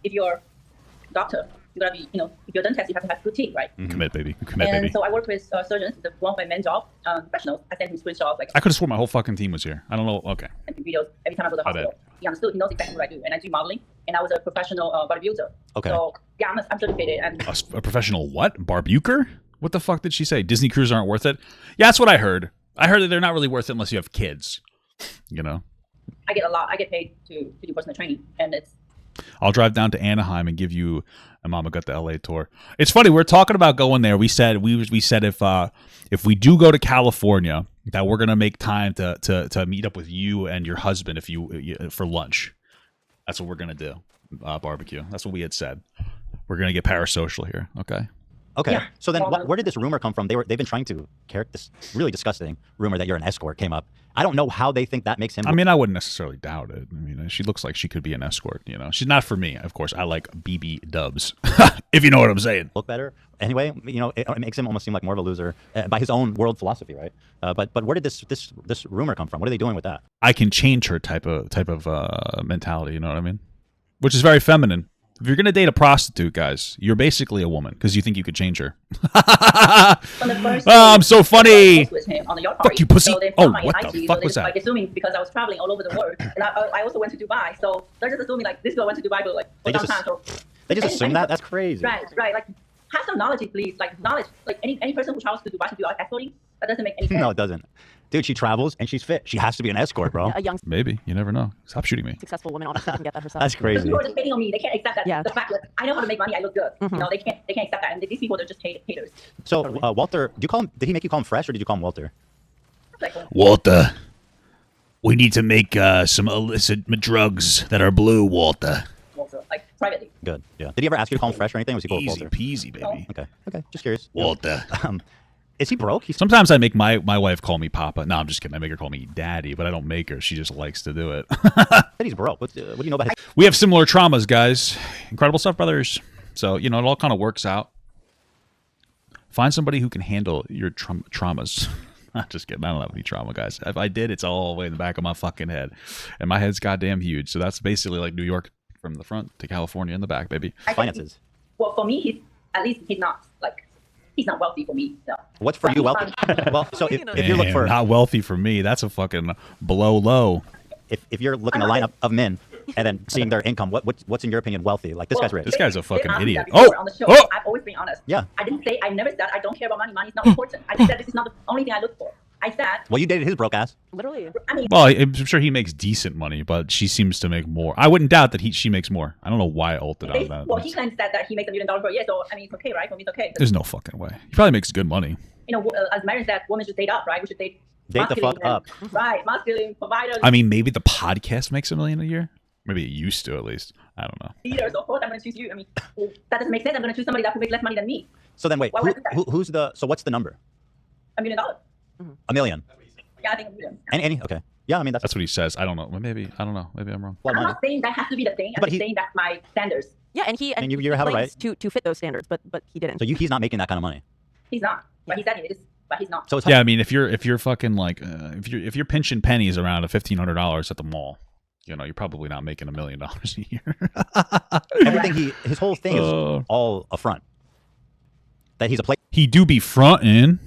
If you're a doctor, you gotta be, if you're a dentist, you have to have good teeth, right?
Commit, baby. Commit, baby.
And so I work with surgeons. It's one of my main job, professionals. I send him screenshots. Like
I could have sworn my whole fucking team was here. I don't know. Okay.
I do videos every time I go to the hospital. He understood. He knows exactly what I do, and I do modeling. And I was a professional bodybuilder.
Okay.
So yeah, I'm certificated. And
a professional what? Barbuker? What the fuck did she say? Disney cruises aren't worth it? Yeah, that's what I heard. I heard that they're not really worth it unless you have kids.
I get a lot. I get paid to do personal training, and it's.
I'll drive down to Anaheim and give you and Mama got the LA tour. It's funny, we're talking about going there. We said if we do go to California, that we're gonna make time to meet up with you and your husband for lunch. That's what we're gonna do. Barbecue. That's what we had said. We're gonna get parasocial here. Okay.
Okay. Yeah. So then, where did this rumor come from? They've been trying to this really disgusting rumor that you're an escort came up. I don't know how they think that makes him.
I mean, I wouldn't necessarily doubt it. I mean, she looks like she could be an escort. She's not for me, of course. I like BB Dubs, if you know what I'm saying.
Look better. Anyway, it makes him almost seem like more of a loser by his own world philosophy, right? But where did this rumor come from? What are they doing with that?
I can change her type of mentality. You know what I mean? Which is very feminine. If you're gonna date a prostitute, guys, you're basically a woman because you think you could change her. I'm so funny. Fuck you, pussy.
So
oh, what the fuck was that?
Like assuming because I was traveling all over the world, and I also went to Dubai, so they're just assuming like this girl went to Dubai, but like
they just assume that. That's crazy.
Right. Like have some knowledge, please. Like knowledge. Like any person who travels to Dubai to do escorting, that doesn't make any sense.
No, it doesn't. Dude, she travels and she's fit. She has to be an escort, bro.
A young,
maybe you never know. Stop shooting me.
Successful woman obviously can get that herself.
That's crazy.
People are just hating on me. They can't accept that. Yeah. The fact that I know how to make money. I look good. They can't accept that. And these people, they're just haters.
So Walter, did he make you call him Fresh or did you call him Walter?
Walter, we need to make some illicit drugs that are blue, Walter.
Walter, like privately.
Good. Yeah. Did he ever ask you to call him Fresh or anything? Or was he called
Easy
Walter?
peasy, baby.
Okay. Just curious.
Walter.
Is he broke?
Sometimes I make my wife call me Papa. No, I'm just kidding. I make her call me Daddy, but I don't make her. She just likes to do it.
He's broke. What do you know about his?
We have similar traumas, guys. Incredible stuff, brothers. So, it all kind of works out. Find somebody who can handle your traumas. Just kidding. I don't have any trauma, guys. If I did, it's all the way in the back of my fucking head. And my head's goddamn huge. So that's basically like New York from the front to California in the back, baby.
Finances.
Well, for me, he's not like... He's not wealthy for me. No.
What's for you wealthy? Well, so if you're looking for
not wealthy for me, that's a fucking below low.
If you're looking at a lineup of men and then seeing their income, what's in your opinion wealthy? Like this guy's rich.
This guy's a fucking idiot.
On the show. I've always been honest.
Yeah.
I never said I don't care about money. Money's not important. I just said this is not the only thing I look for. I said.
Well, you dated his broke ass.
Literally.
I mean.
Well, I'm sure he makes decent money, but she seems to make more. I wouldn't doubt that she makes more. I don't know why I ulted on that.
Well, he claims that he makes $1 million per year, so I mean, it's okay, right? For me, it's okay.
There's no fucking way. He probably makes good money.
As Marion said, women should date up, right? We should date
the fuck up.
Right, masculine providers.
I mean, maybe the podcast makes $1 million a year. Maybe it used to, at least. I don't know.
Leaders, of course, I'm going to choose you. I mean, that doesn't make sense. I'm going to choose somebody that makes less money than me.
So then, wait, so what's the number?
$1 million.
$1 million.
Yeah, I think $1 million.
Any? Okay. Yeah, I mean that's
what he says. I don't know. Maybe I don't know. Maybe I'm wrong.
I'm not saying that has to be the thing. I'm saying that's my standards.
Yeah, and he
you have a right
to fit those standards, but he didn't.
So he's not making that kind of money.
He's not. But he said he is. But he's not.
So yeah, I mean, if you're fucking like if you're pinching pennies around a $1,500 at the mall, you're probably not making $1 million a year.
Everything his whole thing is all a front. That he's a play.
He do be frontin'.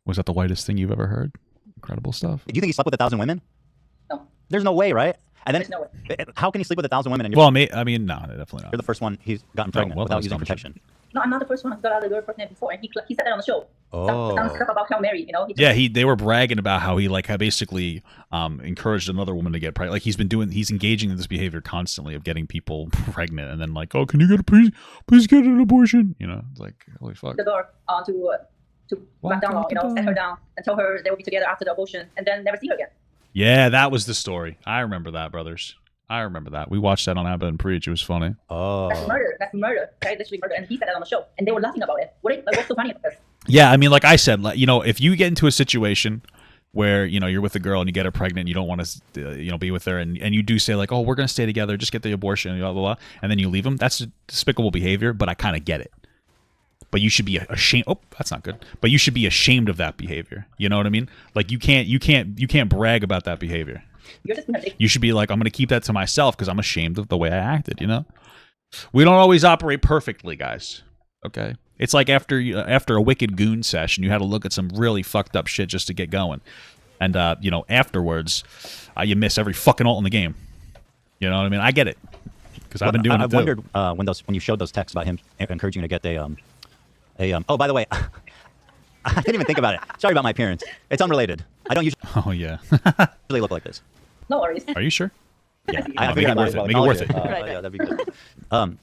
Was that the whitest thing you've ever heard? Incredible stuff.
Do you think he slept with 1,000 women? There's no way, right? And then,
There's no way.
how can he sleep with 1,000 women? And
Well, I mean, no, definitely not.
you're the first one he's gotten pregnant without using protection.
No, I'm not the first one who got out of the girl pregnant before, and he said that on the show.
Oh.
Some stuff about Hail Mary,
They were bragging about how he had basically encouraged another woman to get pregnant. Like he's engaging in this behavior constantly of getting people pregnant, and then like, oh, can you please get an abortion? You know, it's like holy fuck.
The girl to back down, set her down and tell her they will be together after the abortion, and then never see her again.
Yeah, that was the story. I remember that, brothers. I remember that. We watched that on Abba and Preach. It was funny.
Oh.
That's murder. That's murder. Right? Literally murder. And he said that on the show, and they were laughing about it. What's so funny about this?
Yeah, I mean, like I said, if you get into a situation where you're with a girl and you get her pregnant, you don't want to be with her, and you do say like, oh, we're gonna stay together, just get the abortion, blah blah blah, and then you leave them. That's despicable behavior, but I kind of get it. But you should be ashamed. Oh, that's not good. But you should be ashamed of that behavior. You know what I mean? Like you can't brag about that behavior. You should be like, I'm going to keep that to myself because I'm ashamed of the way I acted. We don't always operate perfectly, guys. Okay, it's like after a wicked goon session, you had to look at some really fucked up shit just to get going, and afterwards, you miss every fucking ult in the game. You know what I mean? I get it because I've been doing it too.
I wondered when you showed those texts about him encouraging you to get oh, by the way, I didn't even think about it. Sorry about my appearance. It's unrelated. I don't usually.
Oh yeah.
Usually look like this.
No worries.
Are you sure?
Yeah,
make it worth it. Make it worth it.
Yeah, that'd be good. When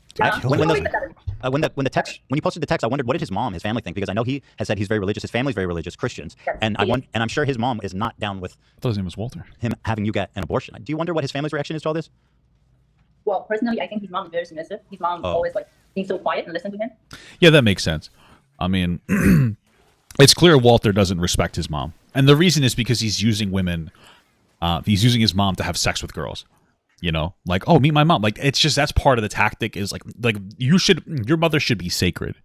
you posted the text, I wondered what did his family think, because I know he has said he's very religious. His family's very religious, Christians, and I'm sure his mom is not down with.
I thought his name was Walter.
Him having you get an abortion. Do you wonder what his family's reaction is to all this?
Well, personally, I think his mom is very submissive. His mom always being so quiet and listen to him.
Yeah, that makes sense. I mean, it's clear Walter doesn't respect his mom, and the reason is because he's using women. He's using his mom to have sex with girls. Like, oh, meet my mom. Like, it's just that's part of the tactic. Is like your mother should be sacred.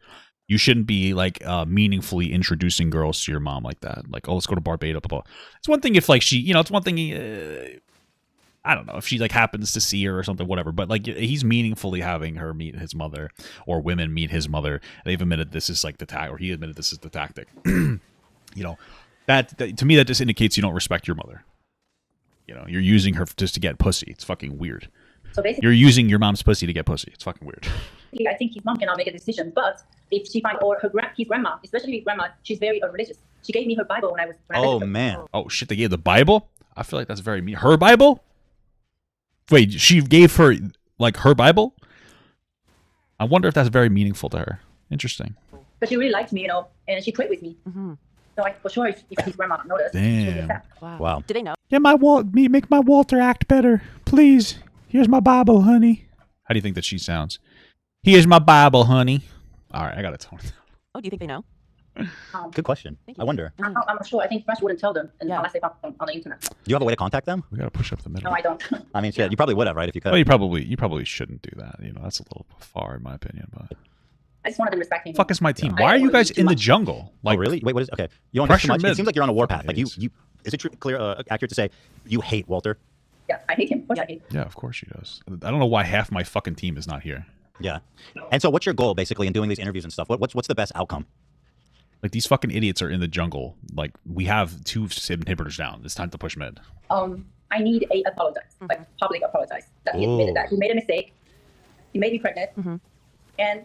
You shouldn't be like meaningfully introducing girls to your mom like that. Like, oh, let's go to Barbados. Blah, blah. It's one thing if like she, it's one thing. I don't know if she like happens to see her or something, whatever. But like he's meaningfully having her meet his mother, or women meet his mother. They've admitted this is like the tactic, or he admitted this is the tactic. That to me that just indicates you don't respect your mother. You're using her just to get pussy. It's fucking weird.
So basically,
you're using your mom's pussy to get pussy. It's fucking weird.
I think his mom cannot make a decision, but if she finds, or his grandma, especially his grandma, she's very religious. She gave me her Bible when I was.
Oh man!
Oh shit! They gave the Bible. I feel like that's very mean. Her Bible. Wait, she gave her like her Bible. I wonder if that's very meaningful to her. Interesting.
But she really liked me, and she prayed with me. Mm-hmm. So for sure, if his grandma noticed,
damn.
Wow.
Did they know?
Yeah, make my Walter act better, please. Here's my Bible, honey.
How do you think that she sounds? Here's my Bible, honey. All right, I got to tone it down.
Oh, do you think they know?
Good question. I wonder.
I'm not sure. I think Fresh wouldn't tell them unless they found them on the internet.
Do you have a way to contact them?
We got to push up the middle.
No, I don't.
I mean, shit, you probably would have, right? If you could.
Well, you probably shouldn't do that. That's a little far, in my opinion. But
I just wanted to respect him.
Fuck is my team. Why are you guys in the jungle?
Like, oh, really? Wait, what is? Okay, you don't too much. It seems like you're on a warpath. Like you. Is it accurate to say you hate Walter?
Yeah, I hate him. Of course I hate him.
Yeah, of course she does. I don't know why half my fucking team is not here.
Yeah. And so what's your goal basically in doing these interviews and stuff? What's the best outcome?
Like these fucking idiots are in the jungle. Like we have 2 inhibitors down. It's time to push mid.
I need a apologize, like public apologize that he admitted that he made a mistake. He made me pregnant, and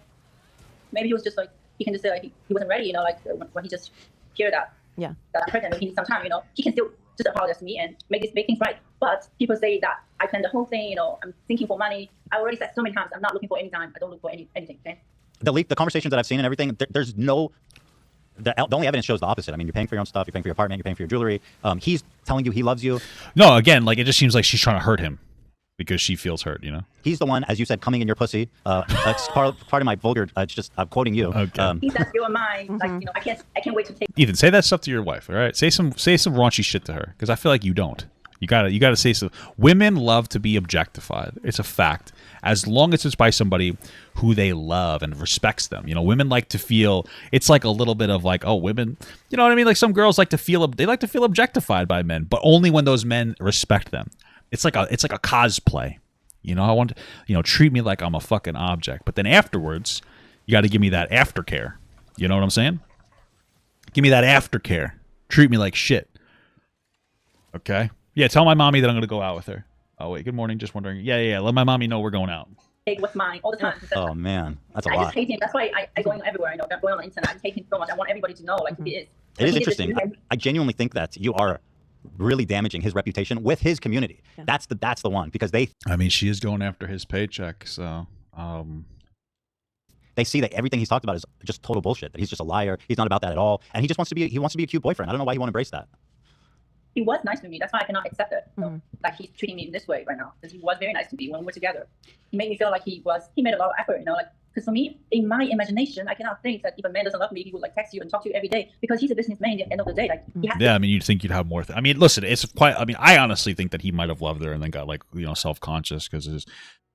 maybe he was just like he can just say like he wasn't ready, like when he just heard that that I'm pregnant, he needs some time, he can still just apologize to me and make things right. But people say that I planned the whole thing, I'm thinking for money. I already said so many times I'm not looking for any time. I don't look for anything. Okay.
The conversations that I've seen and everything, there's no. The only evidence shows the opposite. I mean, you're paying for your own stuff, you're paying for your apartment, you're paying for your jewelry. He's telling you he loves you.
No, again, like it just seems like she's trying to hurt him because she feels hurt,
He's the one, as you said, coming in your pussy. That's part of my vulgar. It's just I'm quoting you.
Okay.
He says you're mine. Like I can't wait to take.
Ethan, say that stuff to your wife. All right, say some raunchy shit to her because I feel like you don't. You gotta say so. Women love to be objectified. It's a fact. As long as it's by somebody who they love and respects them. Women like to feel. It's like a little bit of like, oh, women. You know what I mean? Like some girls like to feel. They like to feel objectified by men, but only when those men respect them. It's like a cosplay. I want treat me like I'm a fucking object. But then afterwards, you got to give me that aftercare. You know what I'm saying? Give me that aftercare. Treat me like shit. Okay. Yeah, tell my mommy that I'm gonna go out with her. Oh wait, good morning. Just wondering. Yeah. Let my mommy know we're going out.
Take what's mine all the time.
Oh man, that's a
I
lot.
just hate him. That's why I go everywhere. I'm going on the internet. I just hate him so much. I want everybody to know like who he is.
It is interesting. I genuinely think that you are really damaging his reputation with his community. Yeah. That's the one because they.
I mean, she is going after his paycheck, so.
They see that everything he's talked about is just total bullshit. That he's just a liar. He's not about that at all, and he just wants to be. He wants to be a cute boyfriend. I don't know why he won't embrace that.
He was nice to me. That's why I cannot accept it. Like he's treating me in this way right now. Because he was very nice to me when we were together. He made me feel like he made a lot of effort, like, because for me, in my imagination, I cannot think that if a man doesn't love me, he would like text you and talk to you every day because he's a businessman at the end of the day. Like, he has
I mean, you'd think you'd have more. I mean, listen, it's quite, I mean, I honestly think that he might have loved her and then got like, self-conscious because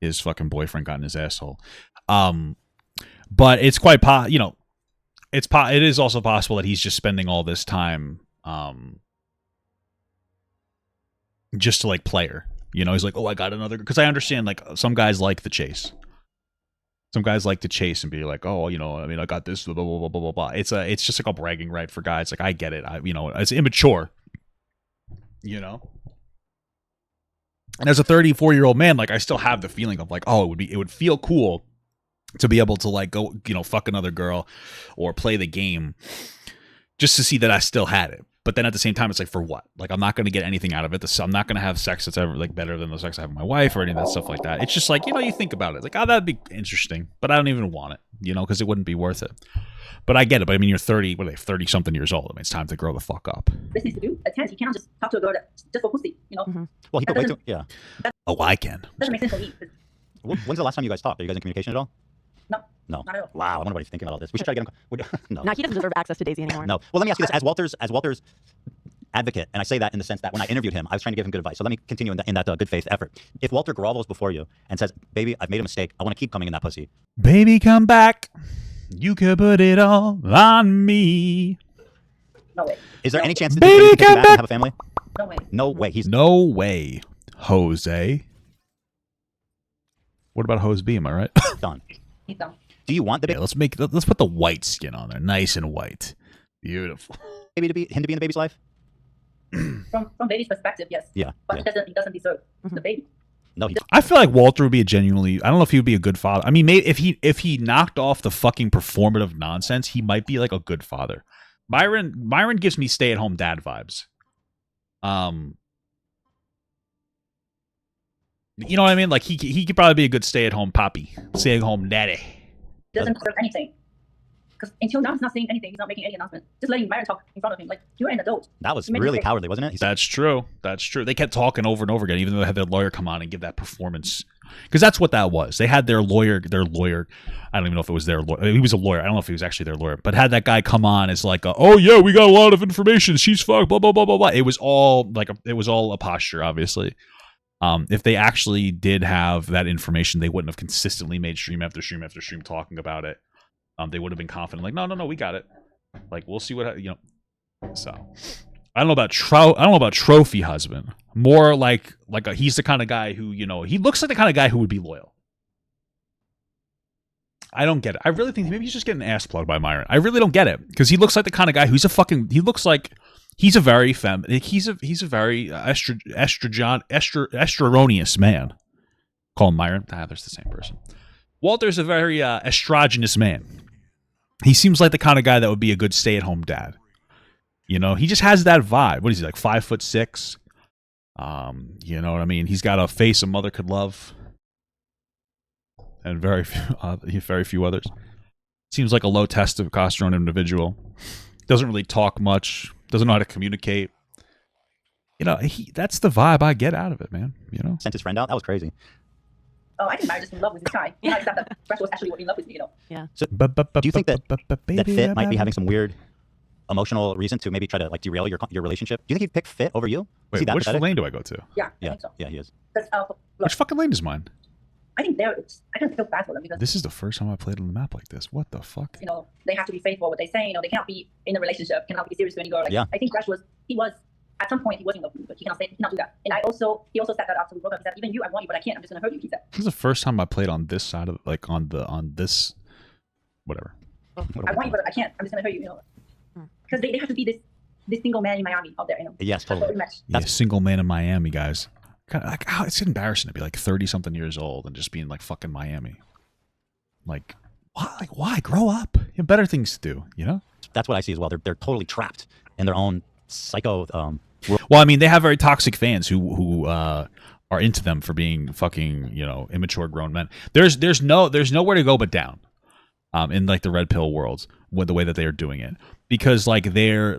his fucking boyfriend got in his asshole. But it's quite, it is also possible that he's just spending all this time, just to like play her, he's like, oh, I got another, because I understand like some guys like the chase. Some guys like to chase and be like, oh, I mean, I got this, blah, blah, blah, blah, blah, blah. It's just like a bragging right for guys. Like, I get it. It's immature, And as a 34-year-old man, like, I still have the feeling of like, oh, it would feel cool to be able to like go, fuck another girl or play the game just to see that I still had it. But then at the same time, it's like, for what? Like, I'm not going to get anything out of it. I'm not going to have sex that's ever like better than the sex I have with my wife or any of that stuff like that. It's just like, you think about it. Like, oh, that'd be interesting. But I don't even want it, because it wouldn't be worth it. But I get it. But I mean, you're 30-something years old. I mean, it's time to grow the fuck up.
This needs to do a tent. You cannot just talk to a girl just for pussy,
Well, he could wait to, yeah.
Oh, I can.
Doesn't make sense for me.
When's the last time you guys talked? Are you guys in communication at all?
No, not at all.
Wow, I wonder what he's thinking about all this. We should try to get him. No.
He doesn't deserve access to Daisy anymore.
No. Well, let me ask you this: as Walter's advocate, and I say that in the sense that when I interviewed him, I was trying to give him good advice. So let me continue in that good faith effort. If Walter grovels before you and says, "Baby, I've made a mistake. I want to keep coming in that pussy."
Baby, come back. You could put it all on me.
No way.
Is there any chance that
Baby,
he can
come
back
back.
and have a family?
No way.
No way. He's
no way, Jose. What about Jose B? Am I right?
done.
He's done.
Do you want the baby?
Let's put the white skin on there, nice and white, beautiful.
Him to be in the baby's life.
From baby's perspective, yes.
Yeah.
But he doesn't deserve the baby.
No,
I feel like Walter would be I don't know if he would be a good father. I mean, maybe if he knocked off the fucking performative nonsense, he might be like a good father. Myron gives me stay-at-home dad vibes. You know what I mean? Like he could probably be a good stay-at-home poppy, stay-at-home daddy.
Doesn't deserve anything. Because until now, he's not saying anything. He's not making any announcement. Just letting Myron talk in front of him. Like, you're an adult.
That was really cowardly, wasn't it?
That's true. That's true. They kept talking over and over again, even though they had their lawyer come on and give that performance. Because that's what that was. They had their lawyer. I don't even know if it was their lawyer. He was a lawyer. I don't know if he was actually their lawyer. But had that guy come on as like, oh yeah, we got a lot of information. She's fucked. Blah blah blah blah blah. It was all a posture, obviously. If they actually did have that information, they wouldn't have consistently made stream after stream after stream talking about it. They would have been confident, like, no, we got it. Like, we'll see what So, I don't know about trophy husband. More like he's the kind of guy who he looks like the kind of guy who would be loyal. I don't get it. I really think maybe he's just getting ass plugged by Myron. I really don't get it because he looks like the kind of guy who's he looks like. He's a very he's a very estronious man. Call him Myron. They're the same person. Walter's a very estrogenous man. He seems like the kind of guy that would be a good stay-at-home dad. He just has that vibe. What is he, like 5'6"? You know what I mean? He's got a face a mother could love, and very few others. Seems like a low testosterone individual. Doesn't really talk much. Doesn't know how to communicate. That's the vibe I get out of it, man.
Sent his friend out. That was crazy.
Oh, I think Myron just in love with this guy. He accept that Fresh was actually in love with me,
Yeah.
So, do you think that Fit might be having some weird emotional reason to maybe try to like derail your relationship? Do you think he'd pick Fit over you?
Wait, which lane do I go to?
Yeah, I think so.
Yeah, he is.
Which fucking lane is mine?
I think I don't feel bad for them because
this is the first time I played on the map like this. What the fuck?
They have to be faithful what they say. They cannot be in a relationship, cannot be serious with any girl.
Yeah.
I think Fresh was at some point he was in love with me, but he cannot do that. And he also set that after we broke up. He said, even you, I want you, but I can't. I'm just gonna hurt you. He said.
This is the first time I played on this side of on this whatever.
I want you, but I can't. I'm just gonna hurt you. Because they have to be this this single man in Miami out there, you know.
Yes,
That's
totally.
what we match.
Yeah, single man in Miami, guys. God, like, oh, it's embarrassing to be like 30-something years old and just being like fucking Miami. Like, why? Like, why? Grow up. You have better things to do, you know?
That's what I see as well. They're totally trapped in their own psycho.
Well, I mean, they have very toxic fans who are into them for being fucking, you know, immature grown men. There's nowhere to go but down, in like the red pill worlds with the way that they are doing it, because like they're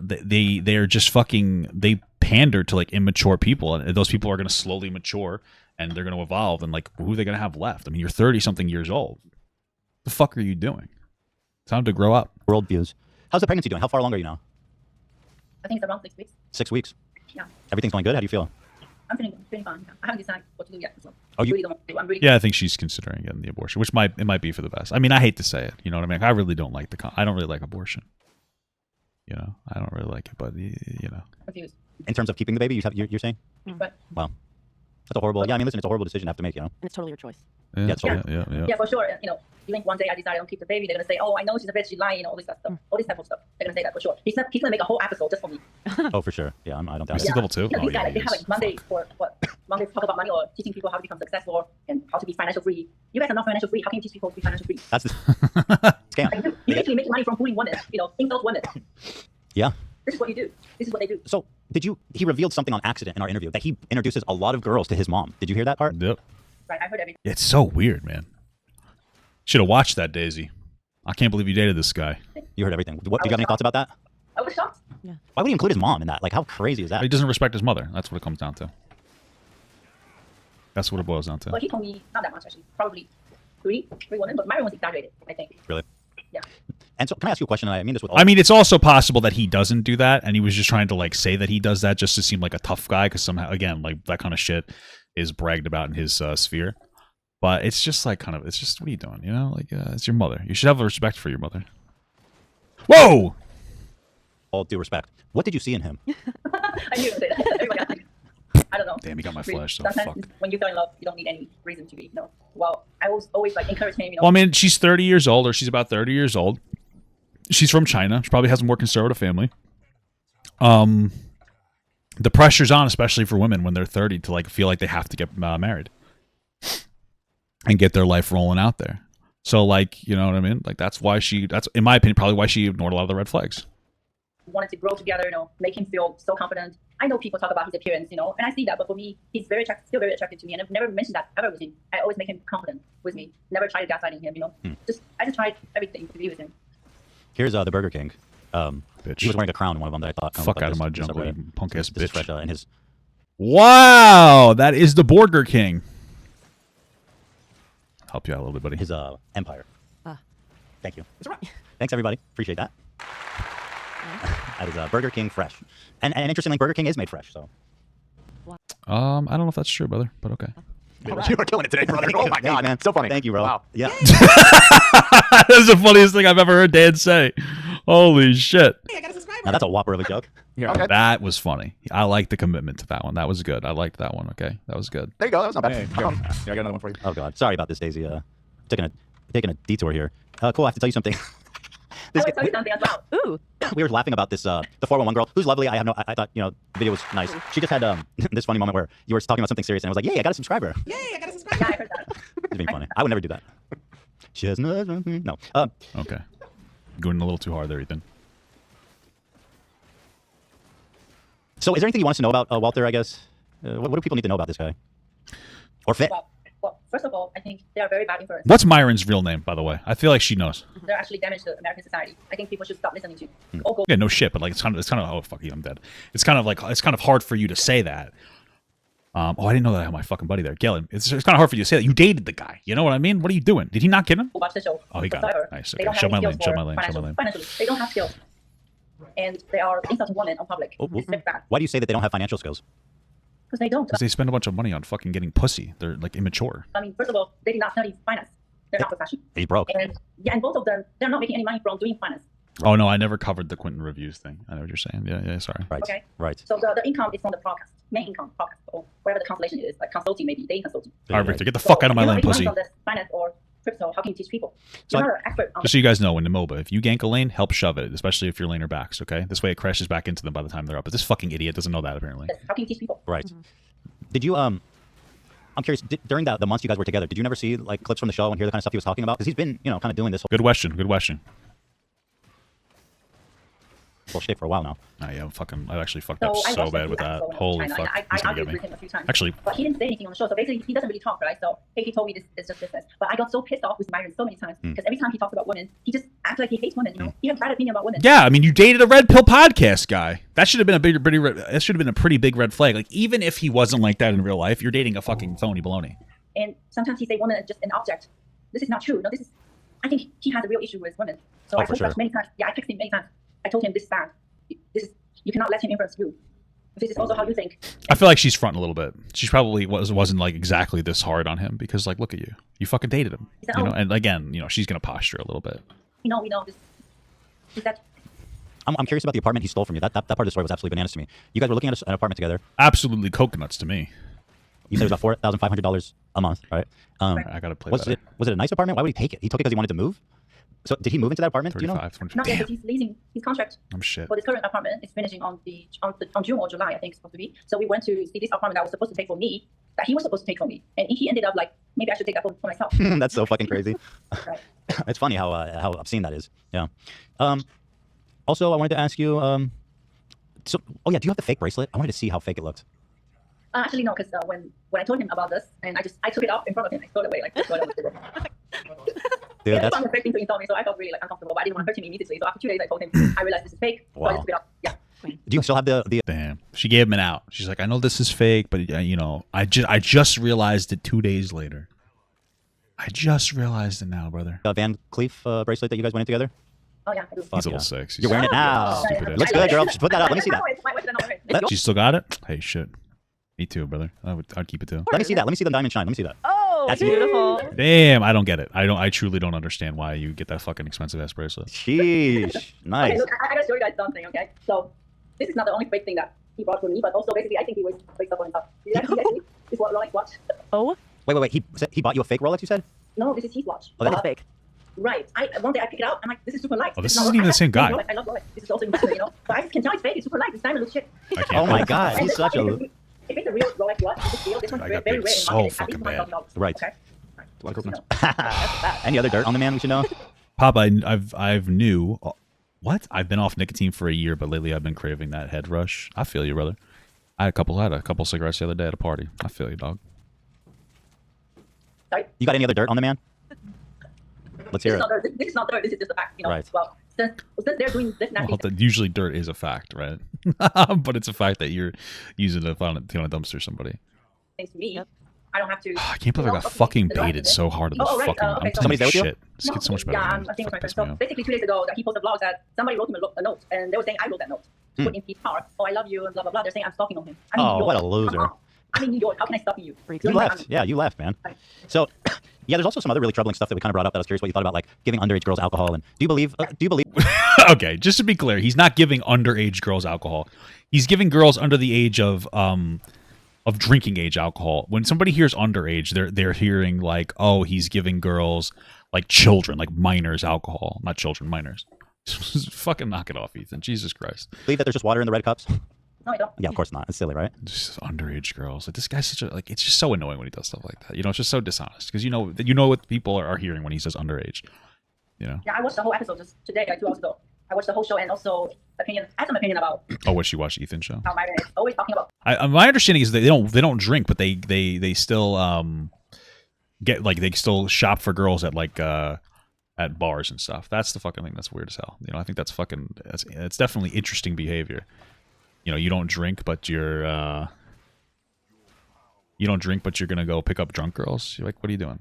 just fucking, they pander to like immature people, and those people are going to slowly mature and they're going to evolve, and like who are they going to have left? I mean, you're 30-something years old. The fuck are you doing? Time to grow up.
Worldviews. How's the pregnancy doing? How far along are you now?
I think it's around 6 weeks.
6 weeks.
Yeah.
Everything's going good. How do you feel?
I'm feeling fine. I haven't decided what to do yet. So
Oh, you-
really don't do. I'm really
Yeah, I think she's considering getting the abortion, which might be for the best. I mean, I hate to say it, you know what I mean? I really don't like I don't really like abortion. You know, I don't really like it, but you know.
confused.
In terms of keeping the baby, you're saying?
But
Wow. That's a horrible. Yeah, I mean, listen, it's a horrible decision to have to make, you know.
And it's totally your choice.
Yeah,
Yeah, totally.
yeah, for sure. You know, even one day I decide I don't keep the baby, they're gonna say, "Oh, I know she's a bitch, she's lying," all this stuff, all this type of stuff. They're gonna say that for sure. He's gonna make a whole episode just for me.
Oh, for sure. Yeah, I don't doubt
Is
it.
he level 2?
You know,
Oh,
these guys,
yeah,
like, they
he
have
is.
like Monday for what? Monday to talk about money or teaching people how to become successful and how to be financial free. You guys are not financial free. How can you teach people to be financial free?
That's the scam.
Like, you actually make money from fooling women. You know, insult women.
Yeah.
This is what you do. This is what they do.
So, he revealed something on accident in our interview that he introduces a lot of girls to his mom. Did you hear that part?
Yep.
Right, I heard everything.
It's so weird, man. Should have watched that, Daisy. I can't believe you dated this guy.
You heard everything. What, do you got any thoughts about that?
I was shocked.
Yeah.
Why would he include his mom in that? Like, how crazy is that?
He doesn't respect his mother. That's what it comes down to. That's what it boils down to.
Well, he told me not that much actually. Probably three women, but my one was exaggerated, I think.
Really?
Yeah.
And so, can I ask you a question? And I mean this with all.
I mean, it's also possible that he doesn't do that, and he was just trying to like say that he does that just to seem like a tough guy, because somehow, again, like that kind of shit is bragged about in his sphere. But it's just like it's just, what are you doing? You know, like it's your mother. You should have a respect for your mother. Whoa!
All due respect. What did you see in him?
I knew it. Everybody else, I don't know.
Damn, he got my flesh. So
Sometimes
fuck.
when you fell in love, you don't need any reason to be, you know. Well, I was always like encourage him, you know.
Well, I mean, she's 30 years old, or she's about 30 years old. She's from China. She probably has a more conservative family. The pressure's on, especially for women when they're 30, to like feel like they have to get married and get their life rolling out there. So, like, you know what I mean? Like, that's in my opinion, probably why she ignored a lot of the red flags.
Wanted to grow together, you know, make him feel so confident. I know people talk about his appearance, you know, and I see that, but for me, he's still very attractive to me, and I've never mentioned that ever with him. I always make him confident with me. Never tried gaslighting him, you know. I just tried everything to be with him.
Here's the Burger King.
Bitch.
He was wearing a crown in one of them that I thought.
Fuck
looked
out of
like
my
this
jungle, you
subreddit.
punk ass
This is
bitch.
fresh, in his.
Wow, that is the Burger King. Help you out a little bit, buddy.
His empire.
Ah.
Thank you. Thanks, everybody. Appreciate that. That is Burger King fresh. And interestingly, Burger King is made fresh. So.
I don't know if that's true, brother, but okay.
You are killing it today, brother. Oh my god, man, so funny.
Thank you, bro.
Wow.
Yeah.
That's the funniest thing I've ever heard Dan say. Holy shit.
Now that's a whopper of a joke.
Yeah.
Okay.
That was funny. I like the commitment to that one. That was good. I liked that one. Okay, that was good.
There you go. That was not bad.
Hey, here. Yeah, I got another one for you.
Oh God, sorry about this, Daisy. Taking a detour here. Cool. I have to tell you something.
I will tell you something as well.
Ooh.
We were laughing about this, the 411 girl, who's lovely. I thought, you know, the video was nice. She just had this funny moment where you were talking about something serious, and I was like, "Yay, I got a subscriber."
Yay, I got a subscriber.
Yeah, I heard that.
It's being funny. I would never do that. She has no.
Okay. Going a little too hard there, Ethan.
So, is there anything you want us to know about Walter? I guess. What do people need to know about this guy? Or Fit?
Well, first of all, I think they are very bad influence.
What's Myron's real name, by the way? I feel like she knows.
They're actually damaged the American society. I think people should stop listening to. Or go.
Yeah, no shit, but like it's kind of oh fuck you, I'm dead. It's kind of hard for you to say that. I didn't know that I had my fucking buddy there, Galen. It's kind of hard for you to say that. You dated the guy. You know what I mean? What are you doing? Did he not get him?
Watch the show.
Oh, he got it.
whatsoever.
Nice.
They
Okay.
don't have
Show my
any
lane.
skills
Show
for
my lane. Show my lane.
Financially, they don't have skills, and they are insulting women on public. It's very bad
Why do you say that they don't have financial skills?
because they don't.
Because they spend a bunch of money on fucking getting pussy. They're like immature.
I mean, first of all, they did not study finance. They're not professional.
He's broke.
And yeah, and both of them, they're not making any money from doing finance.
Oh no, I never covered the Quentin reviews thing. I know what you're saying. Yeah, sorry.
Right.
Okay.
Right.
So the income is from the podcast, main income podcast, or whatever the translation is, like consulting maybe, they consulting.
All right, Victor, get the fuck out of my
they're not
lane,
making money
pussy.
from this finance or crypto. How can you teach people?
So
You're not an expert on
Just so you guys know, in the MOBA, if you gank a lane, help shove it, especially if your laner backs, okay? This way it crashes back into them by the time they're up. But this fucking idiot doesn't know that, apparently.
this. How can you teach people?
Right. Did you I'm curious. During the months you guys were together, did you never see like clips from the show and hear the kind of stuff he was talking about? Because he's been kind of doing this
Good question. Good question.
whole shit for a while now.
I actually fucked up so bad with that. Holy fuck.
I
He's gonna
argued
get me.
with him a few times.
Actually,
but he didn't say anything on the show. So basically, he doesn't really talk, right? So hey, he told me this is just business. But I got so pissed off with Myron so many times because every time he talks about women, he just acts like he hates women. You know, he has a bad opinion about women.
yeah, I mean, you dated a red pill podcast guy. That should have been that should have been a pretty big red flag. Like, even if he wasn't like that in real life, you're dating a fucking phony baloney.
And sometimes he say women are just an object. This is not true. No, this is. I think he has a real issue with women. So I told him many times. Yeah, I texted him many times. I told him this is bad. This is, you cannot let him influence you. This is also how you think.
I feel like she's fronting a little bit. She probably wasn't like exactly this hard on him because, like, look at you. You fucking dated him. You know, and again, she's gonna posture a little bit.
We know this. Is that?
I'm curious about the apartment he stole from you. That part of the story was absolutely bananas to me. You guys were looking at an apartment together.
Absolutely coconuts to me.
You said it was about $4,500 a month, right?
I gotta play.
Was it a nice apartment? Why would he take it? He took it because he wanted to move. So did he move into that apartment? Do you know?
Not yet, because he's leasing his contract.
I'm shit.
For this current apartment is finishing on June or July, I think it's supposed to be. So we went to see this apartment that was supposed to take for me, that he was supposed to take for me, and he ended up like, maybe I should take that for myself.
That's so fucking crazy.
Right.
It's funny how obscene that is. Yeah. Also, I wanted to ask you. Do you have the fake bracelet? I wanted to see how fake it looked.
Actually, no, because when I told him about this, and I took it off in front of him, I threw it away like this.
Dude,
that's the fake thing to install me, so I felt really like uncomfortable, but I didn't want to hurt him immediately. So after 2 days, I told him I realized this is fake. So I just took it off. Yeah.
Do you still have the?
Damn. She gave him an out. She's like, I know this is fake, but I just realized it 2 days later. I just realized it now, brother.
Van Cleef bracelet that you guys went in together.
Oh yeah.
He's a little sick.
You're wearing it now. Looks good, girl. Just put that up. Let me see that.
She still got it? Hey, shit. Me too, brother. I'd keep it too.
Let me see that. Let me see the diamond shine. Let me see that.
Oh, that's beautiful.
Damn, I don't get it. I truly don't understand why you get that fucking expensive ass bracelet.
Sheesh. Nice.
Okay, look, I gotta show you guys something, okay? So this is not the only fake thing that he brought for me, but also basically I think he was fake stuff on himself. You guys see this Rolex watch?
Oh.
Wait. He bought you a fake Rolex, you said?
No, this is his watch.
Oh, that's
fake.
Right. One day I pick it out. I'm like, this is super light.
Oh, this isn't even the same guy.
I love Rolex. This is also investment, But I can tell it's fake. It's super light. This diamond looks shit.
Oh my god, he's such a.
If it's a real Rolex watch, it's real. This one's very rare in the
so
market.
fucking bad.
Right.
Okay.
Any other dirt on the man we should know?
Pop, I've knew. What? I've been off nicotine for a year, but lately I've been craving that head rush. I feel you, brother. I had a couple cigarettes the other day at a party. I feel you, dog.
Sorry?
You got any other dirt on the man? Let's hear it.
This is not dirt. This is just a fact.
Right.
Well, since they're doing this nasty.
Well, usually dirt is a fact, right? But it's a fact that you're using it to dumpster somebody.
Thanks to me. I don't have to.
I can't believe I got fucking baited so hard in this fucking. I'm telling you shit. This gets so much better.
Yeah, I'm thinking with my friend. So basically 2 days ago, that he posted a vlog that somebody wrote him a note, and they were saying I wrote that note to put in his power. Oh, I love you, and blah blah blah. They're saying I'm stalking on him.
Oh, what a loser.
I'm in New York. How can I stalk you?
You left. Yeah, you left, man. So, yeah, there's also some other really troubling stuff that we kind of brought up that I was curious what you thought about, like giving underage girls alcohol. And do you believe?
Okay, just to be clear, he's not giving underage girls alcohol. He's giving girls under the age of drinking age alcohol. When somebody hears underage, they're hearing like, oh, he's giving girls like children, like minors alcohol, not children, minors. Fucking knock it off, Ethan. Jesus Christ.
Believe that there's just water in the red cups?
No, I don't.
Yeah, of course not. It's silly, right?
Just underage girls. Like, this guy's such a it's just so annoying when he does stuff like that. It's just so dishonest because you know what people are hearing when he says underage.
Yeah, I watched the whole episode just today, like 2 hours ago. I watched the whole show and also I had some opinion about.
Oh, what, she watched Ethan's show?
How Myron is always talking about.
My understanding is that they don't drink, but they still get like they still shop for girls at like at bars and stuff. That's the fucking thing that's weird as hell. I think that's it's definitely interesting behavior. You don't drink, but you're gonna go pick up drunk girls. You're like, what are you doing?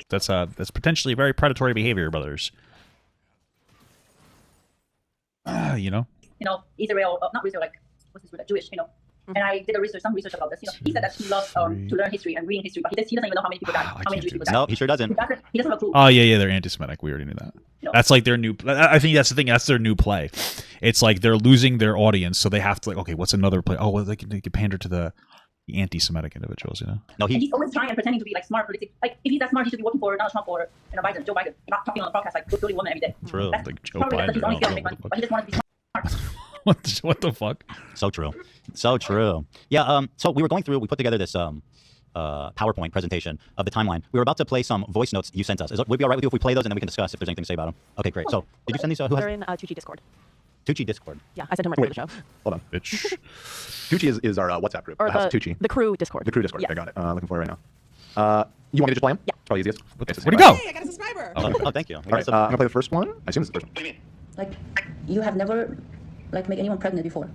That's potentially very predatory behavior, brothers.
Israel, not Israel, like what's this word? Jewish, And I did some research about this. He said that he loves to learn history and reading history, but he doesn't even know how many people died. How many Jewish people died.
No, he sure doesn't.
He doesn't have a clue.
Oh yeah, they're anti-Semitic. We already knew that. That's like their new. I think that's the thing. That's their new play. It's like they're losing their audience, so they have to like, okay, what's another play? Oh, well, they can pander to the, the anti-Semitic individuals, you know.
No,
And he's always trying and pretending to be like smart politically. Like if he's that smart, he should be working for Donald Trump or Joe Biden, not talking on the podcast like good bully woman every day.
True.
That's
Like Joe
probably
Biden.
his only skill to make money, but he just wants to be smart.
What the fuck?
So true. So true. Yeah. So we were going through. We put together this PowerPoint presentation of the timeline. We were about to play some voice notes you sent us. Would it be all right with you if we play those and then we can discuss if there's anything to say about them? Okay, great. So did you send these? Who
They're
has
in Tucci Discord.
Tucci Discord?
Yeah, I sent him right before the show.
Hold on.
Bitch.
Tucci is our WhatsApp group.
Or
The House of Tucci.
the crew Discord.
The crew Discord.
Yeah.
Okay, got it. Looking for it right now. You want me to just play him?
Yeah.
Probably easiest. Okay, so
Where'd he go?
Hey, I got a subscriber.
Oh, thank you.
All right, I'm gonna play the first one. I assume it's the first one.
Like you have never like made anyone pregnant before.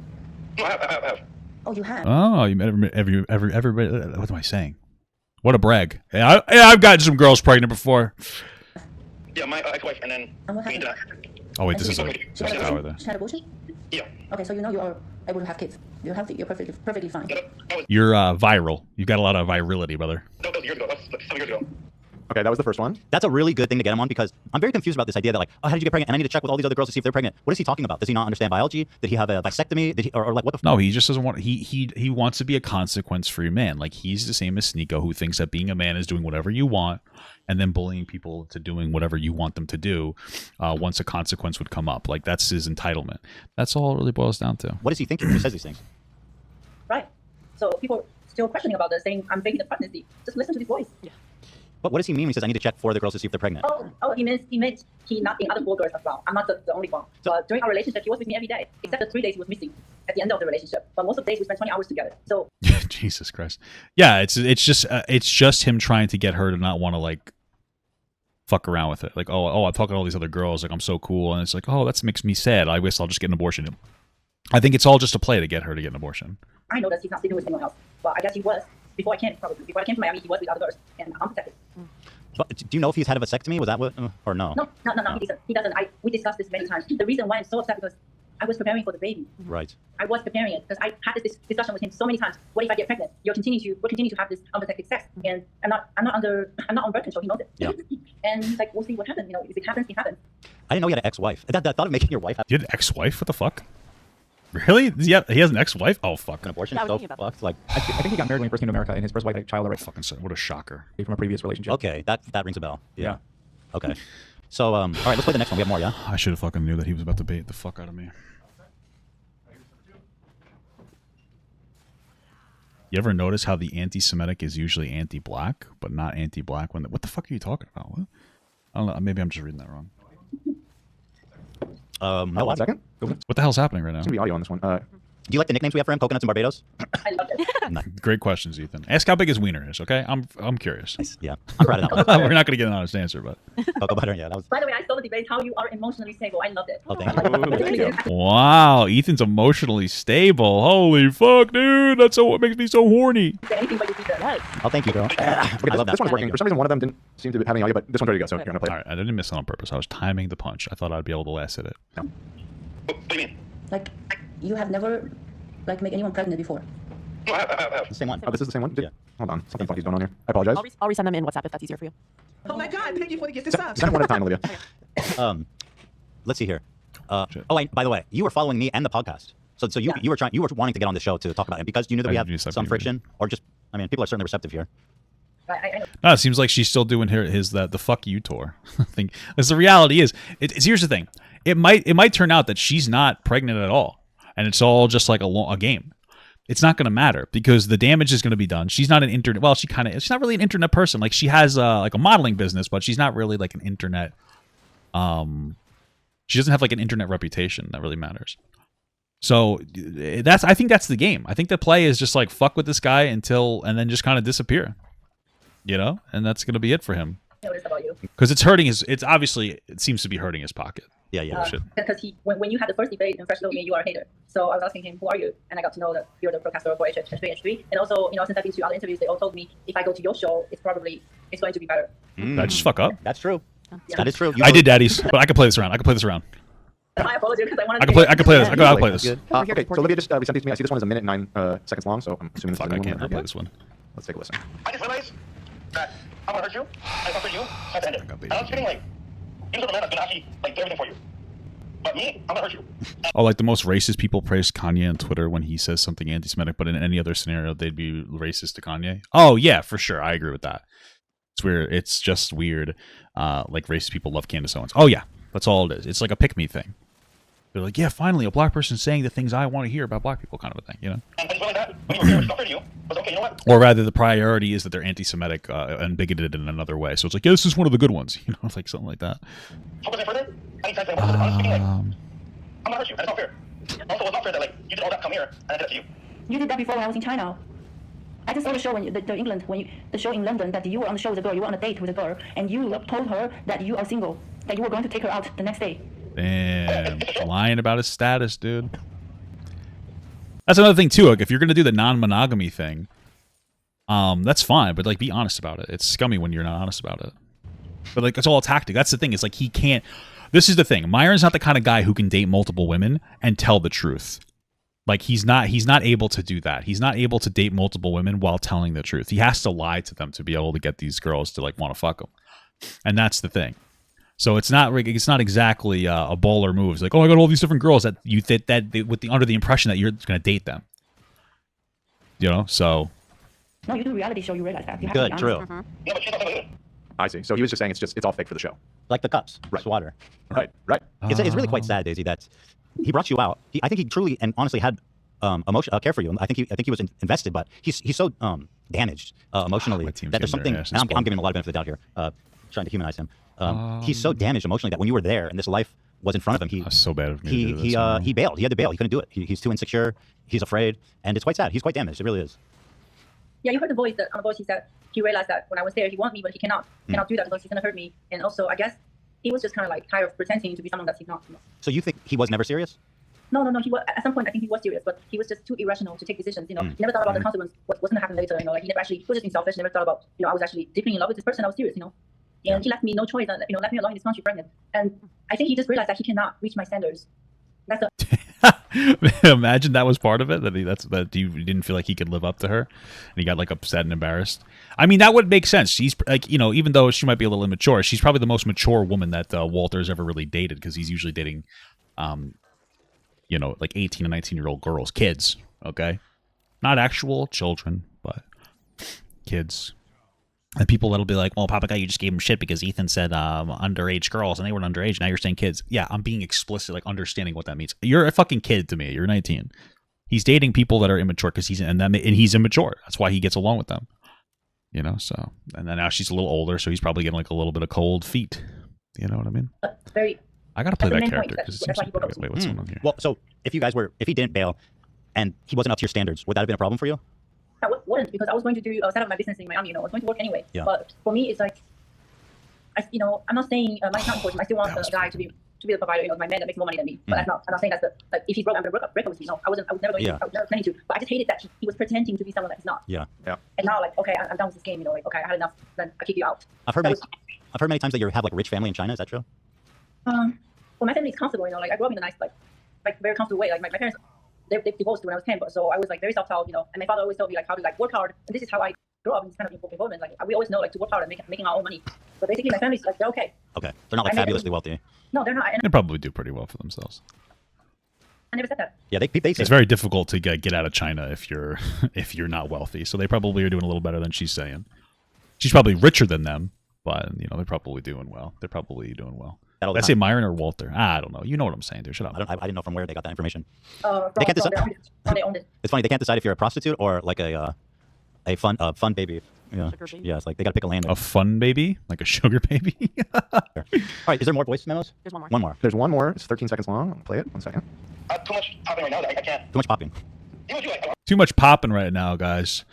No, I have.
Oh, you have.
Oh, you met everybody. What am I saying? What a brag. Yeah, I've gotten some girls pregnant before.
Yeah, my ex-wife, and then
And what happened?
Oh wait, this is
She
a
had
tower there.
She had abortion?
Yeah.
Okay, so you know you are able to have kids. You're healthy. You're perfectly fine.
You're viral. You've got a lot of virility, brother.
That was years ago. That's like 7 years ago.
Okay, that was the first one.
That's a really good thing to get him on because I'm very confused about this idea that like, oh, how did you get pregnant? And I need to check with all these other girls to see if they're pregnant. What is he talking about? Does he not understand biology? Did he have a vasectomy? Did he, or like what the?
No, he just doesn't want. He wants to be a consequence-free man. Like he's the same as Sneeko, who thinks that being a man is doing whatever you want, and then bullying people to doing whatever you want them to do. Once a consequence would come up, like that's his entitlement. That's all it really boils down to.
What is he thinking when he says these things?
Right. So people still questioning about this, saying I'm faking the pregnancy. Just listen to his voice. Yeah.
But what does he mean when he says I need to check for the girls to see if they're pregnant?
Oh, he meant he not in other 4 girls as well. I'm not the only one. But during our relationship, he was with me every day, except the 3 days he was missing at the end of the relationship. But most of the days we spent 20 hours together. So
Jesus Christ. Yeah, it's just him trying to get her to not want to like fuck around with it. Like, oh, I'm talking to all these other girls. Like, I'm so cool, and it's like, oh, that makes me sad. I guess I'll just get an abortion. I think it's all just a play to get her to get an abortion.
I know that he's not sleeping with anyone else. But I guess he was before I came. Probably before I came to Miami, he was with other girls, and I'm protected.
But do you know if he's had a vasectomy? Was that what, or no?
No. He doesn't. We discussed this many times. The reason why I'm so upset because I was preparing for the baby.
Right.
I was preparing it because I had this discussion with him so many times. What if I get pregnant? We'll continue to have this unprotected sex, and I'm not on birth control. He knows it.
Yeah.
And he's like, we'll see what happens. You know, if it happens, it happens.
I didn't know he had an ex-wife. That thought of making your wife have
You had an ex-wife? What the fuck? Really? Yeah, he has an ex-wife? Oh fuck.
an abortion.
Yeah, I was
So
thinking about
fucked. Like,
I think he got married when he first came to America, and his first wife had a child already
Fucking what a shocker.
from a previous relationship.
okay, that rings a bell.
Yeah.
Okay. So all right, let's play the next one. We have more, yeah.
I should have fucking knew that he was about to bait the fuck out of me. You ever notice how the anti-Semitic is usually anti-black, but not anti-black? What the fuck are you talking about? What? I don't know. Maybe I'm just reading that wrong.
No,
1 second.
What the hell's happening right now?
There's gonna be audio on this one.
Do you like the nicknames we have for him? Coconuts in Barbados?
I love it.
Great questions, Ethan. Ask how big his wiener is, okay? I'm curious.
Nice. Yeah, I'm proud of that one.
We're not gonna get an honest answer, but
Cocoa butter, yeah, that was.
By the way, I saw the debate how you are emotionally stable. I loved it.
Oh, thank you.
wow, Ethan's emotionally stable. Holy fuck, dude! That's what makes me so horny.
Anything but you beat that.
Oh, thank you, girl.
Okay,
I love that.
this one's working. For some reason, one of them didn't seem to have any audio, but this one's ready to go. So you're gonna play.
All right, I didn't miss it on purpose. I was timing the punch. I thought I'd be able to last hit it.
No.
What do you mean?
Like you have never like made anyone pregnant before.
No, I have.
The same one.
Oh, this is the same one.
Yeah.
Hold on, something funky's going on here. I apologize.
I'll resend them in WhatsApp if that's easier for you.
Oh my God! Thank you for the gift of subs.
Send it one at a time, Olivia.
Let's see here. By the way, you were following me and the podcast. So you were wanting to get on the show to talk about it because you knew that we have some friction, or just people are certainly receptive here.
I know.
No, it seems like she's still doing the fuck you tour thing. As the reality is, here's the thing. It might turn out that she's not pregnant at all, and it's all just like a game. It's not going to matter because the damage is going to be done. She's not an internet. Well, she's not really an internet person. Like she has like a modeling business, but she's not really like an internet. She doesn't have like an internet reputation that really matters. So I think that's the game. I think the play is just like fuck with this guy and then just kind of disappear. You know, and that's going to be it for him.
Noticed about you.
Because it's hurting it seems to be hurting his pocket.
Yeah.
Because when you had the first debate in Fresh Load, you are a hater. So I was asking him, who are you? And I got to know that you're the broadcaster for H3H3. And also, since I've been to other interviews, they all told me if I go to your show, it's going to be better.
Did I just fuck up?
That's true.
Yeah.
That is true.
I did, daddies, but I can play this around.
I apologize because I wanted to.
I can play this. I gotta play this.
Okay, so Olivia just resent these to me. I see this one is 1 minute and 9 seconds long, so I'm assuming
Fuck, I can't play this one.
Let's take a listen.
I just realized that I'm gonna hurt you. I suffer you. I end it. And I'm feeling like you as a man that's gonna actually do everything for you. But me, I'm gonna hurt you.
Oh, like the most racist people praise Kanye on Twitter when he says something anti-Semitic, but in any other scenario, they'd be racist to Kanye. Oh, yeah, for sure. I agree with that. It's weird. It's just weird. Like racist people love Candace Owens. Oh, yeah. That's all it is. It's like a pick-me thing. They're like, yeah, finally, a black person saying the things I want to hear about black people, kind of a thing, you know? Or rather, the priority is that they're anti-Semitic and bigoted in another way. So it's like, yeah, this is one of the good ones, you know, like something like that.
I'm gonna hurt you. That's not fair. Also, it's not fair that like you did all that come here and I did it to you.
You did that before when I was in China. I just saw the show when the England the show in London that you were on the show with a girl, you were on a date with a girl, and you told her that you are single, that you were going to take her out the next day.
Damn, lying about his status, dude. That's another thing too. Like, if you're gonna do the non-monogamy thing, that's fine, but like, be honest about it. It's scummy when you're not honest about it. But like, it's all a tactic. That's the thing. Is like he can't. This is the thing. Myron's not the kind of guy who can date multiple women and tell the truth. Like he's not able to do that. He's not able to date multiple women while telling the truth. He has to lie to them to be able to get these girls to like want to fuck him. And that's the thing. So it's not exactly a baller move. It's like, oh, I got all these different girls that you under the impression that you're going to date them. You know, so.
No, you do a reality show. You realize that. You have
Good,
to be
true.
honest.
I see. So he was just saying it's all fake for the show.
Like the cups, right? Water.
Right.
It's really quite sad, Daisy, that he brought you out. I think he truly and honestly had care for you. I think he was invested, but he's so damaged emotionally that there's something. And I'm giving him a lot of benefit of the doubt here, trying to humanize him. He's so damaged emotionally that when you were there and this life was in front of him,
That's so bad of me to do this,
he bailed. He had to bail. He couldn't do it. He's too insecure. He's afraid, and it's quite sad. He's quite damaged. It really is.
Yeah, you heard the voice. On the voice, he said he realized that when I was there, he wants me, but he cannot do that because he's gonna hurt me. And also, I guess he was just kind of like tired of pretending to be someone that he's not. You know?
So you think he was never serious?
No. He was at some point. I think he was serious, but he was just too irrational to take decisions. You know, he never thought about the consequence. What's gonna happen later? You know, like he was just being selfish. Never thought about, I was actually deeply in love with this person. I was serious. You know, and he left me no choice. And left me alone in this country pregnant. And I think he just realized that he cannot reach my standards. That's
Imagine that was part of it. That you didn't feel like he could live up to her, and he got like upset and embarrassed. I mean, that would make sense. She's like, even though she might be a little immature, she's probably the most mature woman that Walter's ever really dated, because he's usually dating, like 18 and 19-year-old girls, kids. Okay, not actual children, but kids. And people that'll be like, well, Papa Guy, you just gave him shit because Ethan said underage girls, and they weren't underage. Now you're saying kids. Yeah, I'm being explicit, like understanding what that means. You're a fucking kid to me. You're 19. He's dating people that are immature because he's immature. That's why he gets along with them. So. And then now she's a little older, so he's probably getting like a little bit of cold feet. You know what I mean? I got to play that character because it seems like, wait, what's going on here?
Well, so if he didn't bail and he wasn't up to your standards, would that have been a problem for you?
I wouldn't, because I was going to set up my business in Miami. I was going to work anyway.
Yeah.
But for me, it's like, I'm not saying money's not important. I still want the guy to be the provider. My man that makes more money than me. But I'm not saying that's if he's broke, I'm gonna break up with him. I was never going to. I was never planning to. But I just hated that he was pretending to be someone that he's not.
Yeah.
And now, like, okay, I'm done with this game. Okay, I had enough. Then I kick you out.
I've heard many times that you have like a rich family in China. Is that true?
Well, my family is comfortable. Like I grew up in a nice, like very comfortable way. Like my parents. They divorced when I was 10, so I was like very self-taught, and my father always told me like how to like work hard, and this is how I grew up in this kind of involvement. Like we always know like to work hard and making our own money. But basically, my family's like they're okay.
Okay, they're not like fabulously wealthy.
No, they're not.
They probably do pretty well for themselves.
I never said that.
Yeah, they
it's very difficult to get out of China if you're not wealthy. So they probably are doing a little better than she's saying. She's probably richer than them, but they're probably doing well. Did I say Myron or Walter? I don't know. You know what I'm saying, dude. Shut up.
I didn't know from where they got that information.
They can't decide. They owned it.
It's funny. They can't decide if you're a prostitute or like a fun baby. Yeah. Yeah. It's like they got to pick a lane.
A fun baby, like a sugar baby.
All right. Is there more voice memos?
There's one more.
One more.
There's one more. It's 13 seconds long. I'll play it. 1 second.
Too much popping right now. I can't.
Too much popping.
Too much popping right now, guys.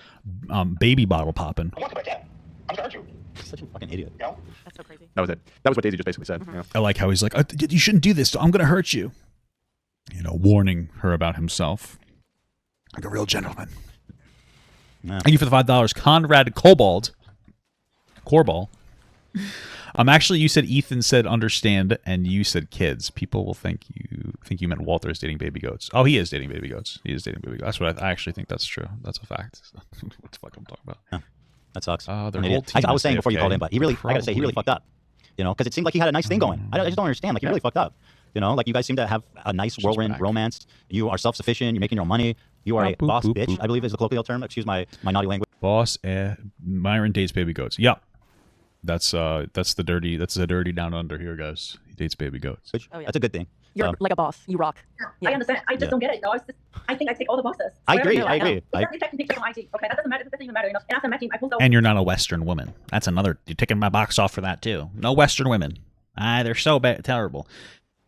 Baby bottle popping.
I want to, but I can't. I'm gonna hurt you.
Such a fucking idiot.
That's so crazy.
That was it. That was what Daisy just basically said. Yeah.
I like how he's like, you shouldn't do this. I'm going to hurt you. Warning her about himself. Like a real gentleman.
Yeah.
Thank you for the $5. Conrad Korbal. Actually, you said Ethan said understand, and you said kids. People will think you meant Walter is dating baby goats. Oh, he is dating baby goats. That's what I actually think that's true. That's a fact. What the fuck I'm talking about?
Yeah. That sucks.
I
was saying before you called in, but I gotta say he really fucked up. Because it seemed like he had a nice thing going. I just don't understand. Like he really fucked up. You know, like you guys seem to have a nice whirlwind romance. You are self-sufficient. You're making your own money. You are a boss bitch, I believe is the colloquial term. Excuse my naughty language.
Boss, Myron dates baby goats. Yeah, that's the dirty down under here, guys. He dates baby goats.
Oh, yeah.
That's a good thing.
You're like a boss. You rock.
Yeah. I understand. I just don't get it. No, I think I take all the boxes.
I agree.
Wherever
I
you
agree.
are. Take pictures on IG. Okay, that doesn't matter. That doesn't even matter. You know. And after matching, I post out.
And you're not a Western woman. That's another. You're taking my box off for that too. No Western women. They're so terrible.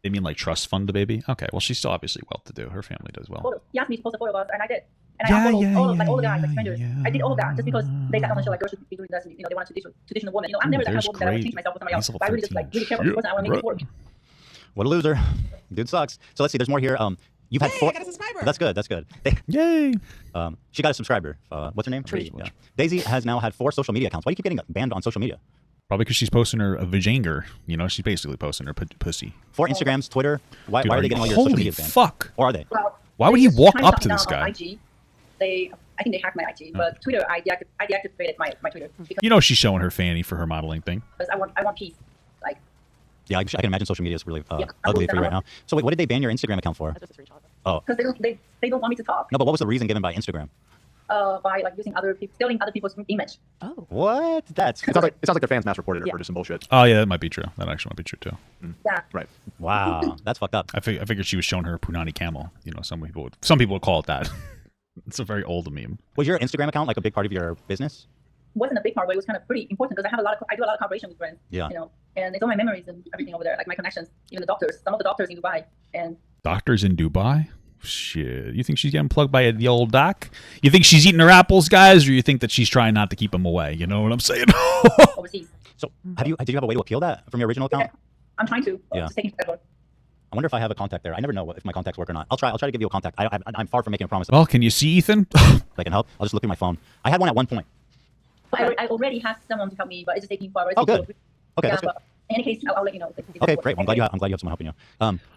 They mean like trust fund the baby? Okay, well she's still obviously well to do. Her family does well.
Photos. He asked me to post a photo of us, and I did. And I unfollowed all the guys, like strangers. I did all of that just because they said on the show like girls should be doing this. And, you know, they want traditional women. You know, I'm never that kind of woman that I would change myself for somebody else. But I really just like really care about the person. I want to make this work.
What a loser. Dude sucks. So let's see. There's more here. You've had 4.
I got a subscriber.
That's good. That's good.
Yay.
She got a subscriber. What's her name? Yeah. Daisy has now had 4 social media accounts. Why do you keep getting banned on social media?
Probably because she's posting her vajanger. You know, she's basically posting her pussy.
4 Instagrams, Twitter. Why are they getting all your
holy
social media banned?
Fuck.
Or are they?
Well,
why would he walk
kind
up
of
to this
down on
guy?
IG. I think they hacked my IG, but Twitter, I deactivated my Twitter.
You know she's showing her fanny for her modeling thing.
Because I want peace. Like.
Yeah, I can imagine social media is really ugly for you right now. So wait, what did they ban your Instagram account for? Oh.
Because they don't want me to talk.
No, but what was the reason given by Instagram?
By like using stealing other people's image.
Oh.
What? It
sounds like their fans mass reported her for just some bullshit.
Oh yeah, that might be true. That actually might be true too.
Yeah.
Right.
Wow, that's fucked up.
I figured she was showing her punani camel. You know, some people would call it that. It's a very old meme.
Was your Instagram account like a big part of your business?
Wasn't a big part, but it was kind of pretty important because I do a lot of collaboration with brands.
Yeah.
You know, and it's all my memories and everything over there, like my connections, even the doctors, some of the doctors in Dubai, and.
Doctors in Dubai? Shit. You think she's getting plugged by the old doc? You think she's eating her apples, guys, or you think that she's trying not to keep them away? You know what I'm saying?
Overseas.
So, did you have a way to appeal that from your original account?
Yeah. I'm trying to.
Yeah.
It's taking forever.
I wonder if I have a contact there. I never know if my contacts work or not. I'll try to give you a contact. I'm far from making a promise.
Well, can you see Ethan?
I can help. I'll just look through my phone. I had one at one point.
I already have someone to help me, but it's just taking forever.
Oh, good. Okay,
yeah,
that's good.
but in any case, I'll let you know.
Okay, great. Well, I'm glad you have someone helping you.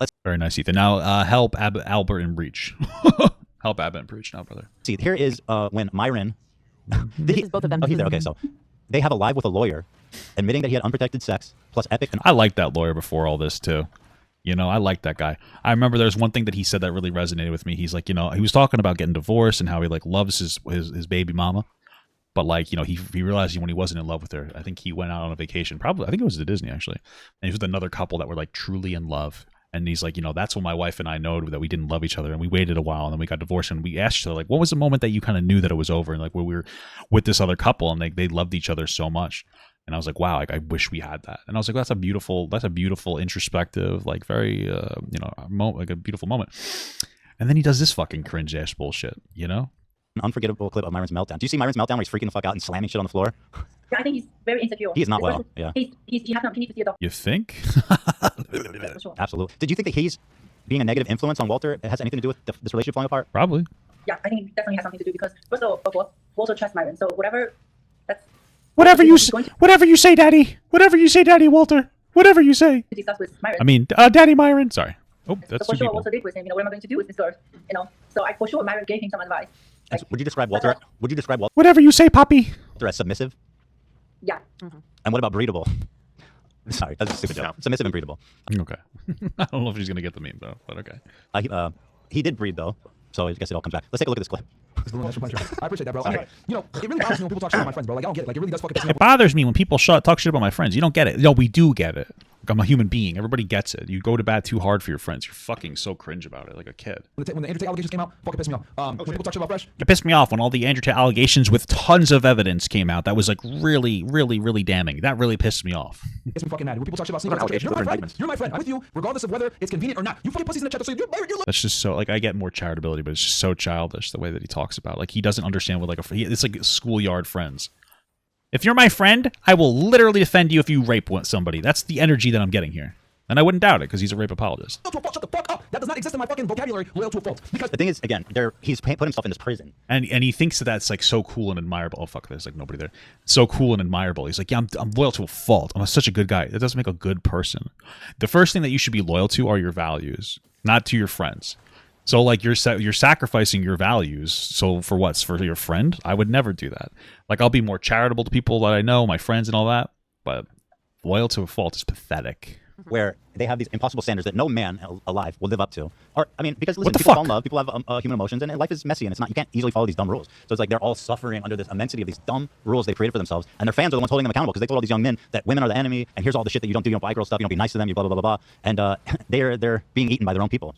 Let's
Very nice, Ethan. Now help Albert and Breach. Help Abbott and Breach now, brother.
see. Here is when Myron.
This is both of them.
Oh, he's there. Okay, so they have a live with a lawyer, admitting that he had unprotected sex plus epic.
I liked that lawyer before all this too. You know, I like that guy. I remember there's one thing that he said that really resonated with me. He's like, you know, he was talking about getting divorced and how he like loves his baby mama. But like, you know, he realized when he wasn't in love with her, I think he went out on a vacation. Probably, I think it was to Disney actually. And he was with another couple that were like truly in love. And he's like, you know, that's when my wife and I know that we didn't love each other. And we waited a while and then we got divorced. And we asked each other, like, what was the moment that you kind of knew that it was over? And like, where we were with this other couple and they loved each other so much. And I was like, wow, like I wish we had that. And I was like, that's a beautiful, introspective, like very, you know, like a beautiful moment. And then he does this fucking cringe ass bullshit, you know?
An unforgettable clip of Myron's meltdown. Do you see Myron's meltdown where he's freaking the fuck out and slamming shit on the floor?
Yeah, I think he's very insecure.
He is not well. Yeah.
He needs to see a doctor.
You think?
For sure.
Absolutely. Did you think that he's being a negative influence on Walter? It has anything to do with this relationship falling apart?
Probably.
Yeah, I think it definitely has something to do because first of all, Walter trusts Myron. So whatever
you say, Daddy. Whatever you say, Daddy Walter. Whatever you say.
to discuss with Myron.
I mean, Daddy Myron. Sorry. Oh, that's
so for
two
sure,
people.
Walter did with him. You know, what am I going to do with this girl? You know, so for sure, Myron gave him some advice.
And so would you describe Walter?
Whatever you say, Poppy.
As submissive?
Yeah.
And what about breedable? Sorry, that's a stupid joke. Submissive and breedable.
Okay. I don't know if he's gonna get the meme though, but okay.
He did breed though, so I guess it all comes back. Let's take a look at this clip.
It's a little extra puncher. I appreciate that, bro. Like, you know, it really bothers me when people talk shit about my friends, bro. Like, I don't get it. Like, it really does fucking piss me
It
off.
bothers me when people talk shit about my friends. You don't get it. No, we do get it. Like, I'm a human being. Everybody gets it. You go to bat too hard for your friends. You're fucking so cringe about it, like a kid.
When the Andrew Tate allegations came out, fucking pissed me off. When people talk shit about Fresh,
It pissed me off when all the Andrew Tate allegations with tons of evidence came out. That was like really, really, really damning. That really pissed me off.
it's me fucking mad. When people talk shit about sneakers,
Allegations,
you're my
those are
friend.
indictments.
You're my friend. I'm with you, regardless of whether it's convenient or not. You fucking pussies in the chat. So you're
That's just so like I get more charitability, but it's just so childish the way that he talks about. Like he doesn't understand what it's like schoolyard friends. If you're my friend, I will literally defend you if you rape somebody. That's the energy that I'm getting here. And I wouldn't doubt it because he's a rape apologist.
Shut the fuck up. That does not exist in my fucking vocabulary. Loyal to a fault. Because
The thing is, again, he's put himself in this prison.
And he thinks that that's like so cool and admirable. Oh fuck, there's like nobody there. So cool and admirable. He's like, yeah, I'm loyal to a fault. I'm such a good guy. That doesn't make a good person. The first thing that you should be loyal to are your values, not to your friends. So like you're sacrificing your values. So for what? For your friend? I would never do that. Like I'll be more charitable to people that I know, my friends and all that. But loyal to a fault is pathetic.
where they have these impossible standards that no man alive will live up to. Or, I mean, because listen,
What the
people
fuck?
fall in love, people have human emotions, and life is messy, and it's not, you can't easily follow these dumb rules. So it's like they're all suffering under this immensity of these dumb rules they created for themselves, and their fans are the ones holding them accountable because they told all these young men that women are the enemy, and here's all the shit that you don't do, you don't buy girl stuff, you don't be nice to them, you blah, blah, blah, blah, blah. And they're being eaten by their own people.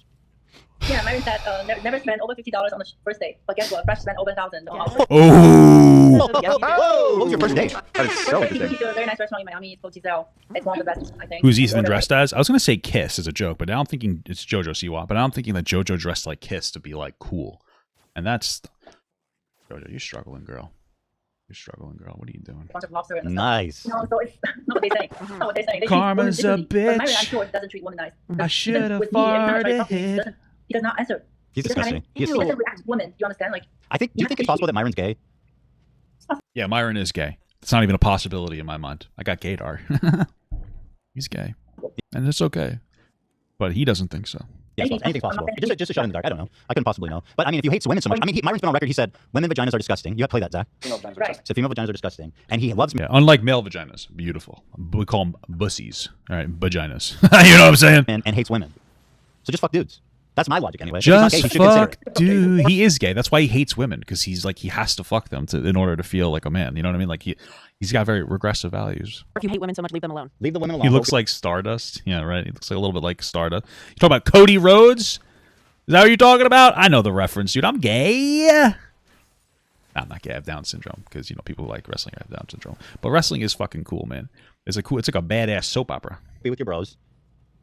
Yeah, Myron said never spend over $50 on the first date. But guess what? Fresh spent over $1,000 on our
Oh.
What was your first date?
That is so
He
interesting.
went to a very nice restaurant in Miami. It's called Giselle. It's one of the best, I think.
Who's Ethan
Order-
dressed as? I was gonna say Kiss as a joke, but now I'm thinking it's JoJo Siwa. But now I'm thinking that JoJo dressed like Kiss to be like cool, and that's JoJo. You're struggling, girl. You're struggling, girl. What are you doing?
A bunch of lobster and
Nice.
No, so it's not what they say. Not what they say. They treat
Karma's
women
a
differently. But Myron,
bitch.
I'm sure, doesn't treat women nice.
I should have
With me, anytime I try to talk to him,
farted.
he does not answer.
He's
He doesn't have
disgusting.
any-
He is
he
so...
doesn't react to women. You understand? Like,
Do you think it's possible that Myron's gay?
Yeah, Myron is gay. It's not even a possibility in my mind. I got gaydar. He's gay, and it's okay. But he doesn't think so.
Yeah, anything's possible. Just a shot in the dark. I don't know. I couldn't possibly know. But I mean, if you hate women so much, I mean, Myron's been on record. He said women vaginas are disgusting. You have to play that, Zach.
right.
So female vaginas are disgusting, and he loves me.
Yeah, unlike male vaginas, beautiful. We call them bussies. All right, vaginas. You know what I'm saying?
And hates women. So just fuck dudes. That's my logic anyway. If he's not gay,
Just
he should consider
fuck,
it.
dude. He is gay. That's why he hates women, because he's like he has to fuck them in order to feel like a man. You know what I mean? Like he's got very regressive values.
If you hate women so much, leave them alone.
Leave the women alone.
He looks like Stardust. Yeah, right. He looks like a little bit like Stardust. You talking about Cody Rhodes? Is that what you're talking about? I know the reference, dude. I'm gay. I'm not gay. I have Down syndrome because people who like wrestling have Down syndrome. But wrestling is fucking cool, man. It's like a badass soap opera.
Be with your bros.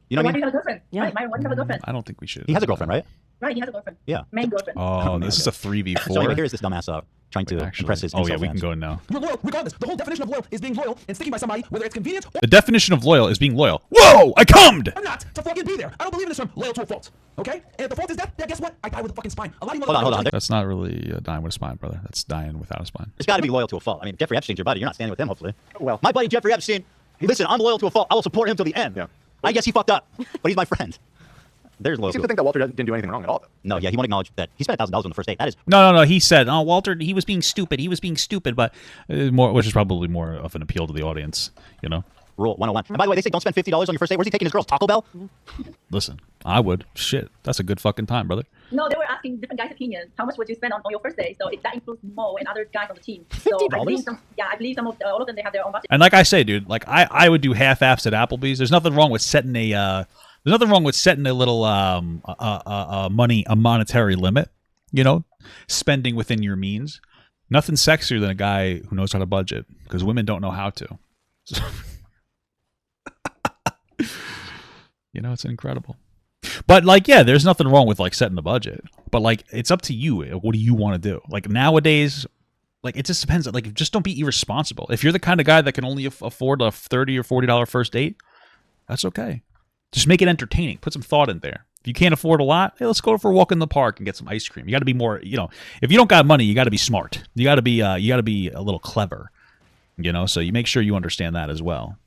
You know
Why
what I
do you
mean?
have a girlfriend?
Yeah.
Right, Myron, why do you have a girlfriend?
I don't think we should.
He has a girlfriend, right?
Right, he has a girlfriend.
Yeah.
Main girlfriend.
Oh, this is a
So
3v4.
anyway, here is this dumbass trying to impress his
Oh yeah,
incel
we
fans.
can go now.
You're loyal regardless. The whole definition of loyal is being loyal and sticking by somebody, whether it's convenient
The definition of loyal is being loyal. Whoa! I cummed.
or not, to fucking be there. I don't believe in this term, loyal to a fault. Okay? And if the fault is death, then guess what? I die with a fucking spine. A lot of you
Hold on.
motherfuckers-
That's not really dying with a spine, brother. That's dying without a spine.
There's got to be loyal to a fault. I mean, Jeffrey Epstein's your buddy. You're not standing with him, hopefully. Well, my buddy Jeffrey Epstein. Listen, I'm loyal to a fault. I will support him till the end.
Yeah.
I guess he fucked up, but he's my friend. There's
He
loyalty.
seems to think that Walter didn't do anything wrong at all, though.
No, yeah, he won't acknowledge that he spent $1,000 on the first date. That is
No. He said, "Oh, Walter, he was being stupid. He was being stupid," but more, which is probably more of an appeal to the audience.
rule 101. And by the way, they say don't spend $50 on your first date. Where's he taking his girls? Taco Bell?
Listen, I would. Shit, that's a good fucking time, brother.
No, they were asking different guys' opinions. How much would you spend on your first date? So that includes Mo and other guys on the team. So I believe some of all of them, they have their own budget.
And like I say, dude, like I would do half-assed at Applebee's. There's nothing wrong with setting a little a monetary limit, spending within your means. Nothing sexier than a guy who knows how to budget, because women don't know how to. So, it's incredible. But like, yeah, there's nothing wrong with like setting the budget. But like, it's up to you. What do you want to do? Like nowadays, like it just depends. Like, just don't be irresponsible. If you're the kind of guy that can only afford a $30 or $40 first date, that's okay. Just make it entertaining. Put some thought in there. If you can't afford a lot, hey, let's go for a walk in the park and get some ice cream. You got to be more, if you don't got money, you got to be smart. You got to be a little clever, so you make sure you understand that as well.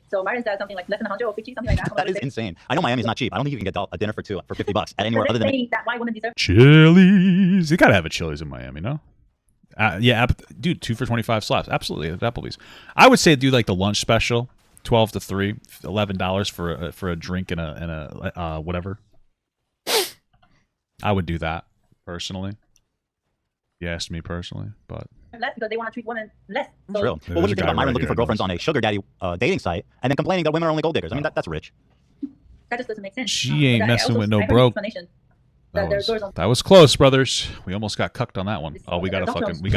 So Myron said something like less than 100 or 50, something like that.
That is insane. I know Miami's not cheap. I don't think you can get a dinner for two for $50 at anywhere
So
other
they're
than
saying that why women deserve
Chili's. You got to have a Chili's in Miami, no? Yeah, dude, 2 for 25 slaps. Absolutely, at Applebee's. I would say do like the lunch special, 12 to 3, $11 for a drink and a whatever. I would do that personally. If you asked me personally, but
less because they want to treat women less. So
True. Well, what do you think about Myron looking for girlfriends on a sugar daddy dating site and then complaining that women are only gold diggers? I mean, that's rich.
that just doesn't make sense.
She ain't
I
messing
also-
with no
I heard the
broke.
explanation that there are girls on
That was close, brothers. We almost got cucked on that one. Oh, we got it, guys. We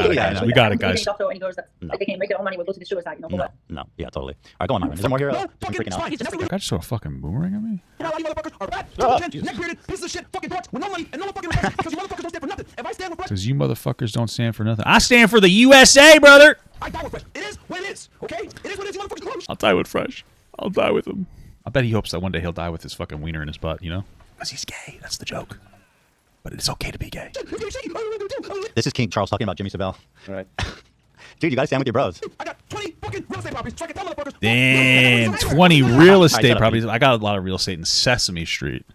got it, guys.
Doctor, any girls that like, they can make their own money will go to the sugar side, for what?
No. Yeah, totally. All right, go on, Myron. Is there more here? Freaking out.
That guy just threw a fucking boomerang at me.
You know how you motherfuckers are bad, double-chin, neck-bearded, pieces of shit, fucking dorks with no money and no fucking respect because you motherfuckers don't stand for nothing. If I stand with fresh,
Because you motherfuckers don't stand for nothing. I stand for the USA, brother.
I die with fresh. It is what it is, okay? It is what it is, you motherfuckers.
I'll die with Fresh. I'll die with him. I bet he hopes that one day he'll die with his fucking wiener in his butt, Because he's gay. That's the joke. But it's okay to be gay.
This is King Charles talking about Jimmy Savile.
All right.
Dude, you got to stand with your bros.
I got 20 fucking real estate properties, so I can tell motherfuckers.
Damn, 20 real estate properties. I got a lot of real estate in Sesame Street.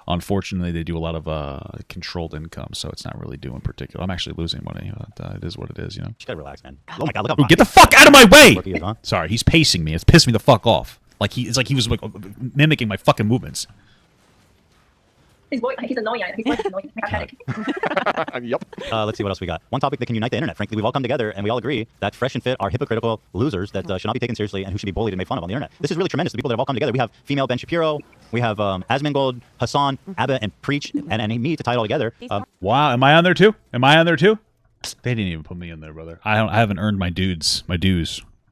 Unfortunately, they do a lot of controlled income, so it's not really doing particular. I'm actually losing money. But, it is what it is,
You gotta relax, man. Oh my God, look how
Ooh,
fine
get the fuck out of my way!
he is, huh?
Sorry, he's pacing me. It's pissed me the fuck off. Like it's like he was like mimicking my fucking movements.
He's annoying. His voice is annoying. I panic.
Yep.
Let's see what else we got. One topic that can unite the internet. Frankly, we've all come together and we all agree that Fresh and Fit are hypocritical losers that should not be taken seriously and who should be bullied and made fun of on the internet. This is really tremendous. The people that have all come together. We have female Ben Shapiro, we have Asmongold, Hassan, Abba, and Preach, and me to tie it all together.
Wow, am I on there too? Am I on there too? They didn't even put me in there, brother. I haven't earned my dues.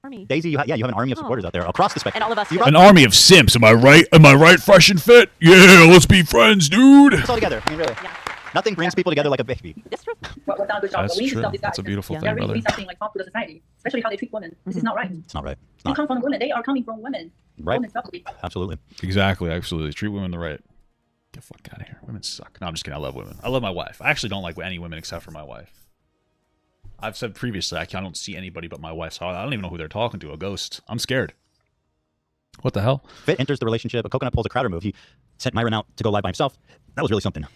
Army.
Daisy, you have an army of supporters out there across the spectrum.
And all of us.
An army of simps. Am I right? Am I right? Fresh and Fit. Yeah, let's be friends, dude.
It's all together. I mean, really.
Yeah.
Nothing brings people together like a baby.
That's true.
We've done a good job.
That's
We need to
true.
stop these guys.
That's a beautiful
Yeah.
thing,
They're really
brother.
doing something like harmful to society, especially how they treat women. This is not right.
It's not right. It's
You
not.
come from women. They are coming from women.
Right.
Women properly.
Absolutely.
Exactly, absolutely. Treat women the right. Get the fuck out of here. Women suck. No, I'm just kidding. I love women. I love my wife. I actually don't like any women except for my wife. I've said previously I don't see anybody but my wife, so I don't even know who they're talking to. A ghost. I'm scared. What the hell?
Fit enters the relationship. A Coconut pulls a Crowder move. He sent Myron out to go live by himself. That was really something.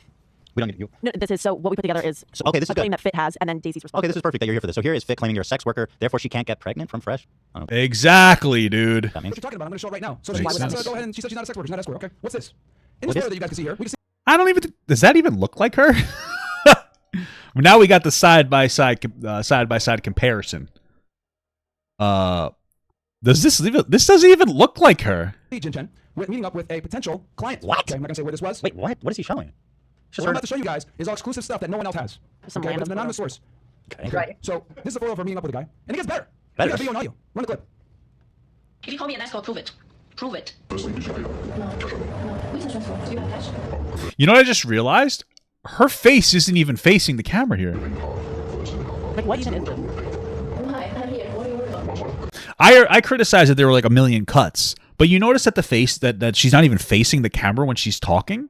We don't get you.
No, this is so. What we put together is
So, okay, this
a
is good.
claim that Fit has, and then Daisy's response.
Okay, this is perfect that you're here for this. So here is Fit claiming you're a sex worker, therefore she can't get pregnant from Fresh. I don't know
Exactly, dude.
what that means.
What you're talking about, I'm going to show it right now. So
Makes
she's
sense.
go ahead and she said she's not a sex worker. She's not an escort. Okay, what's this? In
What
this
is-
photo that you guys can see here, we can see
I don't even. Does that even look like her? Now we got the side by side comparison. Does this even? This doesn't even look like her.
Jin Chen meeting up with a potential client.
What?
Okay, I'm not going to say where this was.
Wait, what? What is he showing? Just
What I'm
heard-
about to show you guys is all exclusive stuff that no one else has.
Some
Okay, but
random
it's an anonymous
photo.
source.
Okay.
Right.
So this is a photo of her meeting up with a guy, and it gets better.
Better.
We got video and audio. Run the clip.
If you call me an escort, prove it. Prove it.
You know what I just realized? Her face isn't even facing the camera here.
Like, what even is this?
I criticized that there were like a million cuts, but you notice that the face that she's not even facing the camera when she's talking.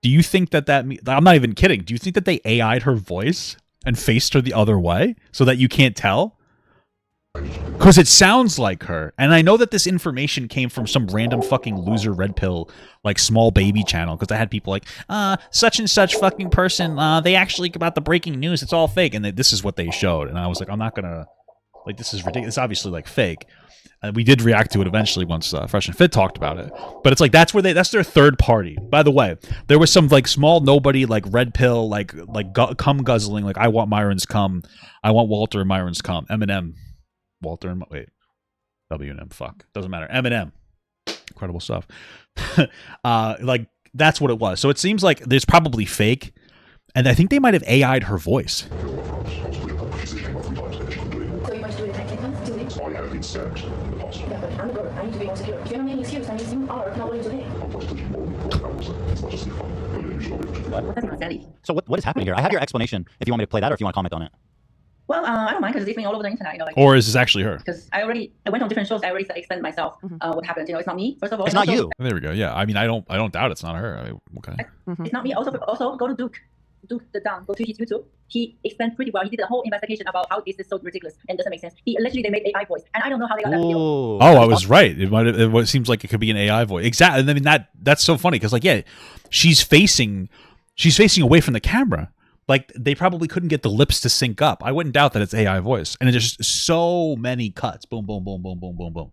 Do you think that I'm not even kidding? Do you think that they AI'd her voice and faced her the other way so that you can't tell? Because it sounds like her, and I know that this information came from some random fucking loser red pill like small baby channel. Because I had people like, such and such fucking person, they actually about the breaking news, it's all fake, and this is what they showed, and I was like, I'm not gonna, like, this is ridiculous. It's obviously like fake. And we did react to it eventually once Fresh and Fit talked about it. But it's like that's their third party. By the way, there was some like small nobody like red pill like cum guzzling like I want Myron's cum, I want Walter and Myron's cum. Eminem, Walter and wait, W&M. Fuck, doesn't matter. Eminem, incredible stuff. Like that's what it was. So it seems like there's probably fake, and I think they might have AI'd her voice.
So what is happening here? I have your explanation if you want me to play that or if you want to comment on it.
Well, I don't mind because it's been all over the internet. You know, like,
Or is this actually her?
because I went on different shows. I already explained myself what happened. You know, it's not me. First of all,
It's not
also-
you.
There we go. Yeah, I mean, I don't doubt it's not her. Okay.
It's not me. Also go to Duke the Down. Go to his YouTube. He explained pretty well. He did a whole investigation about how this is so ridiculous and doesn't make sense. He allegedly they made AI voice, and I don't know how they got that video.
Ooh.
Oh, I was right. It seems like it could be an AI voice. Exactly. I mean that's so funny because like yeah, she's facing away from the camera. Like they probably couldn't get the lips to sync up. I wouldn't doubt that it's AI voice. And there's just so many cuts. Boom, boom, boom, boom, boom, boom, boom.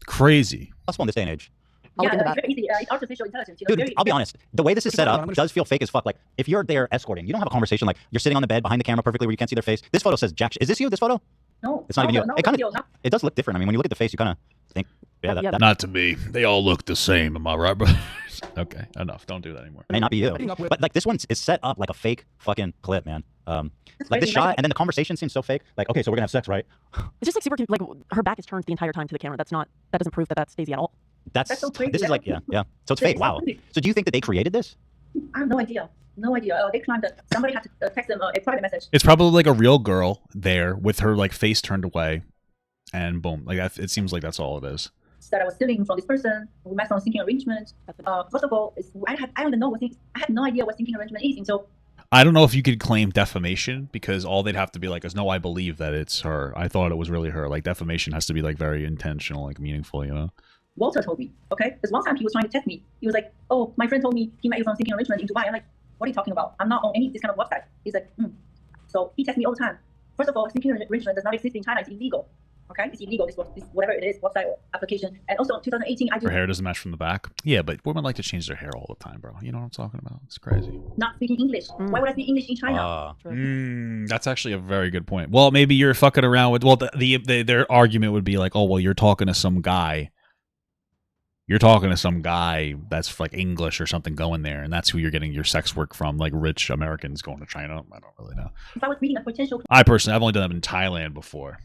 Crazy.
Possible in this day and age.
I'll look into
It's
that.
very easy. It's artificial intelligence. You know,
Dude,
very,
I'll be honest. The way this is set up does feel fake as fuck. Like, if you're there escorting, you don't have a conversation like you're sitting on the bed behind the camera perfectly where you can't see their face. This photo says Jack. Is this you, this photo?
No.
It's not even you.
No,
It kind
video,
of,
no.
it does look different. I mean, when you look at the face, you kind of think, yeah, that
Not to me. They all look the same. Am I right, bro? Okay, enough. Don't do that anymore.
may not be you. But like this one is set up like a fake fucking clip, man. Like this shot, and then the conversation seems so fake. Like, okay, so we're gonna have sex, right?
It's just like super, like her back is turned the entire time to the camera. That doesn't prove that that's Daisy at all.
That's
so crazy.
this is like, yeah. So it's fake. Wow. So do you think that they created this?
I have no idea. No idea. They claimed that somebody had to text them a private message.
It's probably like a real girl there with her like face turned away, and boom. Like it seems like that's all it is.
That I was stealing from this person. We met on thinking arrangement. First of all, I don't even know what I had no idea what thinking arrangement is until.
I don't know if you could claim defamation because all they'd have to be like is no, I believe that it's her. I thought it was really her. Like defamation has to be like very intentional, like meaningful, you know.
Walter told me, okay? Because one time he was trying to test me. He was like, oh, my friend told me he met you from thinking arrangement in Dubai. I'm like, what are you talking about? I'm not on any this kind of website. He's like, So he texts me all the time. First of all, thinking arrangement does not exist in China. It's illegal. Okay, it's illegal. This whatever it is, website or application. And also, 2018, I do
Her hair doesn't match from the back. Yeah, but women like to change their hair all the time, bro. You know what I'm talking about? It's crazy.
not speaking English. Why would I speak English in China?
That's actually a very good point. Well, maybe you're fucking around with. Well, their argument would be like, oh, well, you're talking to some guy. You're talking to some guy that's like English or something going there, and that's who you're getting your sex work from, like rich Americans going to China. I don't really know.
If I was meeting a potential,
I personally, I've only done that in Thailand before.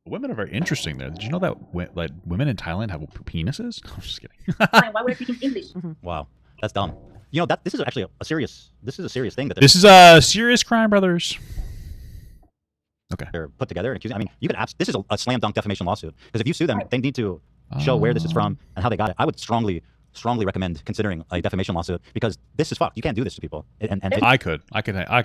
Women are very interesting there. Did you know that like women in Thailand have penises? I'm just kidding.
why would I speak English?
Wow, that's dumb. You know that this is actually a serious. This is a serious thing that
this is a serious crime, brothers. Okay,
they're put together and accusing. I mean, you could this is a slam dunk defamation lawsuit because if you sue them, they need to show where this is from and how they got it. I would strongly recommend considering a defamation lawsuit because this is fucked. You can't do this to people. And
I could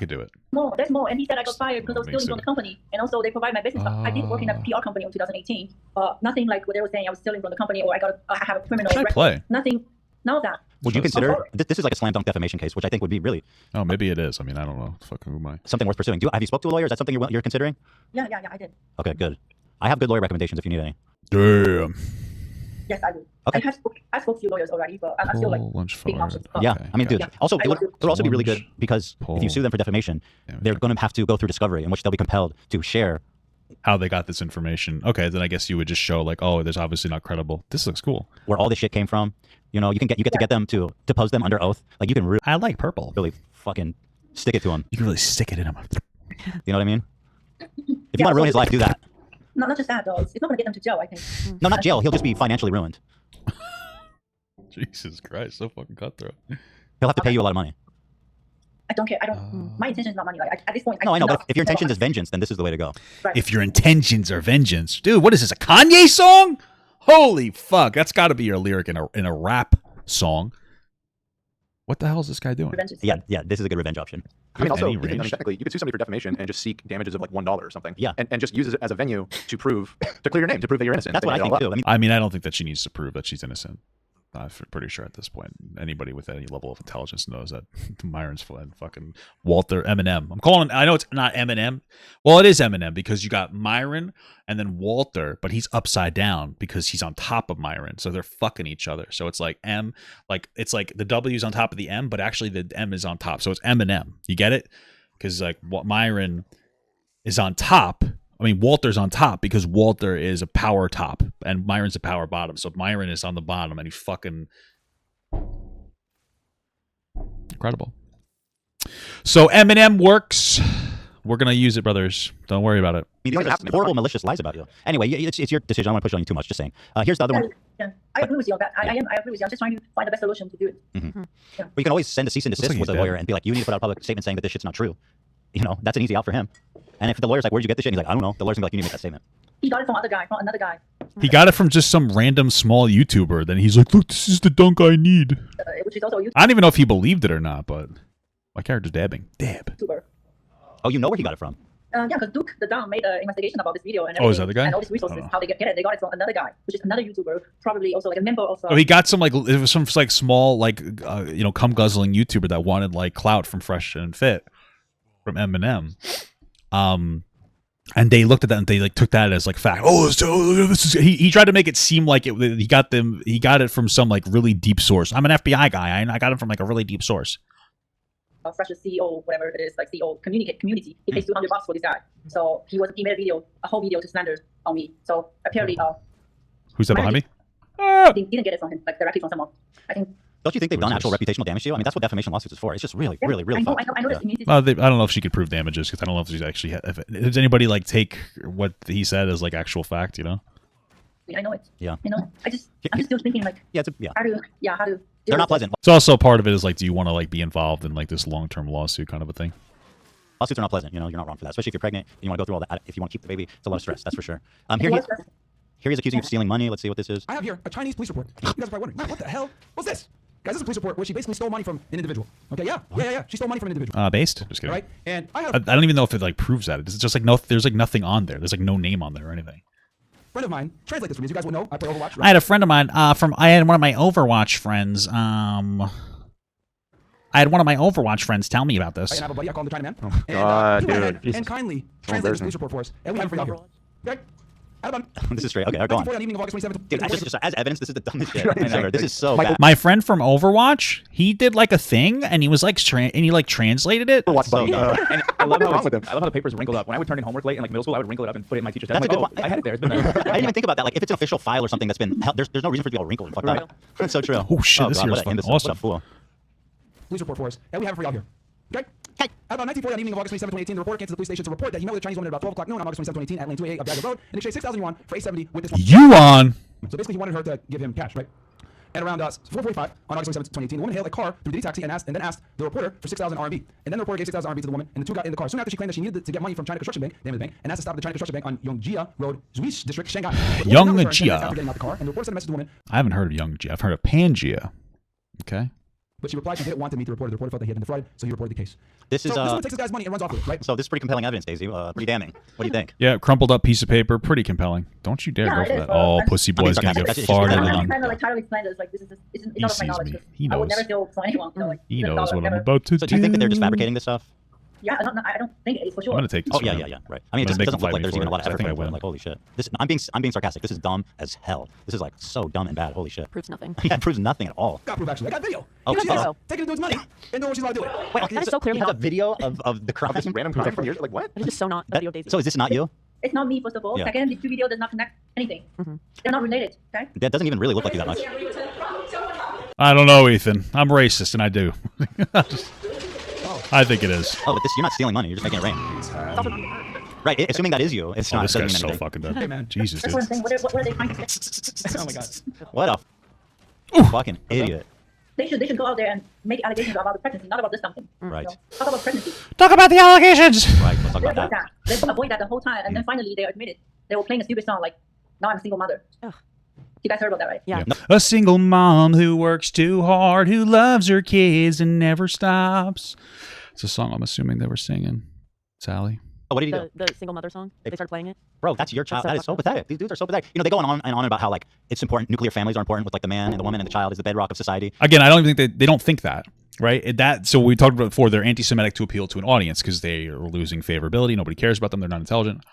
do it.
There's more. And he said I got fired because I was stealing from the company. And also they provide my business. I did work in a PR company in 2018. Nothing like what they were saying I was stealing from the company or I have a criminal record. Nothing. None of that.
Would you consider this is like a slam dunk defamation case, which I think would be really?
Oh, maybe it is. I mean, I don't know. Fucking who am I?
Something worth pursuing. Have you spoke to a lawyer? Is that something you're considering?
Yeah, I did.
Okay, good. I have good lawyer recommendations if you need any.
Damn.
Yes, I do.
Okay.
I spoke to few lawyers already, but I'm still like big options.
Yeah, I mean, dude. Also, it would also be really good because if you sue them for defamation, they're going to have to go through discovery, in which they'll be compelled to share
how they got this information. Okay, then I guess you would just show like, oh, there's obviously not credible. This looks cool.
Where all this shit came from. You know, you get to get them to depose them under oath. Like you can really,
I like purple.
Really fucking stick it to him.
You can really stick it in him.
You know what I mean? If you want to ruin his life, do that.
Not just that though. It's not gonna get them to jail, I think.
No, not jail. He'll just be financially ruined.
Jesus Christ, so fucking cutthroat.
He'll have to pay you a lot of money.
I don't care. My intention is not money. Like at this point,
no, I know. But if your intention is vengeance, then this is the way to go.
Right.
If your intentions are vengeance, dude, what is this? A Kanye song? Holy fuck! That's got to be your lyric in a rap song. What the hell is this guy doing?
Yeah. This is a good revenge option.
I mean, also, technically, you could sue somebody for defamation and just seek damages of like $1 or something.
Yeah.
And just use it as a venue to clear your name, to prove that you're innocent.
That's what I think too.
I mean, I don't think that she needs to prove that she's innocent. I'm pretty sure at this point, anybody with any level of intelligence knows that Myron's fucking Walter Eminem. I know it's not Eminem. Well, it is Eminem because you got Myron and then Walter, but he's upside down because he's on top of Myron. So they're fucking each other. So it's like it's like the W's on top of the M, but actually the M is on top. So it's Eminem. You get it? Because like what Myron is on top. I mean, Walter's on top because Walter is a power top and Myron's a power bottom. So Myron is on the bottom and he's fucking incredible. So Eminem works. We're going to use it, brothers. Don't worry about it.
These are horrible, malicious lies about you. Anyway, it's your decision. I don't want to push on you too much. Just saying. Here's the other one.
Yeah, I agree with you on that. I agree with you. I'm just trying to find the best solution to do it.
Mm-hmm. Yeah. But you can always send a cease and desist with a lawyer and be like, you need to put out a public statement saying that this shit's not true. You know, that's an easy out for him. And if the lawyer's like, where'd you get this shit? And he's like, I don't know. The lawyer's gonna be like, you need to make that statement.
He got it from another guy.
He got it from just some random small YouTuber. Then he's like, look, this is the dunk I need.
Which is also a YouTuber.
I don't even know if he believed it or not, but my character's dabbing. Dab.
YouTuber.
Oh, you know where he got it from?
Yeah, because Duke the Don made an investigation about this video and everything.
Oh, is that the guy?
And all these resources, how they get it. They got it from another guy, which is another YouTuber, probably also like a member of.
Oh, he got some like it was some like small like cum guzzling YouTuber that wanted like clout from Fresh and Fit from Eminem. And they looked at that and they like took that as like fact. Oh, this is he tried to make it seem like he got it from some like really deep source. I'm an FBI guy. I got it from like a really deep source.
Fresh's CEO, whatever it is, like CEO community. He pays $200 for this guy. So he made a whole video to slander on me. So apparently,
who's that behind me?
Didn't get it from him, like directly from someone. I think.
Don't you think they've done actual reputational damage to you? I mean, that's what defamation lawsuits is for. It's just really fucked.
I know
well, I don't know if she could prove damages because I don't know if she's actually. Does anybody like take what he said as like actual fact? You know.
I know it.
Yeah.
You know, I'm just still thinking like.
Yeah.
How to.
They're not pleasant.
It's also part of it is like, do you want to like be involved in like this long-term lawsuit kind of a thing?
Lawsuits are not pleasant. You know, you're not wrong for that. Especially if you're pregnant and you want to go through all that. If you want to keep the baby, it's a lot of stress. That's for sure. Here he's accusing you of stealing money. Let's see what this is.
I have here a Chinese police report. You guys are probably wondering, what the hell? What's this? Guys, this is a police report where she basically stole money from an individual. Okay, yeah. She stole money from an individual.
Based? Just kidding.
Right? And I
don't even know if it like proves that. It's just like there's like nothing on there. There's like no name on there or anything.
Friend of mine, translate this for me. As you guys will know, I play Overwatch. Right?
I had a friend of mine I had one of my Overwatch friends tell me about this.
Right, and I have a buddy, I call him the China Man.
Oh, God, dude.
And kindly translate this police report for us. And we have it for you here. Okay.
This is straight. Okay, go on.
1940 on the evening of August 27th.
Dude, just as evidence, this is the dumbest shit ever. This is so bad.
My friend from Overwatch, he did like a thing, and he was like, and he like translated it.
Watch buddy.
And I love how the papers wrinkled up. When I would turn in homework late in like middle school, I would wrinkle it up and put it in my teacher's desk.
That's a good
like,
point.
I had it there. It's been there.
I didn't even think about that. Like, if it's an official file or something that's been held, there's no reason for it to be all wrinkled and fucked up. That's so true.
Oh shit, this
God,
here's
what a
fucking
imbecile.
awesome.
What a fool.
Police report for us. And we have it for y'all here. Okay?
Hey.
About 1940 on the evening of August 27, 2018, the reporter came to the police station to report that he met with a Chinese woman at about 12 o'clock noon on August 27, 2018 at lane 288 of Dagger Road and exchanged 6,000 yuan for 870 with this woman.
Yuan.
So basically, he wanted her to give him cash, right? And around 4:45 on August 27, 2018, the woman hailed a car through the taxi and then asked the reporter for 6,000 RMB. And then the reporter gave 6,000 RMB to the woman, and the two got in the car. Soon after, she claimed that she needed to get money from China Construction Bank, the name of the bank, and asked to stop at the China Construction Bank on Yongjia Road, Zuish District, Shanghai.
Yongjia.
After getting out the car, and the reporter sent a message to the woman.
I haven't heard of Yongjia. I've heard of Pangaea. Okay.
But she replied she didn't want to meet the reporter. The reporter felt that he had been defrauded, so he reported the case.
This
So this woman takes this guy's money and runs off with it, right?
So this is pretty compelling evidence, Daisy. Pretty damning. What do you think?
Yeah, crumpled up piece of paper, pretty compelling. Don't you dare
Yeah,
go
it
for
is,
that.
well,
Oh,
I'm-
pussy boy's gonna get
That's just-
farted
I'm
on.
kind of like trying to explain this. Like, this is it's
He
out of my
sees
knowledge.
me.
'Cause
He
I would
knows.
never feel for anyone. So, like,
He
that's
knows
all
what
I've
I'm
ever-
about to
So do you think that they're just
do.
fabricating this stuff?
Yeah, I don't think it is for sure.
I'm gonna take this.
Oh yeah,
one.
yeah, yeah. Right. I mean,
I'm
it
gonna make
doesn't
him
look
fight
like
me
there's
for
even
it.
a lot of
I
effort
think I
put into it.
win.
Like, holy shit. This I'm being sarcastic. This is dumb as hell. This is like so dumb and bad. Holy shit.
Proves nothing.
Yeah, it proves nothing at all.
Got proof, actually. I got video.
Oh,
Here she
uh-oh.
is, taking the dude's money and doing what she's allowed to do.
Wait,
That is so clearly
you have
not.
a video of the crime.
Some random crime from years. Like what?
That is just so not a video of Daisy.
So is this not you?
It's not me, first of all.
Yeah.
Second, these two videos does not connect anything. They're not related. Okay.
That doesn't even really look like you that much.
I don't know, Ethan. I'm racist, and I do. I think it is.
Oh, but you're not stealing money. You're just making it rain. Right. Assuming that is you, it's
Oh,
not.
this
doesn't
guy's
mean
so
anything.
fucking dead.
Hey, man.
Jesus,
That's
dude.
what I'm saying. What are they trying to say?
Oh my god.
What a fucking idiot.
They should go out there and make allegations about the pregnancy, not about this something.
Right.
You know? Talk about pregnancy.
Talk about the allegations.
Right. Let's talk about
Avoid
that.
that. They avoid that the whole time, and then finally they admit it. They were playing a stupid song like, "Now I'm a single mother."
Ugh.
You guys heard about that, right?
Yeah.
A single mom who works too hard, who loves her kids and never stops. It's a song I'm assuming they were singing. Sally.
Oh, what did he do?
The single mother song. They started playing it.
Bro, that's your child.
That's so
That is so
fucked up.
pathetic. These dudes are so pathetic. You know, they go on and on about how like it's important. Nuclear families are important with like the man and the woman and the child is the bedrock of society.
Again, I don't even think they don't think that, right? So we talked about before, they're anti-Semitic to appeal to an audience because they are losing favorability. Nobody cares about them. They're not intelligent.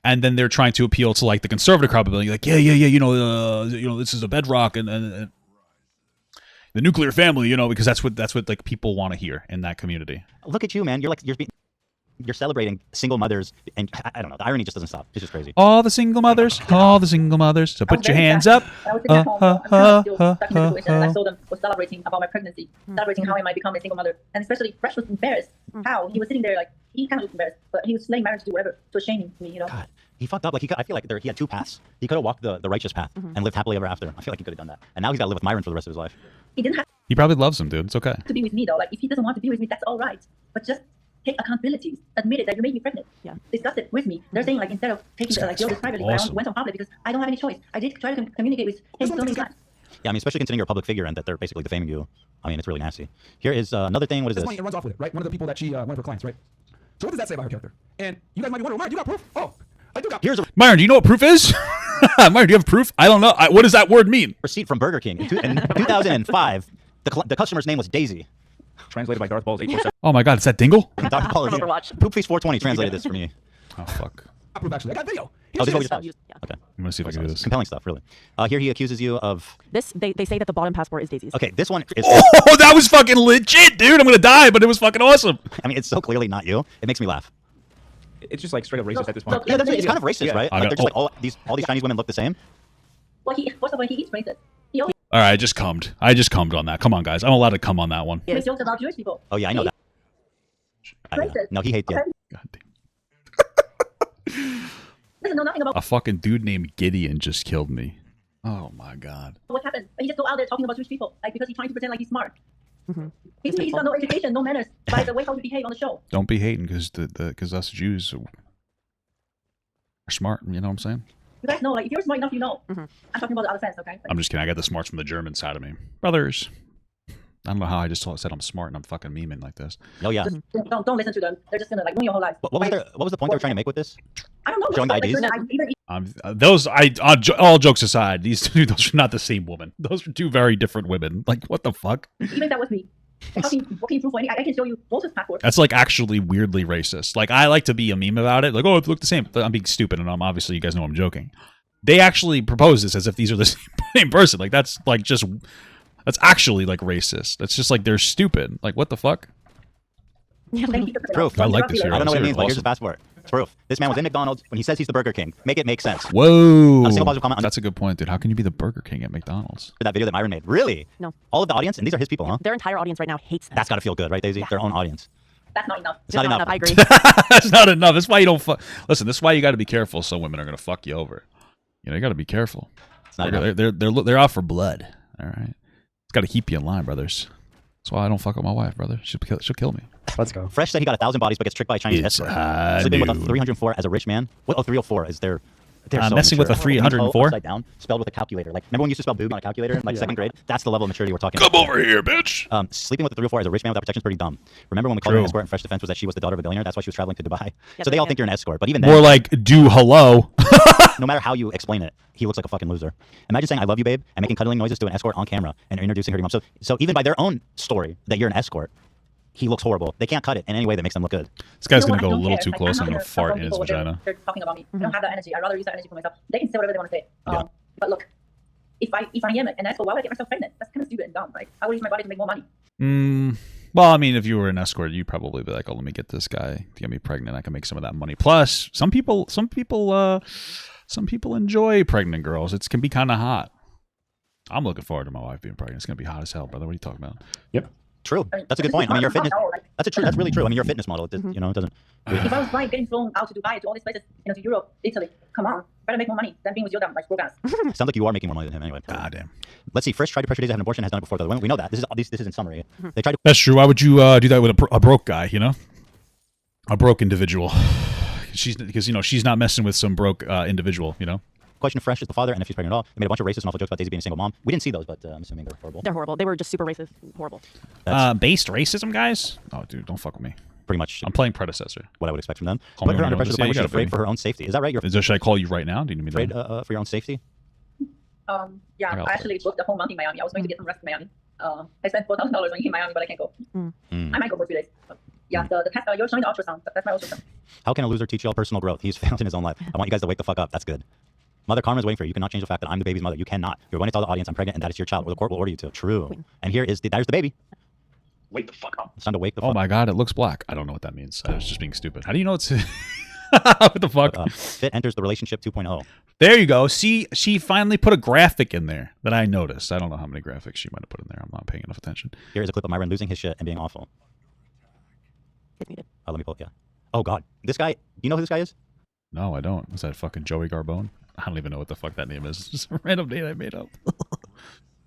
And then they're trying to appeal to like the conservative crowd, like, yeah, you know, this is a bedrock and the nuclear family, you know, because that's what like people want to hear in that community.
Look at you, man. You're celebrating single mothers, and I don't know. The irony just doesn't stop. It's just crazy.
All the single mothers. So put your hands up.
I was sitting at home, I'm kind of still stuck in the situation, and I saw them was celebrating about my pregnancy, celebrating how I might become a single mother, and especially Fresh was embarrassed. How he was sitting there like he kind of looked embarrassed, but he was slaying marriage to do whatever to shame me, you know.
God, he fucked up. Like I feel like he had two paths. He could have walked the righteous path and lived happily ever after. I feel like he could have done that, and now he's got to live with Myron for the rest of his life.
He didn't have
He probably loves him, dude. It's okay.
to be with me though. Like if he doesn't want to be with me, that's all right. But just take accountability. Admit it that you made me pregnant.
Yeah.
Discuss it with me. They're saying like instead of taking like this privately,
awesome.
I went on public because I don't have any choice. I did try to communicate with him so many times.
Yeah, I mean, especially considering you're a public figure and that they're basically defaming you. I mean, it's really nasty. Here is another thing. What is
This
this?
money and runs off with it, right? One of the people that one of her clients, right? So what does that say about her character? And you guys might be wondering, Myron, you got proof? Oh, I do got proof.
Here's a
Myron, do you know what proof is? Myron, do you have proof? I don't know. What does that word mean?
receipt from Burger King. In 2005, the customer's name was Daisy.
Translated by Darth Ball's 847.
Oh my God, is that Dingle?
Dr. Paul
Overwatch.
Poopface420 translated this for me.
Oh fuck.
Got proof, actually. I got video.
Oh, this is what we
Here's
just watched.
Yeah.
Okay.
I'm gonna see if I can do this.
Compelling stuff, really. Here he accuses you of.
This they say that the bottom passport is Daisy's.
Okay, this one is.
Oh, that was fucking legit, dude. I'm gonna die, but it was fucking awesome.
I mean, it's so clearly not you. It makes me laugh.
It's just like straight up racist at this point.
Yeah, it's kind of racist, right?
I
Like
got-
they're just like all these Chinese women look the same.
Well, first of all, he is racist. He always
All right, I just cummed on that. Come on, guys. I'm alled to come on that one.
makes jokes about Jewish people.
Oh yeah, I know that.
Racist.
No, he hates you.
God damn.
Doesn't know nothing about
A fucking dude named Gideon just killed me. Oh my God.
what happened. He just go out there talking about Jewish people, like because he's trying to pretend like he's smart.
Mm-hmm.
He's got no education, no manners by the way how he behave on the show.
Don't be hating because us Jews are smart. You know what I'm saying?
You guys know, like if you're smart enough, you know.
Mm-hmm.
I'm talking about the other fans, okay?
I'm just kidding. I got the smarts from the German side of me. Brothers. I don't know how I just said I'm smart and I'm fucking memeing like this.
Oh yeah.
Just don't listen to them. They're just gonna like ruin your whole life.
What was the point they were trying to make with this?
I don't know.
Showing
Like,
IDs?
All jokes aside, those are not the same woman. Those are two very different women. Like, what the fuck?
Even if that was me, What can you prove for any? I can show you both passports.
That's like actually weirdly racist. Like I like to be a meme about it. Like, oh, it look the same. I'm being stupid, and I'm obviously you guys know I'm joking. They actually propose this as if these are the same person. Like that's like just that's actually like racist. That's just like they're stupid. Like what the fuck?
Proof.
I like this here.
I don't know what it means, but here's his passport. It's proof. This man was in McDonald's when he says he's the Burger King. Make it make sense.
Whoa.
Not a single positive comment on
That's a good point, dude. How can you be the Burger King at McDonald's?
that video that Myron made. Really?
No.
All of the audience, and these are his people, huh?
Their entire audience right now hates them.
That's got to feel good, right, Daisy? Their own audience.
That's not enough.
It's not enough.
I agree.
That's not enough. That's why you don't fuck. Listen, this is why you got to be careful. Some women are going to fuck you over. You know, you got to be careful.
It's not
they're out for blood. All right. It's got to keep you in line, brothers. That's why I don't fuck with my wife, brother. She'll kill me.
Let's go.
Fresh said he got 1,000 bodies, but gets tricked by a Chinese escort. Sleeping with a 304 as a rich man. What? Oh, 304 is their.
Messing with a 304?
Upside down, spelled with a calculator. Like, remember when you used to spell boob on a calculator in like second grade? That's the level of maturity we're talking about.
Come over here, bitch.
Sleeping with a 304 as a rich man without protection is pretty dumb. Remember when we called her an escort and Fresh defense was that she was the daughter of a billionaire? That's why she was traveling to Dubai. So they all think you're an escort, but even then,
more like do hello.
no matter how you explain it, he looks like a fucking loser. Imagine saying I love you, babe, and making cuddling noises to an escort on camera and introducing her to your mom. So even by their own story that you're an escort, he looks horrible. They can't cut it in any way that makes them look good.
This guy's going to go a little too close. I'm going to fart in his vagina.
They're talking about me. I don't have that energy. I'd rather use that energy for myself. They can say whatever they want to say. But look, if I am an escort, why would I get myself pregnant? That's kind of stupid and dumb, right? I would use my body to make more money.
Well, I mean, if you were an escort, you'd probably be like, "Oh, let me get this guy to get me pregnant. I can make some of that money." Plus, some people enjoy pregnant girls. It can be kind of hot. I'm looking forward to my wife being pregnant. It's gonna be hot as hell, brother. What are you talking about?
Yep.
True. That's a good point. I mean, your fitness. That's really true. I mean, your fitness model. You know, it doesn't.
If I was flying, getting flown out to Dubai, to all these places, to Europe, Italy, come on, better make more money than being with your dumb broke ass.
Sounds like you are making more money than him anyway.
God damn.
Let's see. Frisch tried to pressure Daisy to have an abortion. Has done it before though. We know that. This is in summary. They tried to.
That's true. Why would you do that with a broke guy? You know, a broke individual. Because she's not messing with some broke individual. You know.
Question of Fresh is the father, and if she's pregnant at all. They made a bunch of racist and awful jokes about Daisy being a single mom. We didn't see those, but I'm assuming they're horrible.
They're horrible. They were just super racist. Horrible.
Based racism, guys? Oh, dude, don't fuck with me.
Pretty much.
I'm playing Predecessor.
What I would expect from them.
Call
Put
me
her under pressure to the point where she's
gotta
afraid
be.
for her own safety. Is that right?
Should I call you right now? Do you need me
afraid
to?
For your own safety?
Yeah, I actually booked a whole month in Miami. I was going to get some rest in Miami. I spent $4,000 when in Miami, but I can't go. I might go for 3 days. Yeah, the test, you're showing the ultrasound. That's my ultrasound.
How can a loser teach y'all personal growth? He's failed in his own life. I want you guys to wake the fuck up. That's good. Mother Karma's waiting for you. You cannot change the fact that I'm the baby's mother. You cannot. You're going to tell the audience I'm pregnant and that is your child, or the court will order you to. True. And there's the baby.
Wake the fuck up.
It's time to wake the fuck up.
Oh my god, it looks black. I don't know what that means. I was just being stupid. How do you know it's... What the fuck?
Fit enters the relationship 2.0.
There you go. See, she finally put a graphic in there that I noticed. I don't know how many graphics she might have put in there. I'm not paying enough attention.
Here is a clip of Myron losing his shit and being awful.
Get muted.
Let me pull it. Yeah. Oh god. This guy, you know who this guy is?
No, I don't. Was that fucking Joey Garbone? I don't even know what the fuck that name is. It's just a random name I made up.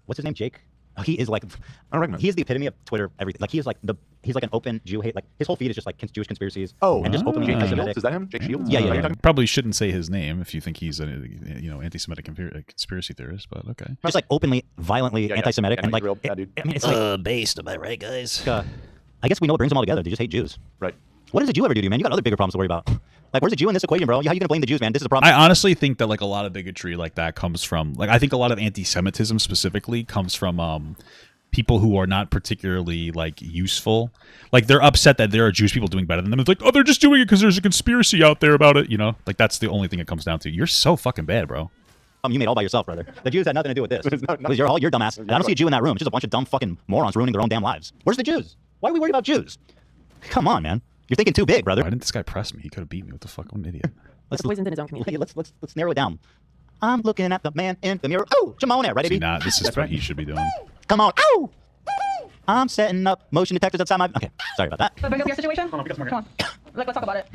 What's his name? Jake? Oh, he is like,
I don't recognize.
He is the epitome of Twitter everything. Like he's like an open Jew hate. Like his whole feed is just like Jewish conspiracies.
Oh,
and just openly
Jake
anti-Semitic.
Shields? Is that him? Jake Shields?
Yeah.
Probably shouldn't say his name if you think he's a anti-Semitic conspiracy theorist, but okay.
Just like openly, violently anti-Semitic and like.
Real bad dude.
I mean, it's like
based. Am I right, guys?
I guess we know what brings them all together. They just hate Jews.
Right.
What does a Jew ever do to you, man? You got other bigger problems to worry about. Like, where's the Jew in this equation, bro? How are you gonna blame the Jews, man? This is a problem.
I honestly think that like a lot of bigotry like that comes from I think a lot of anti-Semitism specifically comes from people who are not particularly like useful. Like they're upset that there are Jewish people doing better than them. It's like, oh, they're just doing it because there's a conspiracy out there about it. You know, like that's the only thing it comes down to. You're so fucking bad, bro.
You made all by yourself, brother. The Jews had nothing to do with this. Because you're dumbass. And I don't see a Jew in that room. It's just a bunch of dumb fucking morons ruining their own damn lives. Where's the Jews? Why are we worried about Jews? Come on, man. You're thinking too big, brother.
Why didn't this guy press me? He could have beat me. What the fuck? I'm an idiot.
Let's poisoned in his own community.
Let's narrow it down. I'm looking at the man in the mirror. Oh, Jamone, ready?
See, nah, this is what he should be doing.
Come on. Ow! I'm setting up motion detectors outside my. Okay, sorry about that.
Bring up your situation. Come on. Let's talk about it.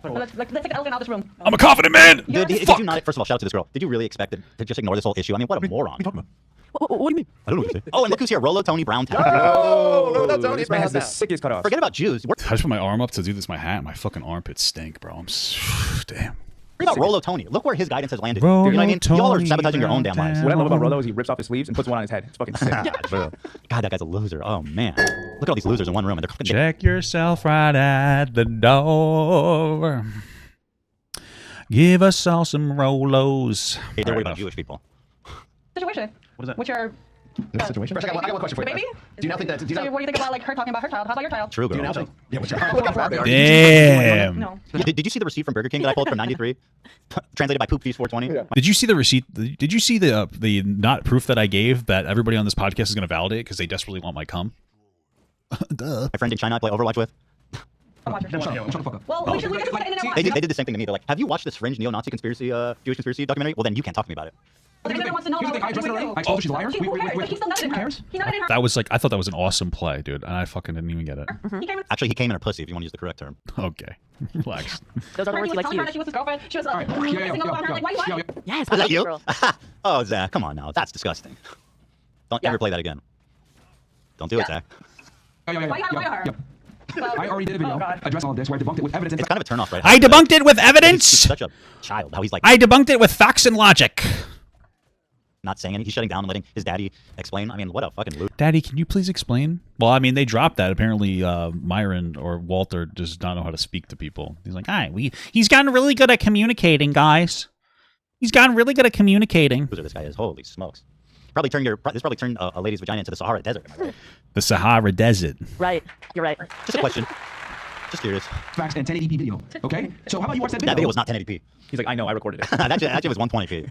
Let's take the elephant out of this room.
I'm a confident man.
Dude, did you not? First of all, shout out to this girl. Did you really expect to just ignore this whole issue? I mean, what a moron.
What do you mean?
I don't know what you say. Oh, and look who's here. Rolo Tony Browntown.
This man has the sickest cutoff.
Forget about Jews.
I just put my arm up to do this. My hat, my fucking armpits stink, bro. damn.
Forget about Rolo Tony. Look where his guidance has landed. You know what I mean? Y'all are sabotaging your own damn lives.
What I love about Rolo is he rips off his sleeves and puts one on his head. It's fucking sick.
God, that guy's a loser. Oh man, look at all these losers in one room, and they're
check yourself right at the door. Give us all some Rolos.
Hey, they're worried about Jewish people.
Situation.
What is that?
Which are
This situation. Fresh, I got one question for you.
Baby?
Do you now think that? Do you
So
now,
what do you think about like her talking about her child? How about your child?
True,
do you
girl.
now think? Yeah, what's your
Damn.
No.
Yeah, did you see the receipt from Burger King that I pulled from '93, translated by Poop Feast 420?
Yeah.
Did you see the receipt? Did you see the not proof that I gave that everybody on this podcast is going to validate because they desperately want my cum? Duh.
My friend in China I play Overwatch with.
Shut the fuck up. Well, we just put it in there.
They did the same thing to me. They're like, "Have you watched this fringe neo-Nazi conspiracy, Jewish conspiracy documentary?" Well, then you can't talk to me about it.
Well, everybody wants to know.
Here's the thing, I addressed it already. I told her she's a liar.
Who cares? He's still nutted in
Who
her.
cares?
He nutted in her.
That was like I thought that was an awesome play, dude, and I fucking didn't even get it.
Actually, he came in her pussy, if you want to use the correct term.
Okay, relax.
Those are the words he likes to
All
use.
right.
She was his girlfriend. She was
All right.
kissing all over her. Like, why?
Yeah.
Yes,
Was that you?
girl.
Oh, Zach, come on now. That's disgusting. Don't ever play that again. Don't do it, Zach.
Why you gotta lie to her?
I already did a video addressing all of this where I debunked it with evidence.
It's kind of a turnoff, right?
I debunked it with evidence.
He's such a child. How he's like
I debunked it with facts and logic.
not saying anything. He's shutting down and letting his daddy explain. I mean, what a fucking loot.
Daddy, can you please explain? Well, I mean, they dropped that. Apparently, Myron or Walter does not know how to speak to people. He's like, he's gotten really good at communicating, guys. He's gotten really good at communicating.
Who's this guy is? Holy smokes. Probably turned a lady's vagina into the Sahara Desert. Am I right?
The Sahara Desert.
Right. You're right.
Just a question. Just curious.
Facts and 1080p video. Okay? So how about you watch that video?
That video was not 1080p.
He's like, I know, I recorded it.
that actually was 120p.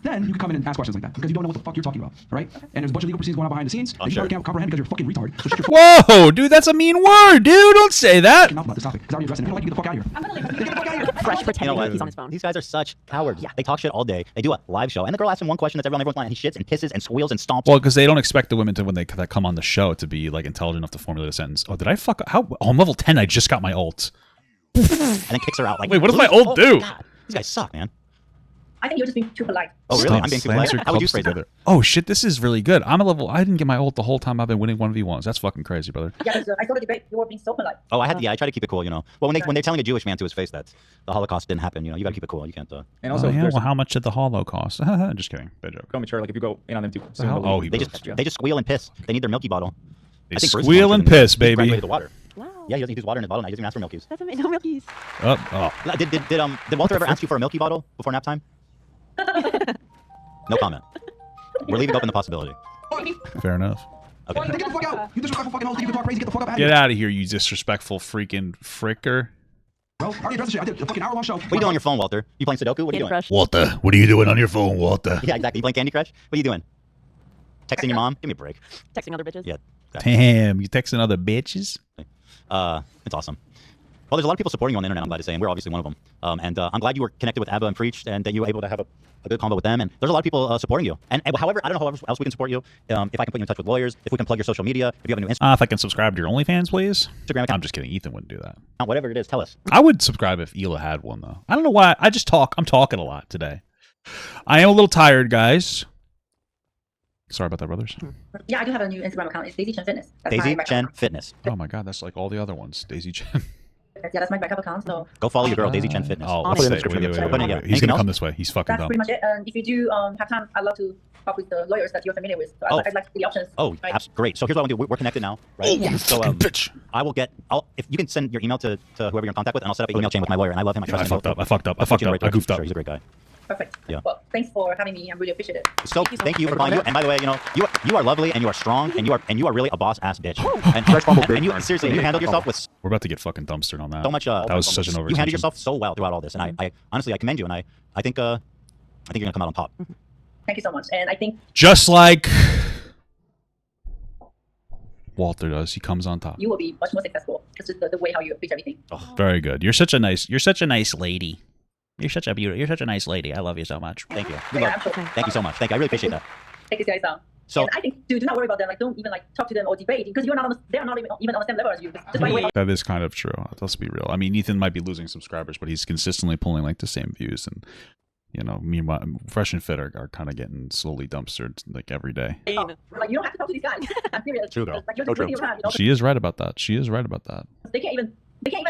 Then you can come in and ask questions like that because you don't know what the fuck you're talking about, all right? And there's a bunch of legal proceedings going on behind the scenes that you probably can't comprehend because you're a fucking retard. So shut your
Whoa, dude, that's a mean word, dude. Don't say that.
mouth about this topic because I already addressed it. If you don't like it, get the fuck out of here.
I'm gonna leave. Get the fuck out of here. Fresh pretending like he's on his phone.
These guys are such cowards. Yeah. They talk shit all day. They do a live show, and the girl asks him one question that's everyone's line, and he shits and pisses and squeals and stomps.
Well, because they don't expect the women to, when they that come on the show, to be like intelligent enough to formulate a sentence. Oh, did I fuck? How? Oh, I'm level 10. I just got my ult.
And then kicks her out. Like,
wait, what does my ult do?
God, these guys suck, man.
I think you're just being too polite.
Oh, really?
Stop
I'm being too
slams
polite.
your
How would you
clubs
phrase
together.
that?
Oh shit, this is really good. I'm a level. I didn't get my ult the whole time I've been winning 1v1s. That's fucking crazy, brother.
Yeah, because I saw the debate. You were being so polite.
Oh, I try to keep it cool, you know. Well, when they're telling a Jewish man to his face that the Holocaust didn't happen, you know, you gotta keep it cool. You can't.
And also,
yeah,
there's
well, how much did the holo cost? Just kidding. Bad joke.
don't mature. Like if you go in on them too soon,
hell?
they'll
Oh,
leave.
he
they just squeal and piss. They need their milky bottle.
They
I think Bruce is
squeal
going
and
to
piss,
He's
baby.
graduated the water.
Wow.
Yeah, he doesn't use water in his bottle now. He doesn't even ask for milkies.
That's amazing. No milkies.
Oh.
Did Walter ever ask you for a milky bottle before nap time? No comment. We're leaving open the possibility.
Fair enough.
Okay.
Get the fuck out! You disrespectful fucking hoes. You can talk crazy. Get the fuck up out of
Get
here.
out of here, you disrespectful freaking fricker.
Bro, I already addressed the shit. I did a fucking hour-long show.
What are you doing on your phone, Walter? You playing Sudoku? What are you doing?
Walter, what are you doing on your phone, Walter?
Yeah, exactly. You playing Candy Crush? What are you doing? Texting your mom? Give me a break.
Texting other bitches.
Yeah.
Damn, you texting other bitches?
It's awesome. Well, there's a lot of people supporting you on the internet, I'm glad to say, and we're obviously one of them. And I'm glad you were connected with Abba and Preached, and that you were able to have a good combo with them. And there's a lot of people supporting you. And however, I don't know how else we can support you. If I can put you in touch with lawyers, if we can plug your social media, if you have a new Instagram
If I can subscribe to your OnlyFans, please.
account,
I'm just kidding. Ethan wouldn't do that.
whatever it is, tell us.
I would subscribe if Ela had one, though. I don't know why. I just talk. I'm talking a lot today. I am a little tired, guys. Sorry about that, brothers.
Yeah, I do have a new Instagram account. It's Daisy Chen Fitness. That's
Daisy
my
Chen
backup
Fitness.
Oh my god, that's like all the other ones. Daisy Chen.
account. Yeah, that's my backup account. So
Go follow your girl, Daisy Chen Fitness.
Oh,
I'll
let's
put it in the
say,
description.
wait.
I'll put it in.
He's
Anything
gonna
else?
come this way. He's fucking
that's
dumb.
pretty much it. And if you do have time, I'd love to talk with the lawyers that you're familiar with. So I'd like to see the options.
Oh,
right?
great. So here's what I want to do. We're connected now, right?
Oh, you
so,
fucking bitch.
If you can send your email to whoever you're in contact with, and I'll set up an email chain with my lawyer. And I love him. I trust
I
him.
fucked up. I fucked up. I
I'll put
fucked
you in the
up.
right
I goofed
direction.
up.
Sure, he's a great guy.
Perfect.
Yeah.
Well, thanks for having me. I'm really appreciative.
So thank you for calling you. And by the way, you know, you are lovely and you are strong and you are really a boss ass bitch. And you seriously, you handled yourself with
We're about to get fucking dumpstered on that.
so much.
That was such an overextension.
You handled yourself so well throughout all this, and I honestly I commend you, and I think you're gonna come out on top.
Thank you so much. And I think
Just like Walter does, he comes on top.
you will be much more successful. It's just the way how you approach everything.
Oh, very good. You're such a nice lady. You're such a nice lady. I love you so much.
Thank you.
Yeah, I'm sure.
Thank you so much. Thank you. I really appreciate that.
Take these guys down.
So
And I think do not worry about them. Like don't even talk to them or debate because you're not on they're not even on the same level as you. Just by the way.
That is kind of true. Let's be real. I mean, Ethan might be losing subscribers, but he's consistently pulling like the same views, and you know, meanwhile, Fresh and Fit are kind of getting slowly dumpstered like every day.
Like you don't have to talk to these guys. I'm serious.
True, girl.
Like, you're
So
just wasting
true.
your time, you know?
She is right about that. She is right about that.
They can't even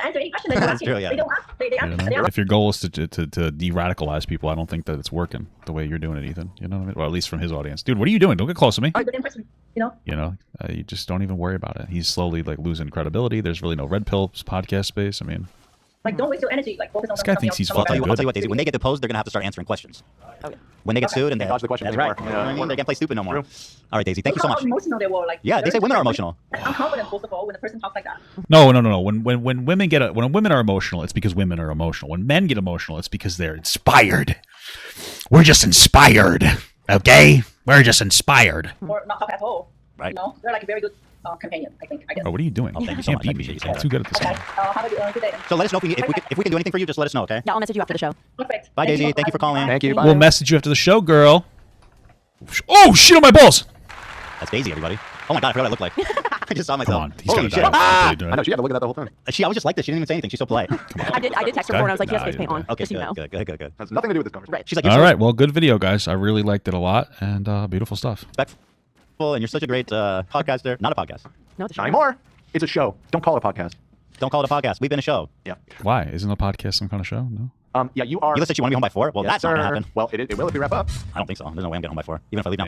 answer any question that you're
That's
asking.
true, yeah.
They don't ask. They
You
ask.
know? If your goal is to de-radicalize people, I don't think that it's working the way you're doing it, Ethan. You know what I mean? Well, at least from his audience. Dude, what are you doing? Don't get close to me.
Or the same question, you know?
You know, you just don't even worry about it. He's slowly like losing credibility. There's really no red pill podcast space. I mean,
Like, don't waste your energy. Like, focus on
This guy
something
thinks
else.
he's
I'll tell
fucking
you what,
good.
Daisy. When they get deposed, they're gonna have to start answering questions.
Oh, yeah.
When they get sued and they
dodge the questions
that's right.
anymore.
You know what I mean? They can't play stupid no more.
True.
All right, Daisy. Thank you so
Look
much.
how emotional they were. Like,
Yeah, they say women are emotional.
I'm confident, first of all, when a person talks like that.
No. When women are emotional, it's because women are emotional. When men get emotional, it's because they're inspired. We're just inspired. Okay? We're just inspired.
Or not talk at all.
Right.
You know, they're like a very good companion, I think. I guess.
Oh, what are you doing?
Oh, thank you
You
so
can't
much. I
beat me.
appreciate you
You're
saying
too good at this
Okay.
game.
Have a good day then.
So let us know if we can do anything for you. Just let us know, okay?
Yeah, I'll message you after the show.
Perfect.
Bye, Daisy. Thank you for calling.
Thank you. Bye.
We'll message you after the show, girl. Oh, shit on my balls.
That's Daisy, everybody. Oh my god, I forgot what I look like. I just saw myself.
Come on. He's
Holy
gotta
shit.
die.
Ah!
Dude,
I know she had to look at that the whole time.
I was just like this. She didn't even say anything. She's so polite.
I did text her before and I was like, yes, face paint on.
Okay,
just so you know.
good.
Has nothing to do with this conversation.
Right.
She's like,
All right. Well, good video, guys. I really liked it a lot, and beautiful stuff.
respectful, and you're such a great podcaster. Not a podcast.
No, it's a show.
Not anymore. It's a show. Don't call it a podcast.
Don't call it a podcast. We've been a show.
Yeah.
Why? Isn't a podcast some kind of show? No.
Yeah, you are.
You said you want to be home by 4? Well,
Yes,
that's not going to
sir.
happen.
Well, it will if we wrap up.
I don't think so. There's no way I'm getting home by 4. Even if I leave now.